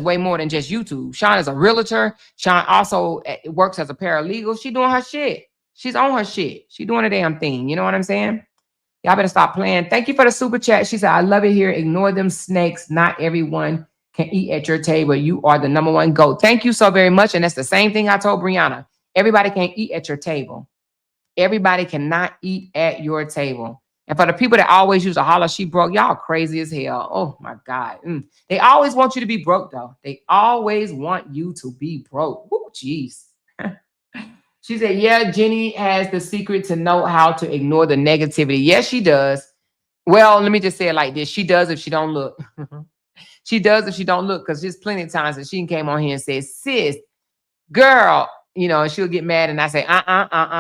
way more than just YouTube. Sean is a realtor. Sean also works as a paralegal. She doing her shit. She's on her shit. She doing a damn thing. You know what I'm saying? Y'all better stop playing. Thank you for the super chat. She said, I love it here. Ignore them snakes. Not everyone can eat at your table. You are the number one GOAT. Thank you so very much. And that's the same thing I told Brianna. Everybody can't eat at your table. Everybody cannot eat at your table. And for the people that always use to holler, she broke, y'all crazy as hell. Oh my God. They always want you to be broke though. They always want you to be broke. Woo, jeez. She said, yeah, Jenny has the secret to know how to ignore the negativity. Yes, she does. Well, let me just say it like this. She does if she don't look. She does if she don't look, because there's plenty of times that she came on here and said, sis, girl, and she'll get mad and I say,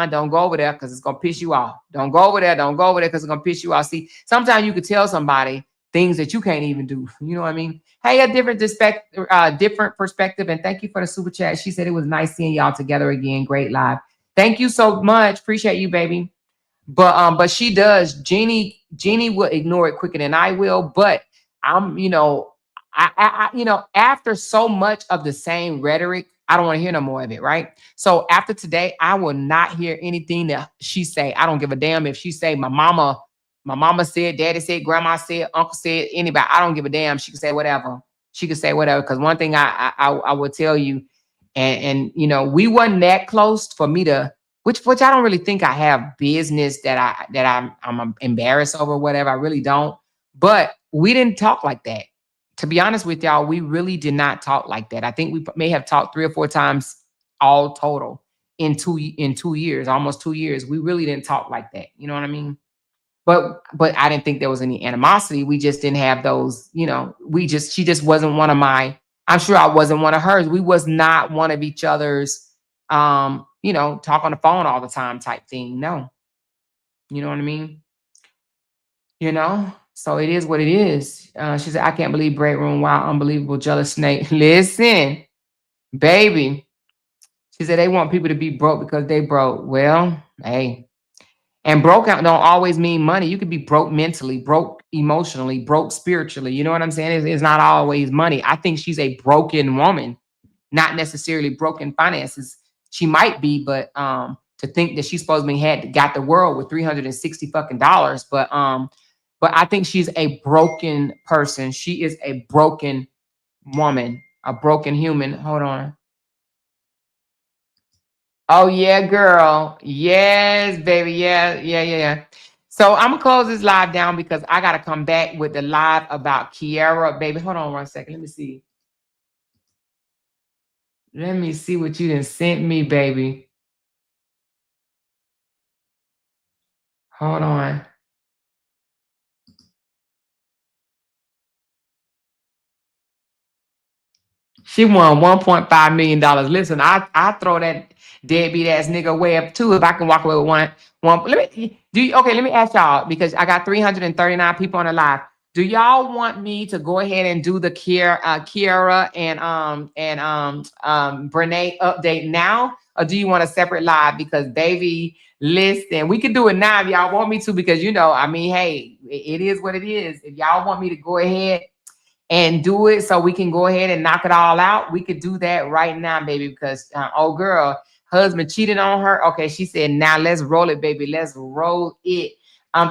don't go over there because it's going to piss you off. Don't go over there because it's going to piss you off. See, sometimes you could tell somebody things that you can't even do. You know what I mean? Hey, a different perspective. And thank you for the super chat. She said it was nice seeing y'all together again. Great live. Thank you so much. Appreciate you, baby. But she does. Jeannie will ignore it quicker than I will. But I'm, after so much of the same rhetoric, I don't want to hear no more of it, right? So after today, I will not hear anything that she say. I don't give a damn if she say my mama said, daddy said, grandma said, uncle said, anybody. I don't give a damn. She can say whatever. Because one thing I will tell you, and we wasn't that close for me to, which I don't really think I have business that I'm embarrassed over, whatever. I really don't. But we didn't talk like that. To be honest with y'all, we really did not talk like that. I think we may have talked 3 or 4 times all total in 2 years, almost 2 years. We really didn't talk like that. You know what I mean? But I didn't think there was any animosity. We just didn't have those, she just wasn't one of my, I'm sure I wasn't one of hers. We was not one of each other's, talk on the phone all the time type thing. No. You know what I mean? So it is what it is. She said, I can't believe Break Room. Wow, unbelievable, jealous snake. Listen, baby. She said they want people to be broke because they broke. Well, hey. And broke out don't always mean money. You could be broke mentally, broke emotionally, broke spiritually. You know what I'm saying? It's not always money. I think she's a broken woman, not necessarily broken finances. She might be, but to think that she's supposed to got the world with $360 fucking dollars. But I think she's a broken person. She is a broken woman, a broken human. Hold on. Oh yeah, girl. Yes, baby. Yeah. So I'm gonna close this live down because I gotta come back with the live about AKIRA, baby. Hold on 1 second. Let me see. Let me see what you done sent me, baby. Hold on. She won $1.5 million. Listen, I throw that deadbeat ass nigga away up too if I can walk away with one. Let me ask y'all, because I got 339 people on the live. Do y'all want me to go ahead and do the AKIRA and Brenay update now, or do you want a separate live? Because baby, listen, we can do it now if y'all want me to, because hey, it is what it is. If y'all want me to go ahead and do it so we can go ahead and knock it all out, we could do that right now, baby, because oh girl, husband cheated on her. Okay, she said, now let's roll it, baby. Let's roll it.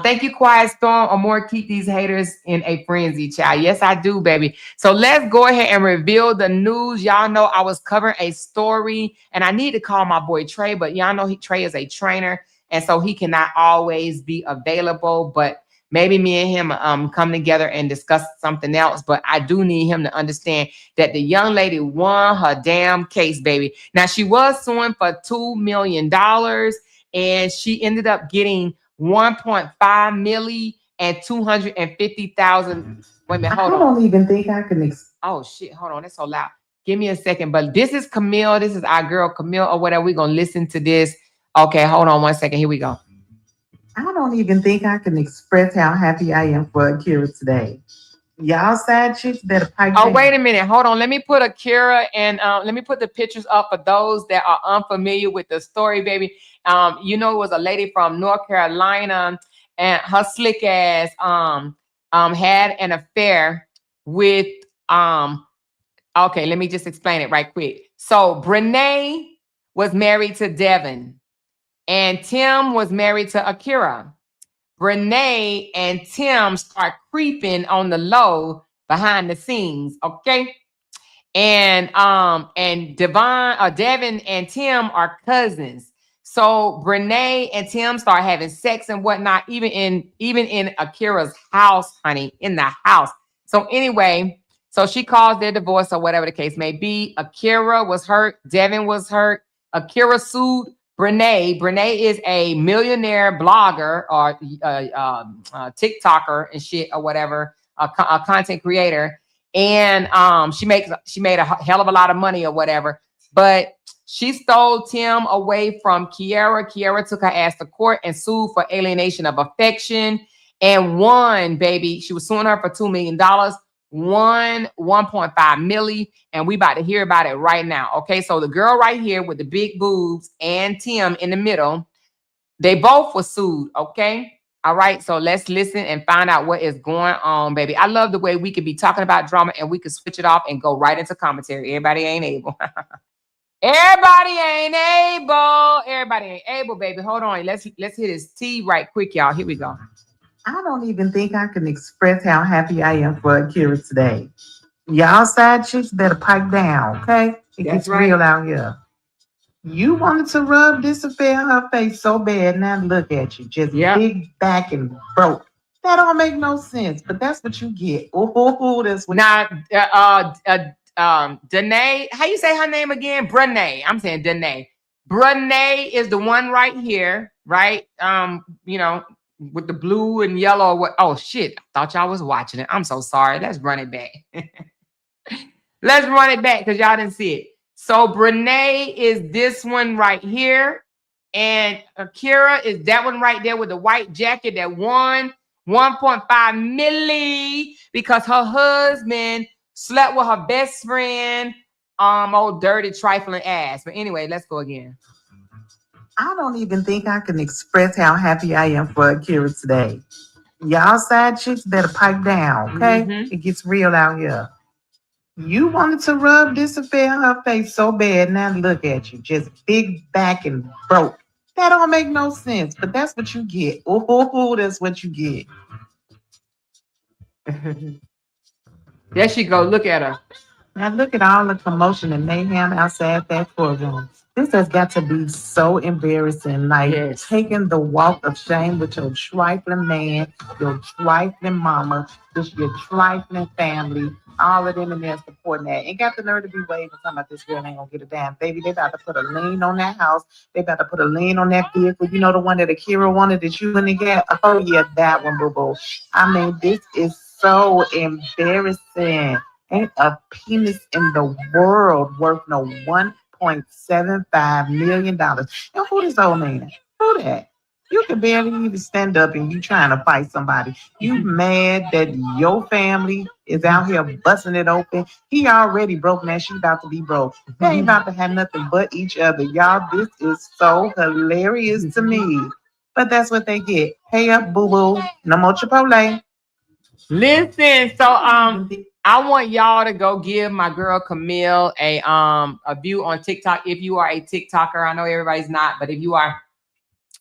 Thank you, Quiet Storm. Or more, keep these haters in a frenzy, child. Yes, I do, baby. So let's go ahead and reveal the news. Y'all know I was covering a story, and I need to call my boy Trey, but y'all know Trey is a trainer, and so he cannot always be available, but maybe me and him come together and discuss something else. But I do need him to understand that the young lady won her damn case, baby. Now, she was suing for $2 million, and she ended up getting 1.5 million and 250,000. Wait a minute, hold on. I don't even think I can. Oh shit, hold on, that's so loud. Give me a second. But this is Camille. This is our girl Camille, or whatever. We're gonna listen to this. Okay, hold on 1 second. Here we go. I don't even think I can express how happy I am for AKIRA today. Y'all side chicks better pipe. Oh, wait a minute. Hold on. Let me put AKIRA and let me put the pictures up for those that are unfamiliar with the story, baby. It was a lady from North Carolina, and her slick ass had an affair with okay, let me just explain it right quick. So Brenay was married to Devin, and Tim was married to AKIRA. Brenay and Tim start creeping on the low behind the scenes, okay? And Devin and Tim are cousins. So Brenay and Tim start having sex and whatnot, even in AKIRA's house, honey, in the house. So anyway, so she calls their divorce or whatever the case may be. AKIRA was hurt. Devin was hurt. AKIRA sued Brenay. Brenay is a millionaire blogger or TikToker and shit or whatever, a content creator. And she made a hell of a lot of money or whatever. But she stole Tim away from AKIRA. AKIRA took her ass to court and sued for alienation of affection and won, baby. She was suing her for $2 million. Won 1.5 million, and we about to hear about it right now. Okay, so the girl right here with the big boobs and Tim in the middle, they both were sued. Okay, all right, so let's listen and find out what is going on, baby. I love the way we could be talking about drama and we could switch it off and go right into commentary. Everybody ain't able. Everybody ain't able, baby. Hold on, let's hit this tea right quick, y'all. Here we go. I don't even think I can express how happy I am for AKIRA today. Y'all side chicks better pipe down, okay? It's right. Real out here. You wanted to rub this affair in her face so bad. Now look at you, just big back and broke. That don't make no sense, but that's what you get. Oh, that's what. Now, Danae. How you say her name again? Brenay. I'm saying Danae. Brenay is the one right here, right? You know, with the blue and yellow. What? Oh shit! I thought y'all was watching it. I'm so sorry. Let's run it back. Let's run it back because y'all didn't see it. So Brenay is this one right here, and AKIRA is that one right there with the white jacket that won 1.5 milli because her husband slept with her best friend, old dirty trifling ass. But anyway, let's go again. I don't even think I can express how happy I am for AKIRA today. Y'all side chicks better pipe down, okay? It gets real out here. You wanted to rub this affair in her face so bad. Now look at you, just big back and broke. That don't make no sense, but that's what you get. Oh, that's what you get. There she go. Look at her. Now look at all the commotion and mayhem outside that courtroom. This has got to be so embarrassing. Like taking the walk of shame with your trifling man, your trifling mama, just your trifling family, all of them in there supporting that. Ain't got the nerve to be waving talking about this girl ain't gonna get a damn baby. They about to put a lien on that house. They about to put a lien on that vehicle. You know the one that AKIRA wanted that you wouldn't get? Oh yeah, that one, boo-boo. I mean, this is so embarrassing. Ain't a penis in the world worth no $1.75 million. And who this old man? Who that? You can barely even stand up and you trying to fight somebody. You mad that your family is out here busting it open. He already broke, man. She about to be broke. They ain't about to have nothing but each other. Y'all, this is so hilarious to me. But that's what they get. Pay up, boo-boo. No more Chipotle. Listen, so I want y'all to go give my girl Camille a view on TikTok. If you are a TikToker, I know everybody's not, but if you are,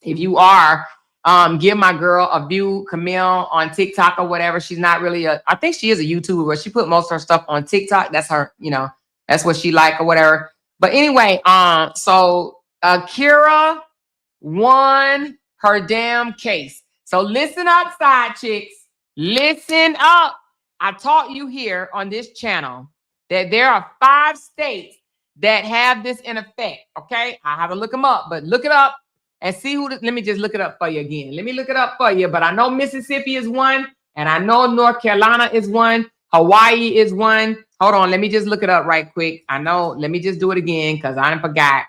give my girl a view, Camille, on TikTok or whatever. She's not really I think she is a YouTuber, but she put most of her stuff on TikTok. That's her, you know, that's what she like or whatever. But anyway, so AKIRA won her damn case. So listen up, side chicks. Listen up. I taught you here on this channel that there are 5 states that have this in effect. Okay, I have to look them up, but look it up and see who. Let me just look it up for you again. Let me look it up for you. But I know Mississippi is one, and I know North Carolina is one. Hawaii is one. Hold on, let me just look it up right quick. I know. Let me just do it again because I forgot.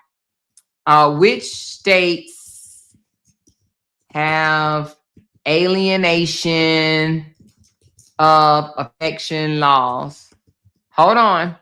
Which states have alienation of affection laws? Hold on.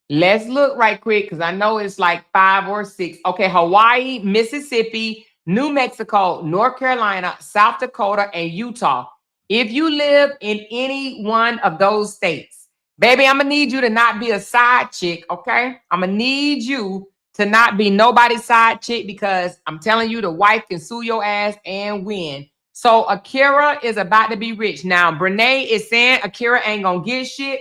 Let's look right quick because I know it's like 5 or 6. Okay, Hawaii, Mississippi, New Mexico, North Carolina, South Dakota, and Utah. If you live in any one of those states, baby, I'm going to need you to not be a side chick, okay? I'm going to need you to not be nobody's side chick because I'm telling you the wife can sue your ass and win. So AKIRA is about to be rich. Now, Brenay is saying AKIRA ain't going to get shit.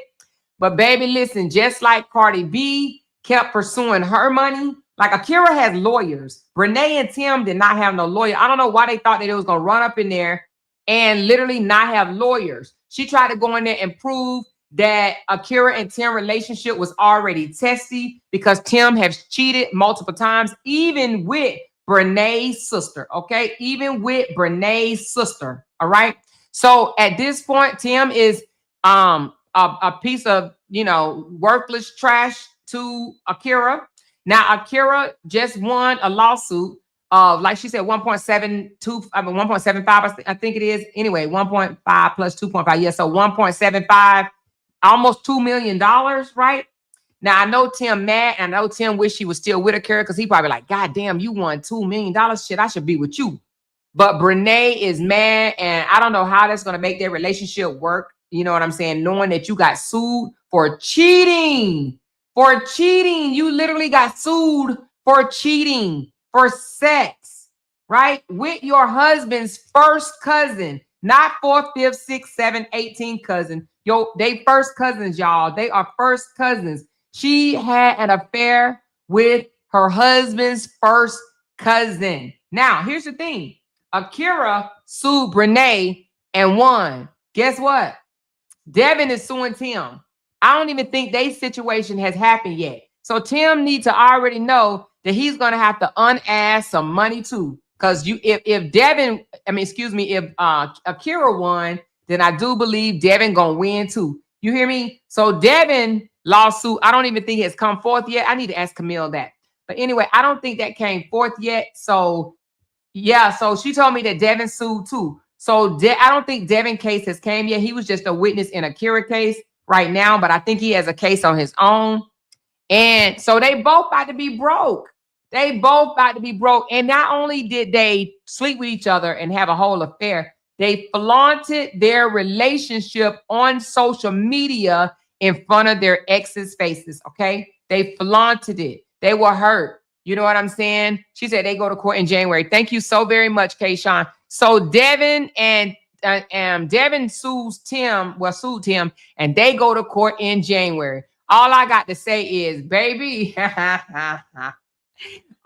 But baby, listen, just like Cardi B kept pursuing her money, like AKIRA has lawyers. Brenay and Tim did not have no lawyer. I don't know why they thought that they was going to run up in there and literally not have lawyers. She tried to go in there and prove that AKIRA and Tim relationship was already testy because Tim has cheated multiple times, even with Brenay's sister, okay? Even with Brenay's sister, all right? So at this point, Tim is a piece of, you know, worthless trash to AKIRA. Now, AKIRA just won a lawsuit of, like she said, 1.72, I mean, 1.75, I think it is. Anyway, 1.5 plus 2.5. Yeah, so 1.75, almost $2 million, right? Now, I know Tim mad, and I know Tim wish he was still with AKIRA because he probably like, God damn, you won $2 million. Shit, I should be with you. But Brenay is mad, and I don't know how that's going to make their relationship work. You know what I'm saying? Knowing that you got sued for cheating. For cheating. You literally got sued for cheating, for sex, right? With your husband's first cousin. Not 4th, 5th, 6th, 7th, 18th cousin. They first cousins, y'all. They are first cousins. She had an affair with her husband's first cousin. Now, here's the thing. AKIRA sued Brenay and won. Guess what? Devin is suing Tim. I don't even think their situation has happened yet. So Tim needs to already know that he's going to have to unask some money too. Because if Devin, if AKIRA won, then I do believe Devin gonna win too. You hear me? So Devin lawsuit, I don't even think it's come forth yet. I need to ask Camille that. But anyway, I don't think that came forth yet. So yeah, so she told me that Devin sued too. So I don't think Devin case has came yet. He was just a witness in AKIRA case right now, but I think he has a case on his own. And so they both about to be broke. They both about to be broke. And not only did they sleep with each other and have a whole affair, they flaunted their relationship on social media in front of their exes' faces. Okay. They flaunted it. They were hurt. You know what I'm saying? She said they go to court in January. Thank you so very much, Kayshawn. So Devin and Devin sued Tim, and they go to court in January. All I got to say is, baby,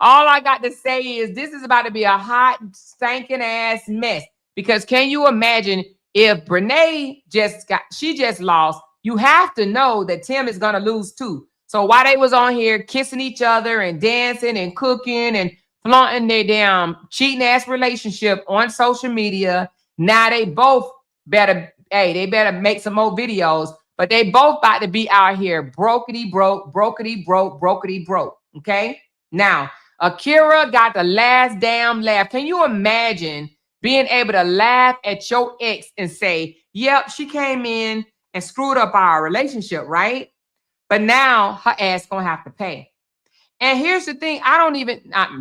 all I got to say is this is about to be a hot, stinking ass mess. Because can you imagine if Brenay just lost, you have to know that Tim is going to lose too. So while they was on here kissing each other and dancing and cooking and flaunting their damn cheating ass relationship on social media, now they both better make some more videos. But they both about to be out here brokety broke. Okay. Now, AKIRA got the last damn laugh. Can you imagine being able to laugh at your ex and say, yep, she came in and screwed up our relationship, right? But now her ass gonna have to pay. And here's the thing,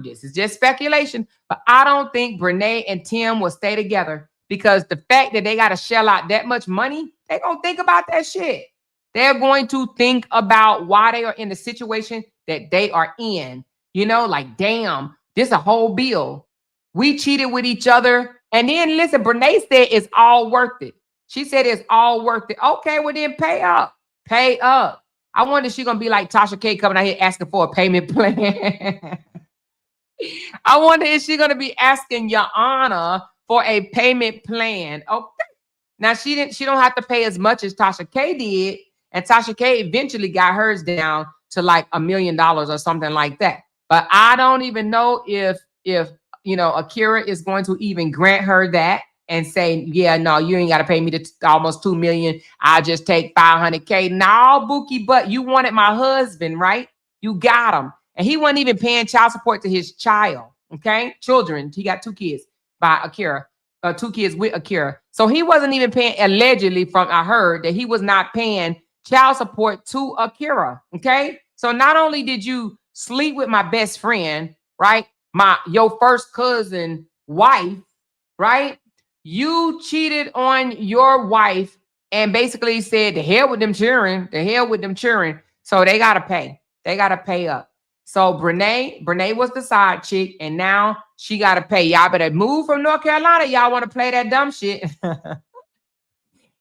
this is just speculation, but I don't think Brenay and Tim will stay together because the fact that they got to shell out that much money, they're going to think about that shit. They're going to think about why they are in the situation that they are in. You know, like, damn, this a whole bill. We cheated with each other. And then listen, Brenay said it's all worth it. She said it's all worth it. Okay, well then pay up. Pay up. I wonder if she's going to be like Tasha K coming out here asking for a payment plan. I wonder if she's going to be asking Your Honor for a payment plan. Okay. Now, she don't have to pay as much as Tasha K did. And Tasha K eventually got hers down to like $1 million or something like that. But I don't even know if AKIRA is going to even grant her that and say, yeah, no, you ain't got to pay me almost $2 million. I'll just take $500K. No, Bookie, but you wanted my husband, right? You got him. And he wasn't even paying child support to his child, okay? Children. He got 2 kids by AKIRA, 2 kids with AKIRA. So he wasn't even paying, allegedly, I heard that he was not paying child support to AKIRA, okay? So not only did you sleep with my best friend, right? Your first cousin wife, right? You cheated on your wife and basically said, the hell with them children, So they got to pay. They got to pay up. So Brenay was the side chick, and now she got to pay. Y'all better move from North Carolina. Y'all want to play that dumb shit.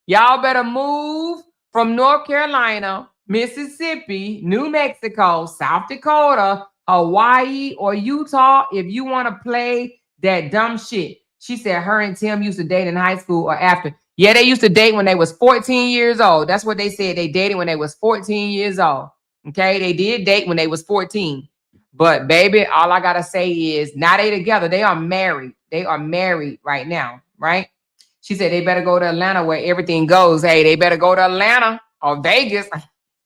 Y'all better move from North Carolina, Mississippi, New Mexico, South Dakota, Hawaii, or Utah if you want to play that dumb shit. She said her and Tim used to date in high school or after. Yeah, they used to date when they was 14 years old. That's what they said. They dated when they was 14 years old. Okay, they did date when they was 14. But baby, all I got to say is now they together. They are married. They are married right now, right? She said they better go to Atlanta where everything goes. Hey, they better go to Atlanta or Vegas.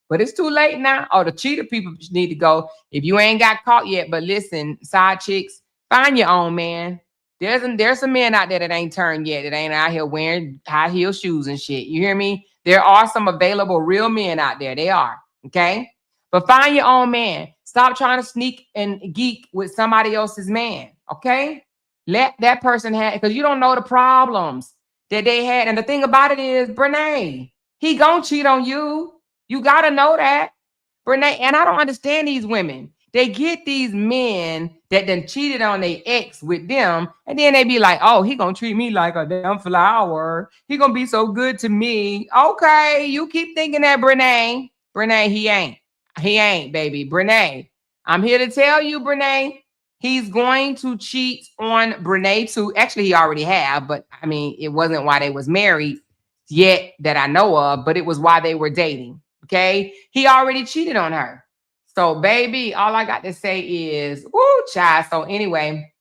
But it's too late now. Oh, the cheater people need to go if you ain't got caught yet. But listen, side chicks, find your own man. There's some men out there that ain't turned yet, that ain't out here wearing high heel shoes and shit. You hear me? There are some available real men out there. They are. Okay? But find your own man. Stop trying to sneak and geek with somebody else's man. Okay? Let that person have, because you don't know the problems that they had. And the thing about it is, Brenay, he gonna cheat on you. You gotta know that. Brenay, and I don't understand these women. They get these men that done cheated on their ex with them, and then they be like, oh, he gonna treat me like a damn flower. He gonna be so good to me. Okay, you keep thinking that, Brenay. Brenay, he ain't. He ain't, baby. Brenay, I'm here to tell you, Brenay, he's going to cheat on Brenay too. Actually, he already have, but I mean, it wasn't why they was married yet that I know of, but it was why they were dating. Okay. He already cheated on her. So, baby, all I got to say is, woo, child. So, anyway,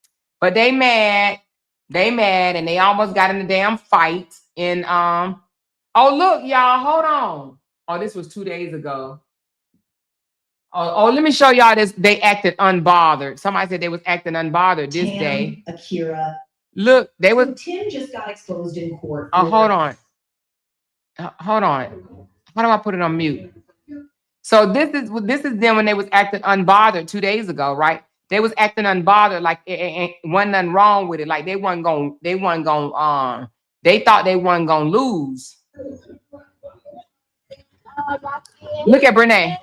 but they mad. They mad, and they almost got in a damn fight. And oh, look, y'all, hold on. Oh, this was 2 days ago. Oh, let me show y'all this. They acted unbothered. Somebody said they was acting unbothered this day. AKIRA. Look, they was. So Tim just got exposed in court. Oh, hold on. Hold on. How do I put it on mute? So this is them when they was acting unbothered 2 days ago, right? They was acting unbothered, like it wasn't nothing wrong with it. Like they thought they wasn't gonna lose. Look at Brenay.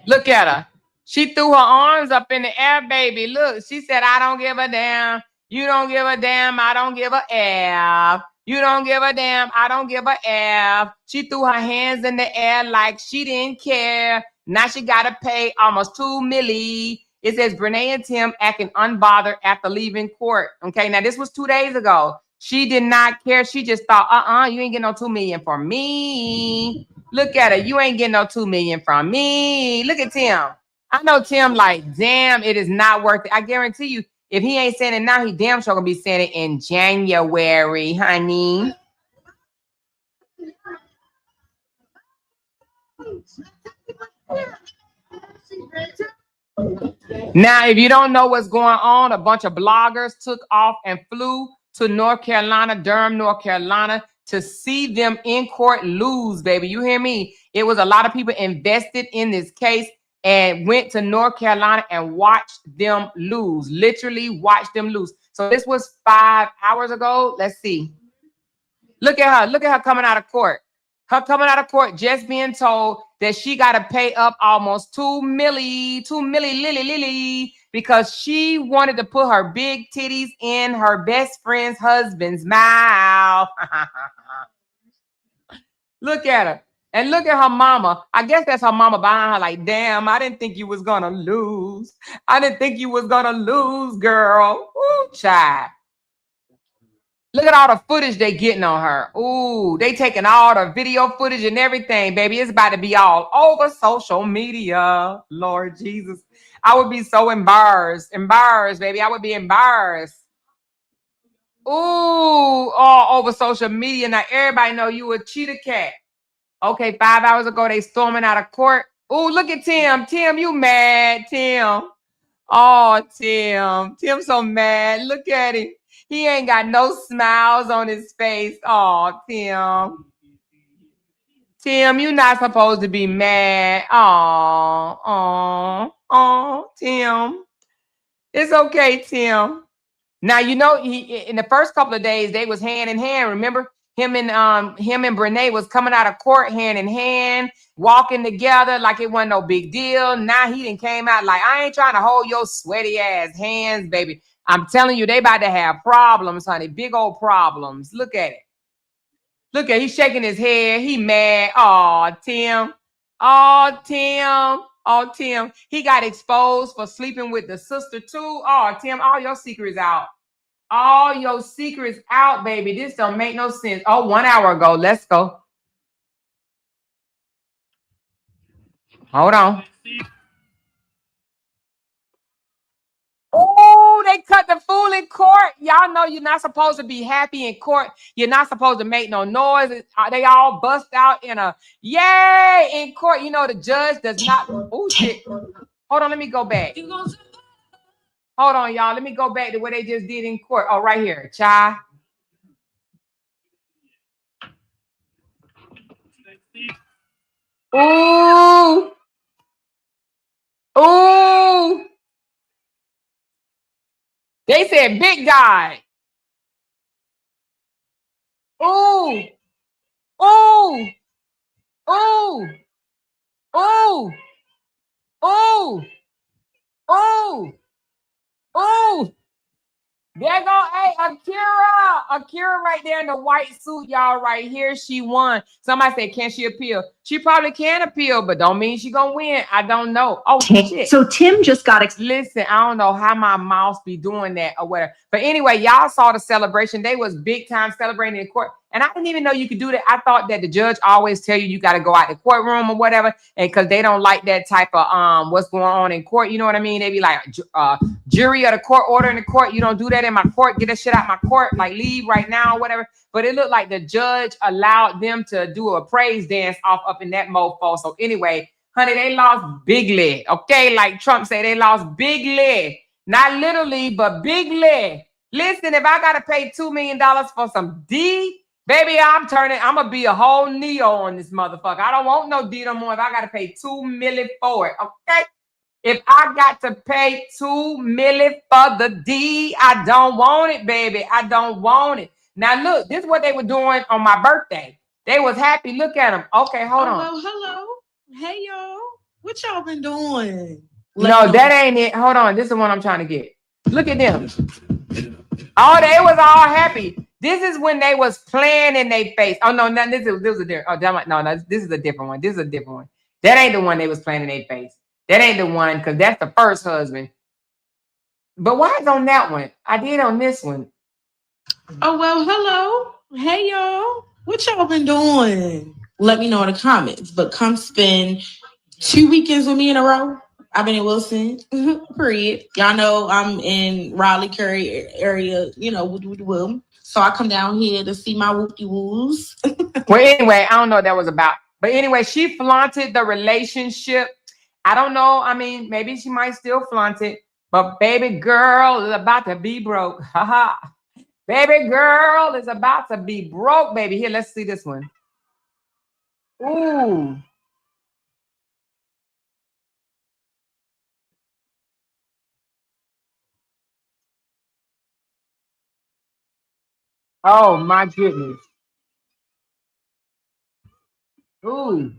Look at her. She threw her arms up in the air, baby. Look, she said, I don't give a damn. You don't give a damn. I don't give a F. You don't give a damn. I don't give a F. She threw her hands in the air like she didn't care. Now she got to pay almost $2 million. It says Brenay and Tim acting unbothered after leaving court. Okay, now this was 2 days ago. She did not care. She just thought, you ain't getting no $2 million for me. Look at her. You ain't getting no $2 million from me. Look at Tim. I know Tim like, damn, it is not worth it. I guarantee you, if he ain't saying it now, he damn sure gonna be saying it in January, honey. Now, if you don't know what's going on, a bunch of bloggers took off and flew to North Carolina, Durham, North Carolina, to see them in court lose, baby. You hear me? It was a lot of people invested in this case and went to North Carolina and watched them lose, literally watched them lose. So this was 5 hours ago. Let's see. Look at her. Look at her coming out of court. Her coming out of court just being told that she got to pay up almost $2 million, Lily, because she wanted to put her big titties in her best friend's husband's mouth. Look at her. And look at her mama. I guess that's her mama behind her like, damn, I didn't think you was going to lose. I didn't think you was going to lose, girl. Ooh, child. Look at all the footage they getting on her. Ooh, they taking all the video footage and everything, baby. It's about to be all over social media. Lord Jesus. I would be so embarrassed. Embarrassed, baby. I would be embarrassed. Ooh, all over social media. Now everybody know you a cheetah cat. Okay, 5 hours ago, they storming out of court. Ooh, look at Tim. Tim, you mad, Tim. Oh, Tim. Tim's so mad. Look at him. He ain't got no smiles on his face. Oh, Tim. Tim, you're not supposed to be mad. Oh, Tim. It's okay, Tim. Now, you know, in the first couple of days, they was hand in hand. Remember? Him and Brenay was coming out of court hand in hand, walking together like it wasn't no big deal. Now he done came out like, I ain't trying to hold your sweaty ass hands, baby. I'm telling you, they about to have problems, honey. Big old problems. Look at it. Look at, he's shaking his head. He mad. Oh, Tim. Oh, Tim. Oh, Tim. He got exposed for sleeping with the sister too. Oh, Tim, all your secrets out. All your secrets out, baby. This don't make no sense. Oh, 1 hour ago. Let's go. Hold on. Oh, they cut the fool in court. Y'all know you're not supposed to be happy in court. You're not supposed to make no noise. They all bust out in a yay in court. You know, the judge does not. Oh, shit. Hold on. Let me go back. Hold on, y'all. Let me go back to what they just did in court. Oh, right here. Child. Ooh. Ooh. They said big guy. Ooh. Ooh. Ooh. Ooh. Ooh. Ooh. Ooh. There go, hey, AKIRA right there in the white suit, y'all, right here. She won. Somebody said, can she appeal? She probably can appeal, but don't mean she gonna win. I don't know. Oh shit. So Tim just got Listen, I don't know how my mouse be doing that or whatever. But anyway, y'all saw the celebration. They was big time celebrating in court. And I didn't even know you could do that. I thought that the judge always tell you got to go out the courtroom or whatever. And because they don't like that type of what's going on in court. You know what I mean? They be like, jury or the court order in the court. You don't do that in my court. Get that shit out my court. Like leave right now or whatever. But it looked like the judge allowed them to do a praise dance off up in that mofo. So anyway, honey, they lost bigly. Okay, like Trump said, they lost bigly. Not literally, but bigly. Listen, if I gotta pay $2 million for some D, baby, I'm gonna be a whole Neo on this motherfucker. I don't want no D no more if I gotta pay $2 million for it. Okay. If I got to pay $2 million for the D, I don't want it, baby. I don't want it. Now look, this is what they were doing on my birthday. They was happy. Look at them. Okay, hold on. Well, hello. Hey, y'all. What y'all been doing? No, that ain't it. Hold on. This is the one I'm trying to get. Look at them. Oh, they was all happy. This is when they was playing in their face. Oh, no, this is a different. Oh, no, this is a different one. This is a different one. That ain't the one they was playing in their face. That ain't the one because that's the first husband. But why is on that one? I did on this one. Oh, well, hello. Hey, y'all. What y'all been doing? Let me know in the comments. But come spend 2 weekends with me in a row. I've been in Wilson. Period. Y'all know I'm in Raleigh, Curry area, you know, so I come down here to see my whoopty-woos. Well, anyway, I don't know what that was about. But anyway, she flaunted the relationship. I don't know. I mean, maybe she might still flaunt it. But baby girl is about to be broke. Haha. Baby girl is about to be broke, baby. Here, let's see this one. Ooh. Oh, my goodness. Ooh.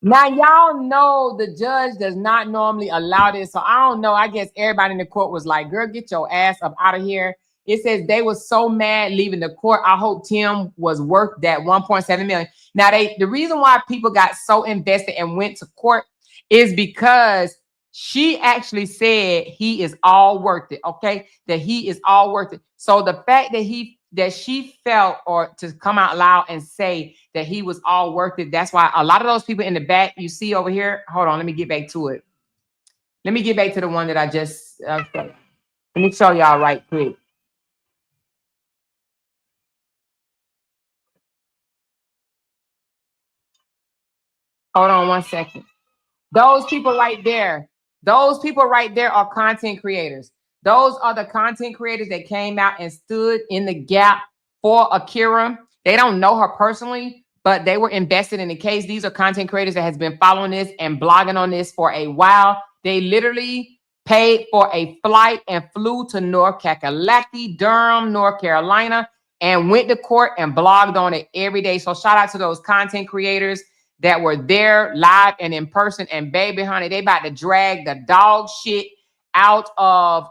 Now, y'all know the judge does not normally allow this. So I don't know. I guess everybody in the court was like, girl, get your ass up out of here. It says they were so mad leaving the court. I hope Tim was worth that 1.7 million. Now, the reason why people got so invested and went to court is because she actually said he is all worth it. Okay, that he is all worth it. So the fact that she felt or to come out loud and say that he was all worth it. That's why a lot of those people in the back you see over here. Hold on, let me get back to it. Let me get back to the one that I just let me show y'all right quick. Hold on 1 second. Those people right there are content creators. Those are the content creators that came out and stood in the gap for AKIRA. They don't know her personally, but they were invested in the case. These are content creators that has been following this and blogging on this for a while. They literally paid for a flight and flew to North Kakalaki, Durham, North Carolina, and went to court and blogged on it every day. So shout out to those content creators that were there live and in person. And baby, honey, they about to drag the dog shit out of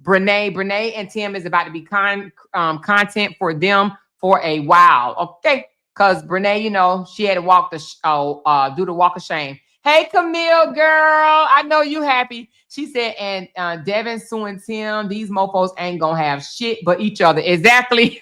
Brenay. Brenay and Tim is about to be content for them for a while. Okay. Because Brenay, you know, she had to walk do the walk of shame. Hey, Camille, girl. I know you happy. She said, and Devin, Sue, and Tim, these mofos ain't gonna have shit but each other. Exactly.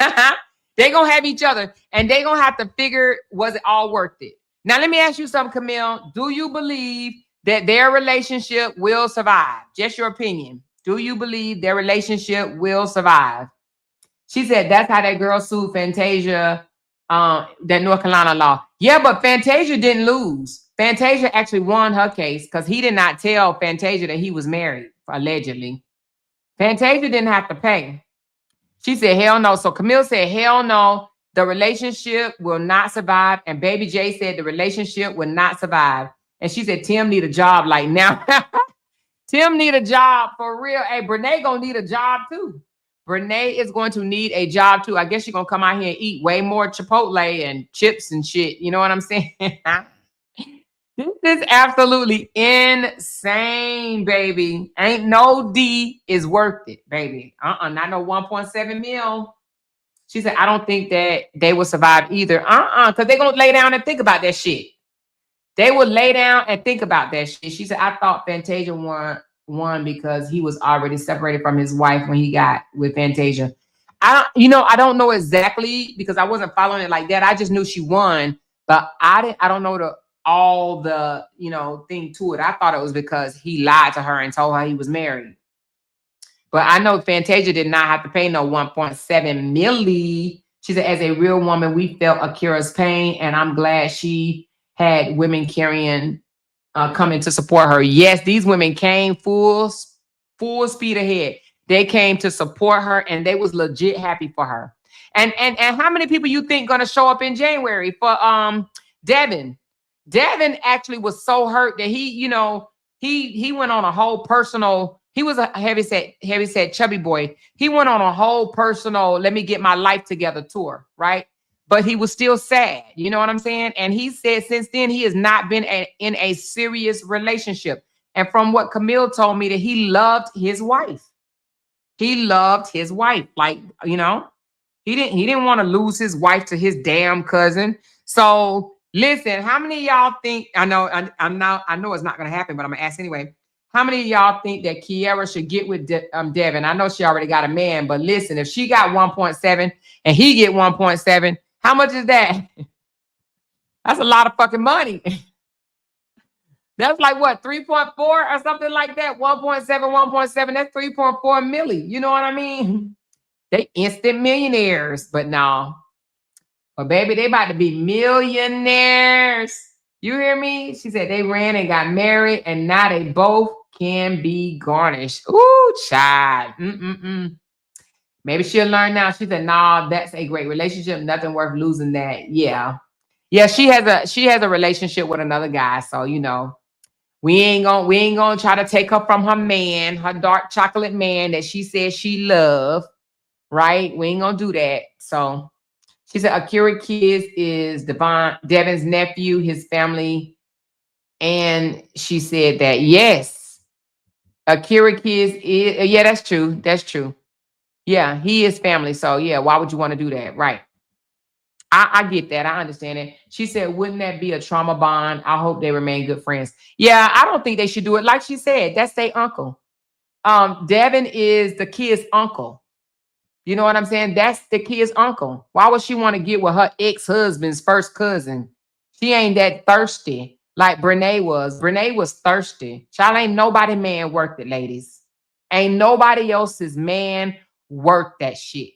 They're gonna have each other. And they're gonna have to figure, was it all worth it? Now, let me ask you something, Camille. Do you believe that their relationship will survive? Just your opinion. Do you believe their relationship will survive? She said that's how that girl sued Fantasia, that North Carolina law. Yeah, but Fantasia didn't lose. Fantasia actually won her case because he did not tell Fantasia that he was married, allegedly. Fantasia didn't have to pay. She said, hell no. So Camille said, hell no. The relationship will not survive. And Baby J said the relationship will not survive. And she said, Tim need a job like now. Tim need a job for real. Hey, Brenay gonna need a job too. Brenay is going to need a job too. I guess she's gonna come out here and eat way more Chipotle and chips and shit. You know what I'm saying? This is absolutely insane, baby. Ain't no D is worth it, baby. Not no 1.7 mil. She said, I don't think that they will survive either. Because they're going to lay down and think about that shit. They would lay down and think about that shit. She said, I thought Fantasia won because he was already separated from his wife when he got with Fantasia. I don't know exactly because I wasn't following it like that. I just knew she won, but I don't know all the thing to it. I thought it was because he lied to her and told her he was married. But I know Fantasia did not have to pay no 1.7 million. She said, as a real woman, we felt AKIRA's pain, and I'm glad she had women coming to support her. Yes, these women came full speed ahead. They came to support her, and they was legit happy for her. And how many people you think gonna show up in January for Devin? Devin actually was so hurt that he went on a whole personal. He was a heavyset chubby boy. He went on a whole personal, let me get my life together tour, right? But he was still sad. You know what I'm saying? And he said since then, he has not been in a serious relationship. And from what Camille told me, that he loved his wife. He loved his wife. Like, he didn't want to lose his wife to his damn cousin. So listen, how many of y'all think, I know it's not going to happen, but I'm going to ask anyway. How many of y'all think that AKIRA should get with Devin? I know she already got a man, but listen, if she got 1.7 and he get 1.7, how much is that? That's a lot of fucking money. That's like what, 3.4 or something like that? 1.7, 1.7, that's 3.4 million. You know what I mean? They instant millionaires, but no. But baby, they about to be millionaires. You hear me? She said they ran and got married, and now they both can be garnished. Ooh, child. Maybe she'll learn now. She said, nah, that's a great relationship. Nothing worth losing that. Yeah. Yeah, she has a relationship with another guy. So, we ain't gonna try to take her from her man, her dark chocolate man that she said she loved. Right? We ain't gonna do that. So she said AKIRA Kids is Devin's nephew, his family. And she said that, yes, AKIRA Kids is, yeah, that's true. That's true. Yeah, he is family. So yeah, why would you want to do that? Right. I get that. I understand it. She said, wouldn't that be a trauma bond? I hope they remain good friends. Yeah, I don't think they should do it. Like she said, that's their uncle. Devin is the kid's uncle. You know what I'm saying? That's the kid's uncle. Why would she want to get with her ex-husband's first cousin? She ain't that thirsty like Brenay was. Brenay was thirsty. Child, ain't nobody man worth it, ladies. Ain't nobody else's man worth that shit.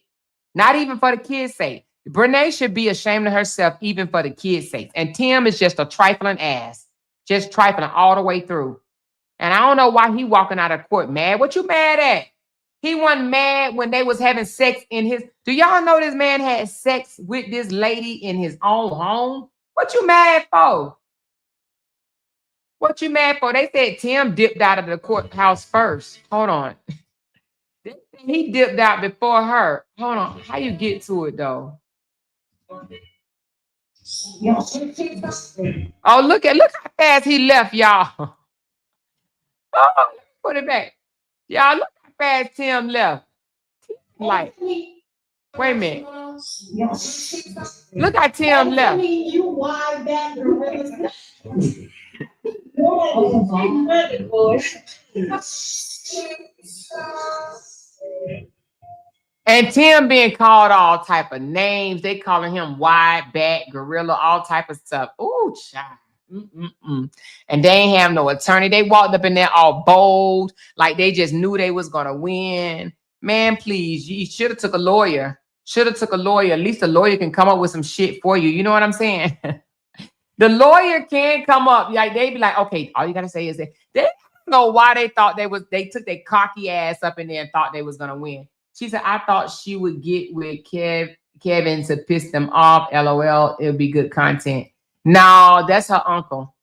Not even for the kids' sake. Brenay should be ashamed of herself even for the kids' sake. And Tim is just a trifling ass. Just trifling all the way through. And I don't know why he walking out of court mad. What you mad at? He wasn't mad when they was having sex in his... Do y'all know this man had sex with this lady in his own home? What you mad for? What you mad for? They said Tim dipped out of the courthouse first. Hold on. He dipped out before her. Hold on. How you get to it, though? Oh, look how fast he left, y'all. Oh, put it back. Y'all, look how fast Tim left. Like, wait a minute. Look how Tim left. And Tim being called all type of names. They calling him wide back, gorilla, all type of stuff. Ooh, child. And they ain't have no attorney. They walked up in there all bold, like they just knew they was gonna win. Man, please, you should have took a lawyer. Should have took a lawyer. At least the lawyer can come up with some shit for you. You know what I'm saying? The lawyer can come up. Like they be like, okay, all you gotta say is that they don't know why they thought they took their cocky ass up in there and thought they was gonna win. She said, I thought she would get with Kevin to piss them off. LOL, it would be good content. No, that's her uncle.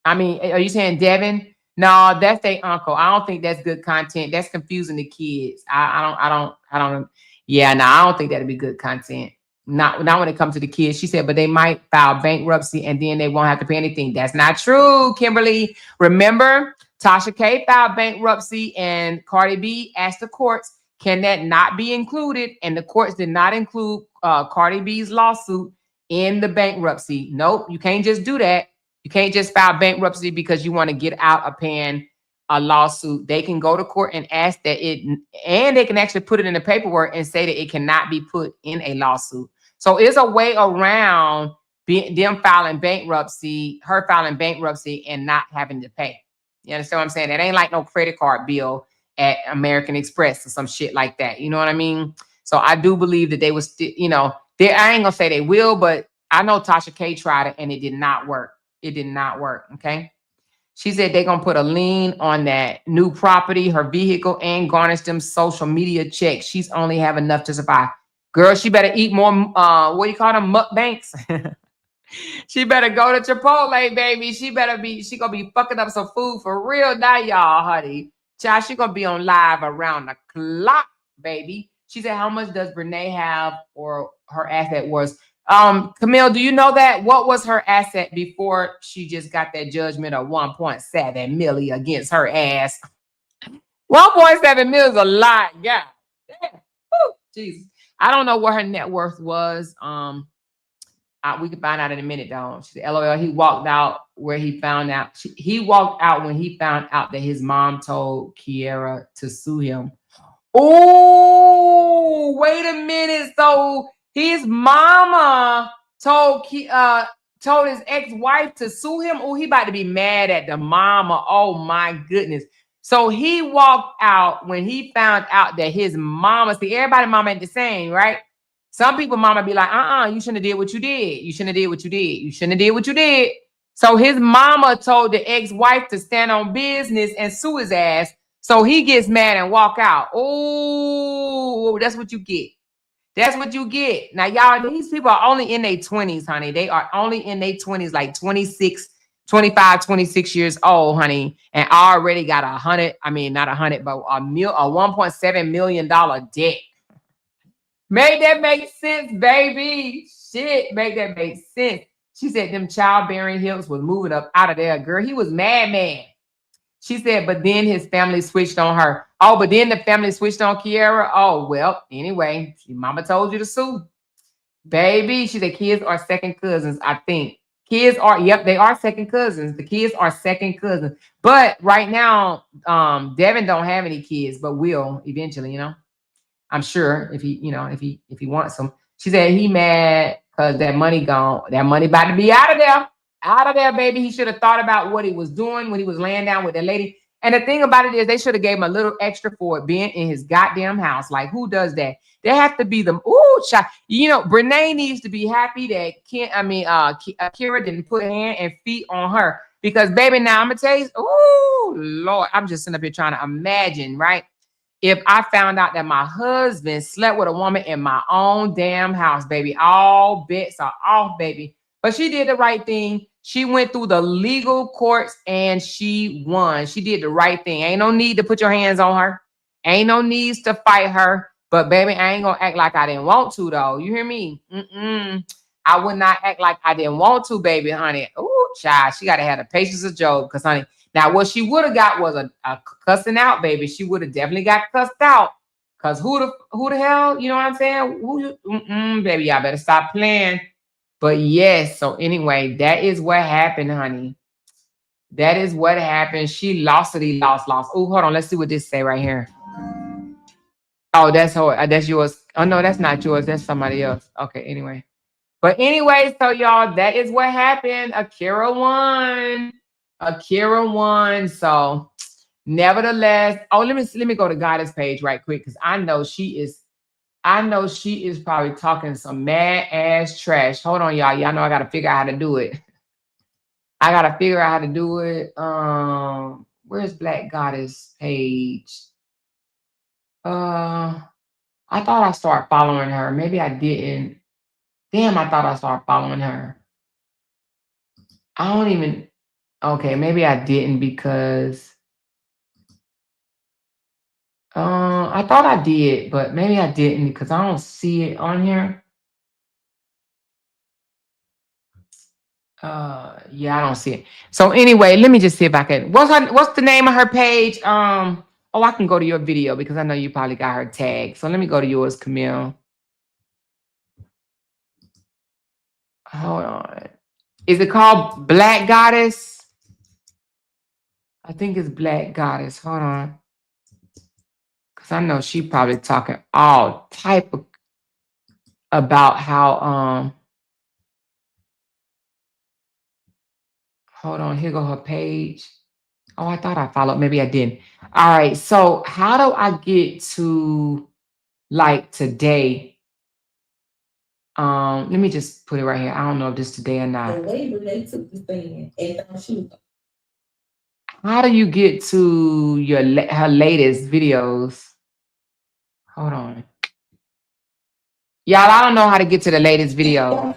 I mean, are you saying Devin? No, that's their uncle. I don't think that's good content. That's confusing the kids. I don't. Yeah, no, I don't think that'd be good content. Not when it comes to the kids. She said, but they might file bankruptcy and then they won't have to pay anything. That's not true, Kimberly. Remember, Tasha K filed bankruptcy and Cardi B asked the courts, Can that not be included? And the courts did not include Cardi B's lawsuit in the bankruptcy. Nope, you can't just do that. You can't just file bankruptcy because you want to get out of paying a lawsuit. They can go to court and ask that it, and they can actually put it in the paperwork and say that it cannot be put in a lawsuit. So it's a way around them filing bankruptcy, her filing bankruptcy and not having to pay. You understand what I'm saying? It ain't like no credit card bill at American Express or some shit like that. You know what I mean? So I do believe that they was, you know, I ain't gonna say they will, but I know Tasha K tried it and it did not work. It did not work. Okay. She said they're gonna put a lien on that new property, her vehicle, and garnish them social media checks. She's only have enough to survive. Girl, she better eat more. What do you call them? Mukbangs. She better go to Chipotle, baby. She gonna be fucking up some food for real now, y'all, honey. Child, she gonna be on live around the clock, baby. She said, how much does Brenay have or her asset was? Camille, do you know that? What was her asset before she just got that judgment of 1.7 million against her ass? 1.7 million is a lot, yeah. Jesus. I don't know what her net worth was. We can find out in a minute, though. She said, LOL, he walked out where he found out. He walked out when he found out that his mom told AKIRA to sue him. Oh, wait a minute. So his mama told his ex-wife to sue him. Oh, he about to be mad at the mama. Oh, my goodness. So he walked out when he found out that his mama, see, everybody's mama ain't the same, right? Some people mama be like, you shouldn't have did what you did. You shouldn't have did what you did. You shouldn't have did what you did. So his mama told the ex-wife to stand on business and sue his ass. So he gets mad and walk out. Oh, that's what you get. That's what you get. Now, y'all, these people are only in their 20s, honey. They are only in their 20s, like 26, 25, 26 years old, honey, and already got not 100, but a $1.7 million debt. Make that make sense, baby. Shit, make that make sense. She said them childbearing hips was moving up out of there, girl. He was mad. She said, but then his family switched on her. Oh, but then the family switched on AKIRA. Oh, well, anyway, mama told you to sue. Baby, she said kids are second cousins, I think. They are second cousins. The kids are second cousins. But right now, Devin don't have any kids, but will eventually, you know. I'm sure if he wants them. She said he mad because that money gone. That money about to be out of there. Out of there, baby. He should have thought about what he was doing when he was laying down with that lady. And the thing about it is they should have gave him a little extra for it being in his goddamn house. Like, who does that? They have to be them. Ooh, child. You know, Brenay needs to be happy that AKIRA didn't put hand and feet on her. Because, baby, now I'm going to tell you, ooh, Lord, I'm just sitting up here trying to imagine, right? If I found out that my husband slept with a woman in my own damn house, baby, all bets are off, baby. But she did the right thing. She went through the legal courts and she won. She did the right thing. Ain't no need to put your hands on her. Ain't no needs to fight her. But, baby, I ain't going to act like I didn't want to, though. You hear me? I would not act like I didn't want to, baby, honey. Ooh, child, she got to have the patience of Job because, honey, now, what she would have got was a cussing out, baby. She would have definitely got cussed out. Because who the hell, you know what I'm saying? Baby, y'all better stop playing. But yes, so anyway, that is what happened, honey. That is what happened. She lost it. He lost. Oh, hold on. Let's see what this say right here. Oh, that's her. That's yours. Oh, no, that's not yours. That's somebody else. Okay, anyway. But anyway, so y'all, that is what happened. AKIRA won. AKIRA won. So nevertheless, let me go to Goddess page right quick because I know she is probably talking some mad ass trash. Hold on, y'all. Y'all know I gotta figure out how to do it. Where's Black Goddess page? I thought I started following her. Maybe I didn't. Damn, I thought I started following her. Okay, maybe I didn't because I thought I did, but maybe I didn't because I don't see it on here. Yeah, I don't see it. So anyway, let me just see if I can. What's the name of her page? Oh, I can go to your video because I know you probably got her tag. So let me go to yours, Camille. Hold on. Is it called Black Goddess? I think it's Black Goddess. Hold on. Because I know she probably talking all type of about how hold on, here go her page. Oh, I thought I followed. Maybe I didn't. All right. So how do I get to like today? Let me just put it right here. I don't know if this today or not. The way Brenay took this thing and thought she was. How do you get to your her latest videos? Hold on. Y'all, I don't know how to get to the latest video.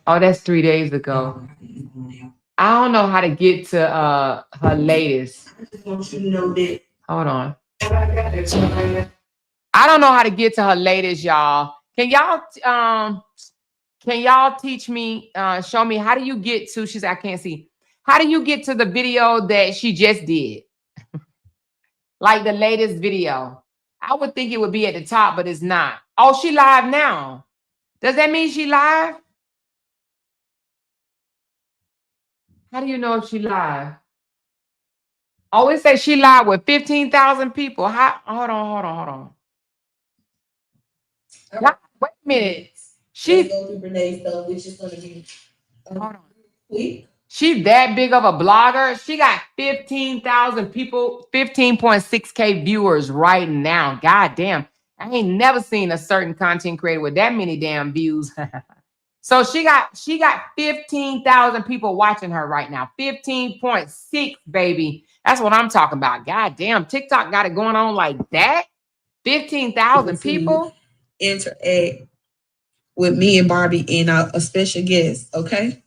Oh, that's 3 days ago. I don't know how to get to her latest. I just want you to know that. Hold on. I don't know how to get to her latest, y'all. Can y'all teach me, show me how do you get to, she's I can't see. How do you get to the video that she just did? Like the latest video. I would think it would be at the top, but it's not. Oh, she live now. Does that mean she live? How do you know if she live? Oh, it says she live with 15,000 people. Hold on. Wait a minute. Let's go through Brenay's stuff, which is going to be hold on. quick. She's that big of a blogger. She got 15,000 people, 15.6K viewers right now. God damn. I ain't never seen a certain content creator with that many damn views. So she got 15,000 people watching her right now. 15.6, baby. That's what I'm talking about. God damn. TikTok got it going on like that. 15,000 people Interact with me and Barbie and a special guest, okay?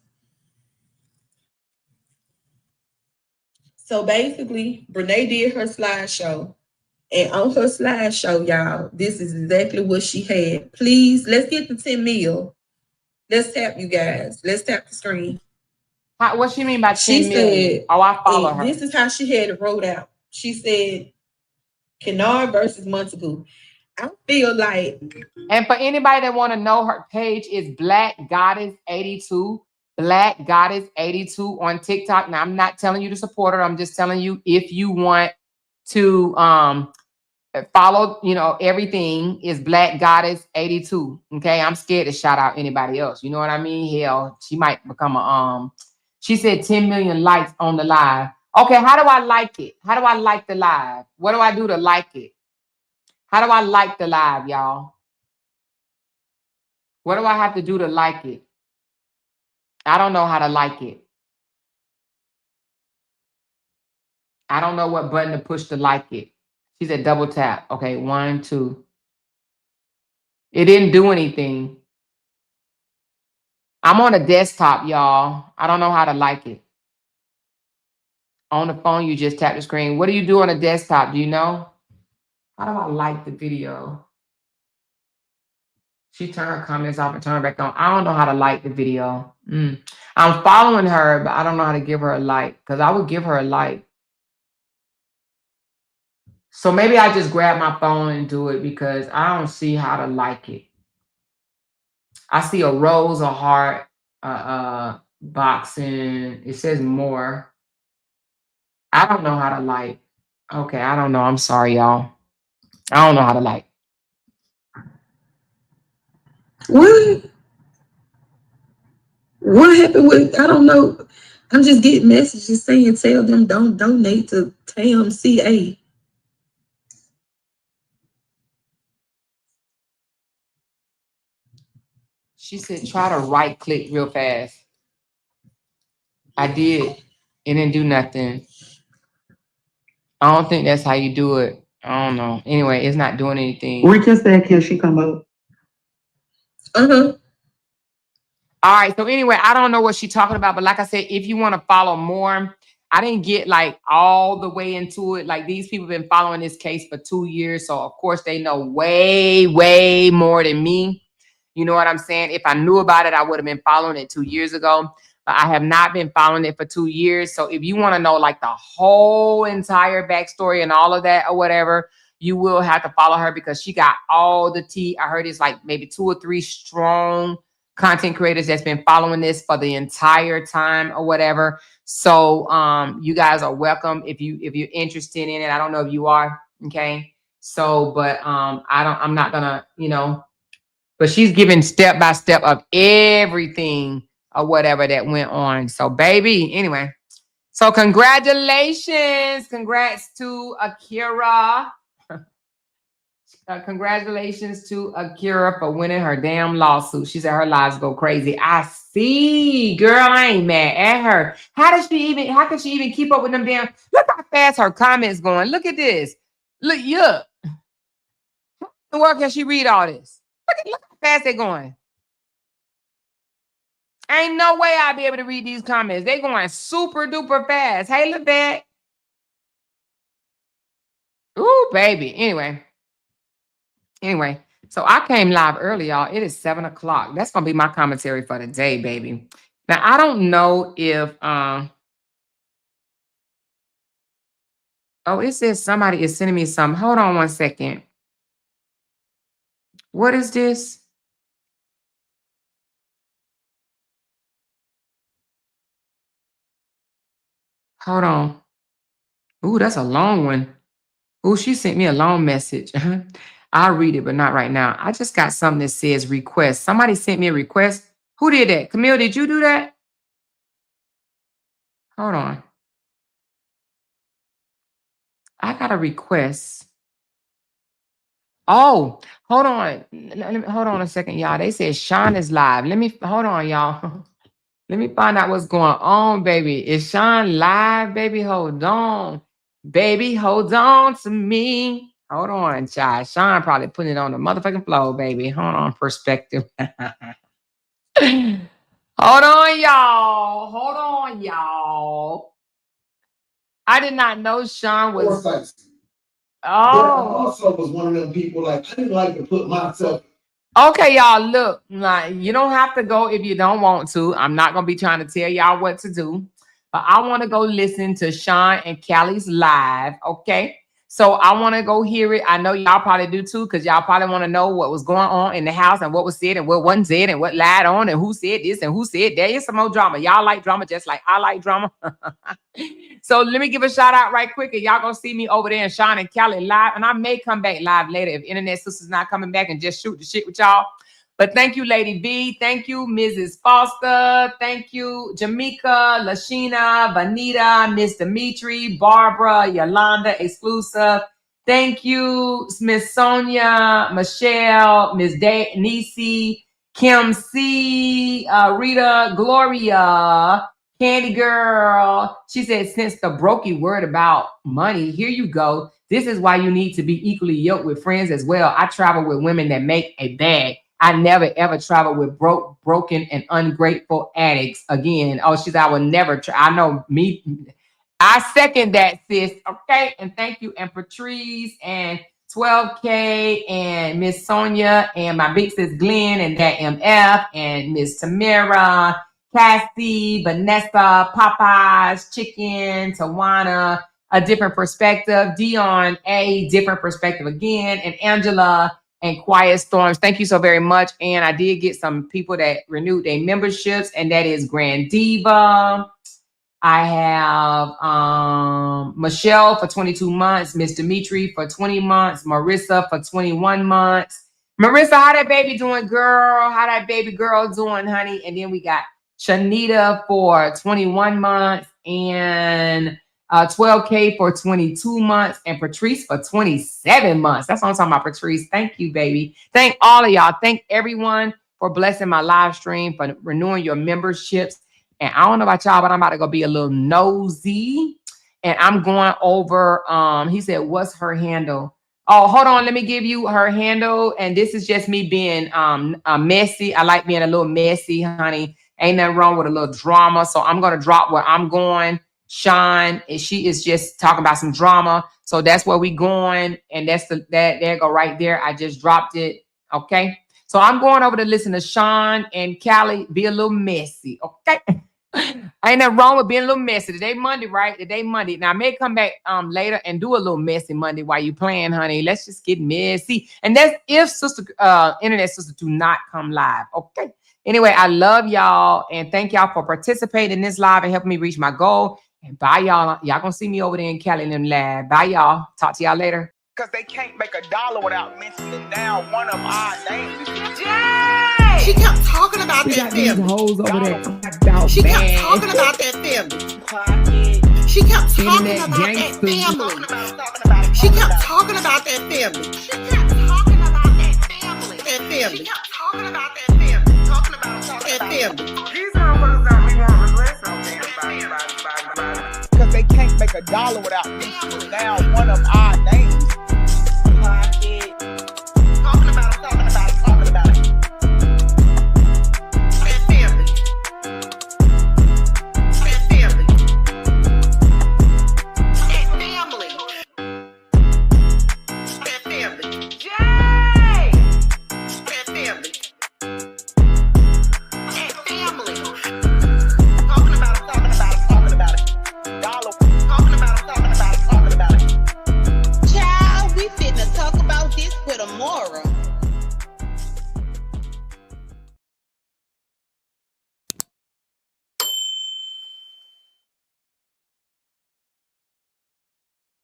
So basically, Brenay did her slideshow. And on her slideshow, y'all, this is exactly what she had. Please, let's get the 10 mil. Let's tap, you guys. Let's tap the screen. What she mean by 10 million? Said, oh, I follow her. This is how she had it wrote out. She said, Kennard versus Montague. I feel like. And for anybody that want to know, her page is Black Goddess 82. Black Goddess 82 on TikTok. Now, I'm not telling you to support her. I'm just telling you if you want to follow, you know, everything is Black Goddess 82. Okay. I'm scared to shout out anybody else. You know what I mean? Hell, she might become a she said 10 million likes on the live. Okay, how do I like it? How do I like the live? What do I do to like it? How do I like the live, y'all? What do I have to do to like it? I don't know how to like it. I don't know what button to push to like it. She said double tap. Okay, 1, 2. It didn't do anything. I'm on a desktop, y'all. I don't know how to like it. On the phone, you just tap the screen. What do you do on a desktop? Do you know? How do I like the video? She turned her comments off and turned back on. I don't know how to like the video. I'm following her, but I don't know how to give her a like because I would give her a like. So maybe I just grab my phone and do it because I don't see how to like it. I see a rose, a heart, boxing. It says more. I don't know how to like. Okay, I don't know. I'm sorry, y'all. I don't know how to like. What happened with, I don't know. I'm just getting messages saying tell them don't donate to TAMCA. She said try to right click real fast. I did. It didn't do nothing. I don't think that's how you do it. I don't know. Anyway, it's not doing anything. Rika said, can she come up? All right. So anyway, I don't know what she's talking about. But like I said, if you want to follow more, I didn't get like all the way into it. Like these people have been following this case for 2 years. So of course they know way, way more than me. You know what I'm saying? If I knew about it, I would have been following it 2 years ago. but I have not been following it for 2 years. So if you want to know like the whole entire backstory and all of that or whatever, you will have to follow her because she got all the tea. I heard it's like maybe 2 or 3 strong content creators that's been following this for the entire time or whatever. So you guys are welcome if you're interested in it. I don't know if you are, okay? So, but I'm not gonna, but she's giving step by step of everything or whatever that went on. So, baby, anyway. So congratulations. Congrats to AKIRA. Congratulations to AKIRA for winning her damn lawsuit. She said her lives go crazy. I see, girl. I ain't mad at her. How can she even keep up with them damn? Look how fast her comments going. Look at this. Look. Where can she read all this? Look how fast they're going. Ain't no way I'll be able to read these comments. They going super duper fast. Hey, look that. Ooh, baby. Anyway, so I came live early, y'all. It is 7 o'clock. That's gonna be my commentary for the day, baby. Now I don't know if it says somebody is sending me some. Hold on one second. What is this? Hold on. Ooh, that's a long one. Ooh, she sent me a long message. I'll read it, but not right now. I just got something that says request. Somebody sent me a request. Who did that? Camille, did you do that? Hold on. I got a request. Oh, hold on. Hold on a second, y'all. They said Sean is live. Hold on, y'all. Let me find out what's going on, baby. Is Sean live, baby? Hold on. Baby, hold on to me. Hold on, child. Sean probably putting it on the motherfucking floor, baby. Hold on, perspective. Hold on, y'all. I did not know Sean was. But I also was one of them people, like, I didn't like to put myself. Okay, y'all, look, like, you don't have to go if you don't want to. I'm not going to be trying to tell y'all what to do, but I want to go listen to Sean and Callie's live, okay? So I want to go hear it. I know y'all probably do too, because y'all probably want to know what was going on in the house and what was said and what wasn't said and what lied on and who said this and who said that. Is some more drama. Y'all like drama just like I like drama. So let me give a shout out right quick. And y'all gonna see me over there and Sean and Callie live. And I may come back live later if Internet Sister's not coming back and just shoot the shit with y'all. But thank you, Lady B. Thank you, Mrs. Foster. Thank you, Jamaica, Lashina, Vanita, Miss Dimitri, Barbara, Yolanda, Exclusive. Thank you, Miss Sonia, Michelle, Miss Nisi, Kim C, Rita, Gloria, Candy Girl. She said, since the brokey word about money, here you go. This is why you need to be equally yoked with friends as well. I travel with women that make a bag. I never, ever travel with broken, and ungrateful addicts again. Oh, she's, I will never try. I know me. I second that, sis. Okay. And thank you. And Patrice and 12K and Miss Sonia and my big sis Glenn and that MF and Miss Tamara, Cassie, Vanessa, Popeyes, Chicken, Tawana, a different perspective. Dion, a different perspective again. And Angela and Quiet Storms. Thank you so very much. And I did get some people that renewed their memberships, and that is Grand Diva. I have Michelle for 22 months, Miss Dimitri for 20 months, Marissa for 21 months. Marissa, how that baby doing, girl? How that baby girl doing, honey? And then we got Shanita for 21 months and 12K for 22 months and Patrice for 27 months. That's what I'm talking about, Patrice. Thank you, baby. Thank all of y'all. Thank everyone for blessing my live stream, for renewing your memberships. And I don't know about y'all, but I'm about to go be a little nosy. And I'm going over, he said, what's her handle? Oh, hold on. Let me give you her handle. And this is just me being messy. I like being a little messy, honey. Ain't nothing wrong with a little drama. So I'm going to drop where I'm going. Sean, and she is just talking about some drama. So that's where we going. And that's there go right there. I just dropped it. Okay. So I'm going over to listen to Sean and Callie be a little messy. Okay. Ain't nothing wrong with being a little messy. Today Monday, right? Today Monday. Now I may come back later and do a little messy Monday while you playing, honey. Let's just get messy. And that's if sister internet sister do not come live. Okay. Anyway, I love y'all and thank y'all for participating in this live and helping me reach my goal. And bye, y'all. Y'all gonna see me over there in Cali in them lab. Bye, y'all. Talk to y'all later. Because they can't make $1 without mentioning down one of our names. She kept talking about that family. Hoes over there. She kept talking about that family. She kept talking about that family. She kept talking about that family. She kept talking about that family. That family. She kept talking about that family. Talking about that family. These motherfuckers don't be wanting to bless them. Because they can't make $1 without mentioning down one of our names.